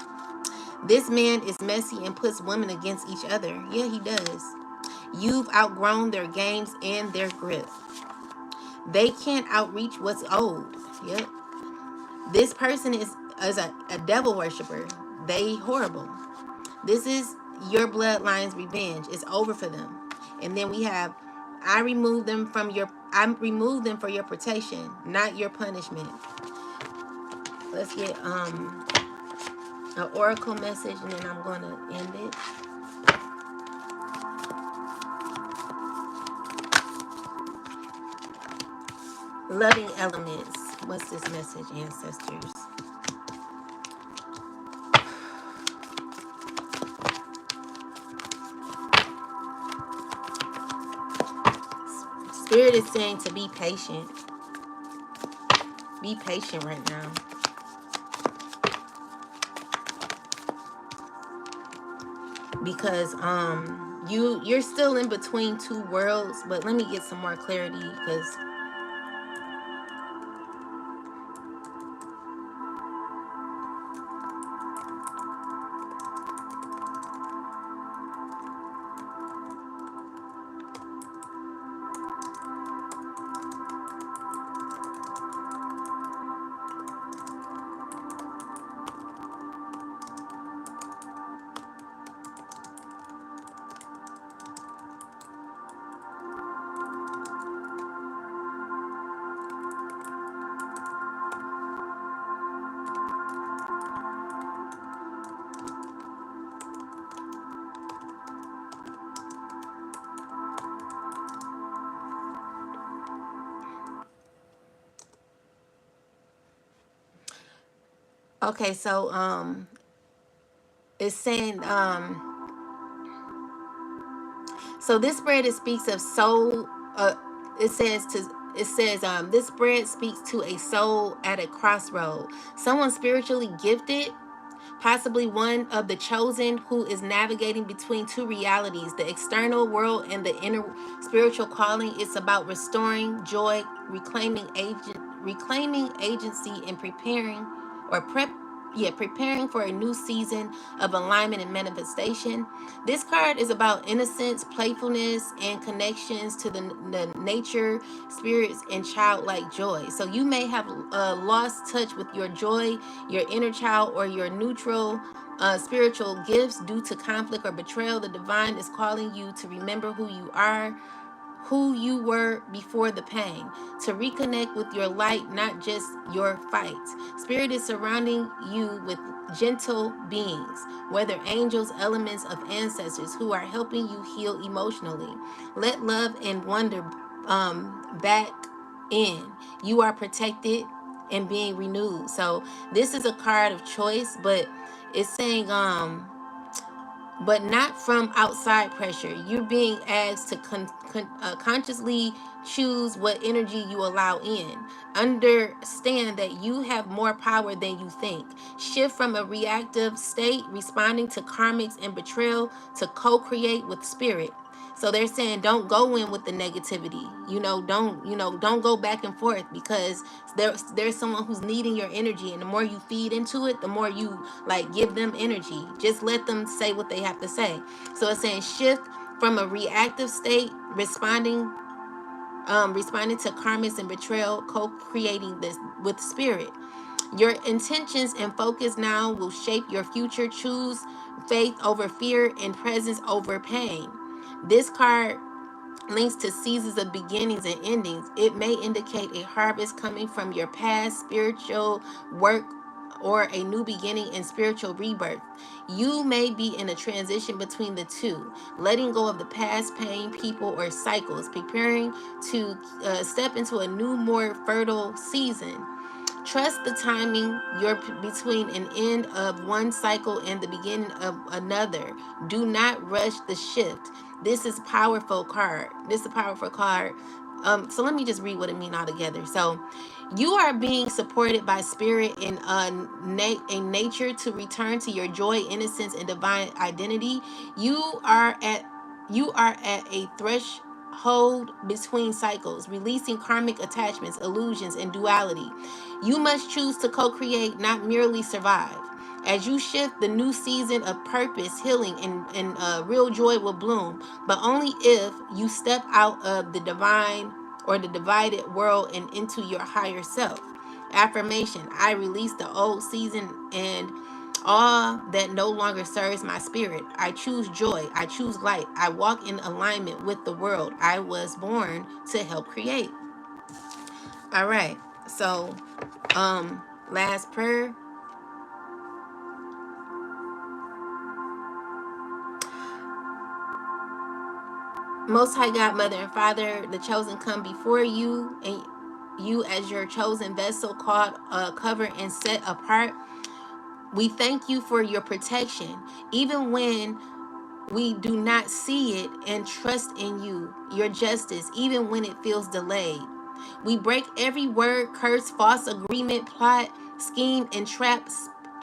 [SPEAKER 1] This man is messy and puts women against each other. Yeah, he does. You've outgrown their games and their grip. They can't outreach what's old. Yep. This person is a devil worshiper. They horrible. This is your bloodline's revenge. It's over for them. And then we have, I remove them for your protection, not your punishment. Let's get an oracle message, and then I'm going to end it. Loving elements. What's this message, ancestors? Spirit is saying to be patient. Be patient right now. Because you're still in between two worlds, but let me get some more clarity, because okay, so it's saying so this spread, it speaks of soul. This spread speaks to a soul at a crossroad. Someone spiritually gifted, possibly one of the chosen, who is navigating between two realities, the external world and the inner spiritual calling. It's about restoring joy, reclaiming agency, and preparing for a new season of alignment and manifestation. This card is about innocence, playfulness, and connections to the nature, spirits, and childlike joy. So you may have lost touch with your joy, your inner child, or your neutral spiritual gifts due to conflict or betrayal. The divine is calling you to remember who you are, who you were before the pain, to reconnect with your light, not just your fights. Spirit is surrounding you with gentle beings, whether angels, elements of ancestors, who are helping you heal emotionally. Let love and wonder back in. You are protected and being renewed. So this is a card of choice, but it's saying but not from outside pressure. You're being asked to consciously choose what energy you allow in. Understand that you have more power than you think. Shift from a reactive state, responding to karmics and betrayal, to co-create with spirit. So they're saying don't go in with the negativity. Don't go back and forth, because there's someone who's needing your energy, and the more you feed into it, the more you like give them energy. Just let them say what they have to say. So it's saying shift from a reactive state, responding to karmics and betrayal, co-creating this with spirit. Your intentions and focus now will shape your future. Choose faith over fear and presence over pain. This card links to seasons of beginnings and endings. It may indicate a harvest coming from your past spiritual work, or a new beginning and spiritual rebirth. You may be in a transition between the two, letting go of the past pain, people, or cycles, preparing to step into a new, more fertile season. Trust the timing. You're between an end of one cycle and the beginning of another. Do not rush the shift. This is powerful card. This is a powerful card. So let me just read what it means all together. So you are being supported by spirit in a nature to return to your joy, innocence, and divine identity. You are at a threshold between cycles, releasing karmic attachments, illusions, and duality. You must choose to co-create, not merely survive. As you shift, the new season of purpose, healing, and real joy will bloom, but only if you step out of the divine or the divided world and into your higher self. Affirmation: I release the old season and all that no longer serves my spirit. I choose joy. I choose light. I walk in alignment with the world I was born to help create. All right. So, last prayer. Most High God, Mother and Father, the chosen come before you, and you as your chosen vessel, called, covered, and set apart. We thank you for your protection, even when we do not see it, and trust in you, your justice, even when it feels delayed. We break every word, curse, false agreement, plot, scheme, and trap,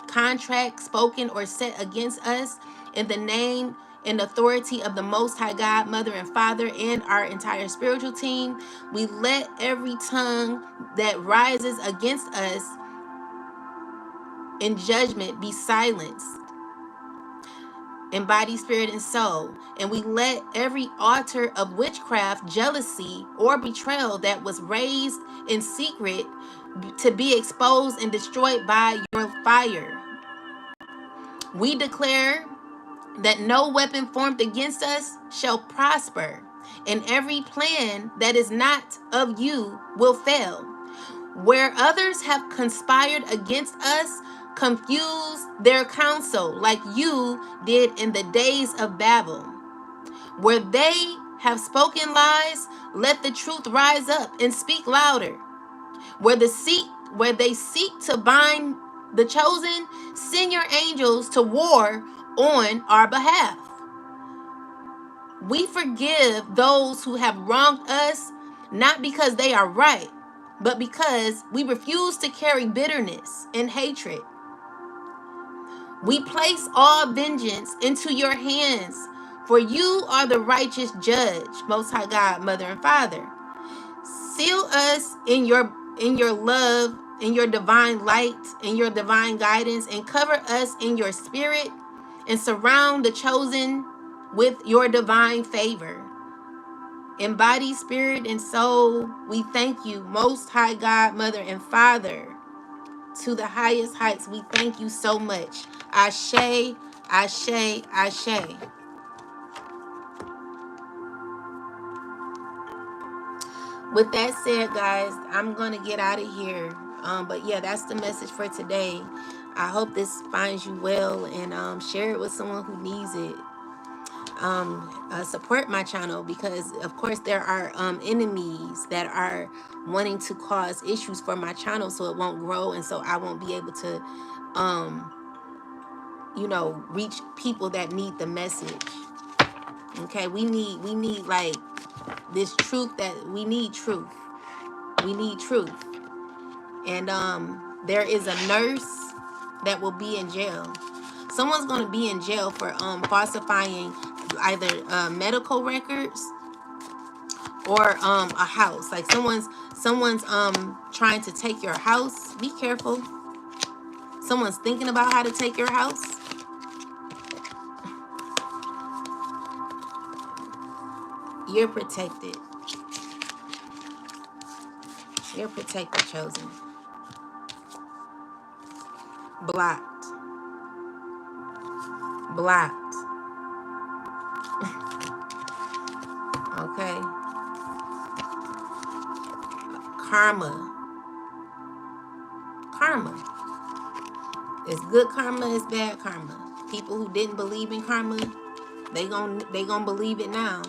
[SPEAKER 1] contract spoken or set against us in the name and authority of the Most High God, Mother and Father, and our entire spiritual team. We let every tongue that rises against us in judgment be silenced in body, spirit, and soul. And we let every altar of witchcraft, jealousy, or betrayal that was raised in secret to be exposed and destroyed by your fire. We declare that no weapon formed against us shall prosper, and every plan that is not of you will fail. Where others have conspired against us, confuse their counsel like you did in the days of Babel. Where they have spoken lies, let the truth rise up and speak louder. Where they seek to bind the chosen, send your angels to war on our behalf. We forgive those who have wronged us, not because they are right, but because we refuse to carry bitterness and hatred. We place all vengeance into your hands, for you are the righteous judge, Most High God, Mother and Father. Seal us in your love, in your divine light, in your divine guidance, and cover us in your spirit, and surround the chosen with your divine favor. In body, spirit, and soul, we thank you, Most High God, Mother and Father. To the highest heights, we thank you so much. Ashe, Ashe, Ashe. With that said, guys, I'm going to get out of here. But yeah, that's the message for today. I hope this finds you well, and share it with someone who needs it. support my channel, because of course there are enemies that are wanting to cause issues for my channel, so it won't grow, and so I won't be able to you know, reach people that need the message. Okay, we need like this truth, that we need truth. We need truth. And there is a nurse that will be in jail. Someone's going to be in jail for falsifying either medical records or a house. Like someone's trying to take your house. Be careful. Someone's thinking about how to take your house. You're protected. You're protected, chosen. Blocked. Blocked. Okay. Karma. Karma. It's good karma, it's bad karma. People who didn't believe in karma, they gon' believe it now.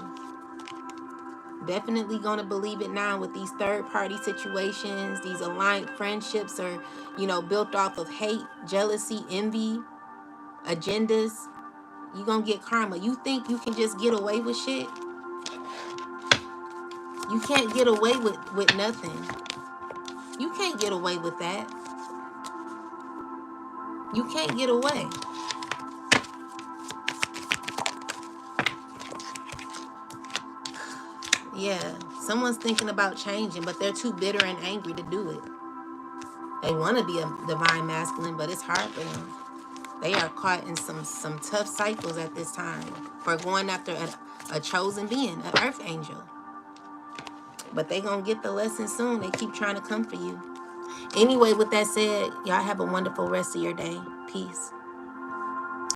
[SPEAKER 1] Definitely gonna believe it now with these third-party situations. These aligned friendships are, you know, built off of hate, jealousy, envy, agendas. You gonna get karma. You think you can just get away with shit? You can't get away with nothing. You can't get away with that. You can't get away. Yeah, someone's thinking about changing, but they're too bitter and angry to do it. They want to be a divine masculine, but it's hard for them. They are caught in some tough cycles at this time for going after a chosen being, an earth angel. But they gonna get the lesson soon. They keep trying to come for you. Anyway, with that said, y'all have a wonderful rest of your day. Peace.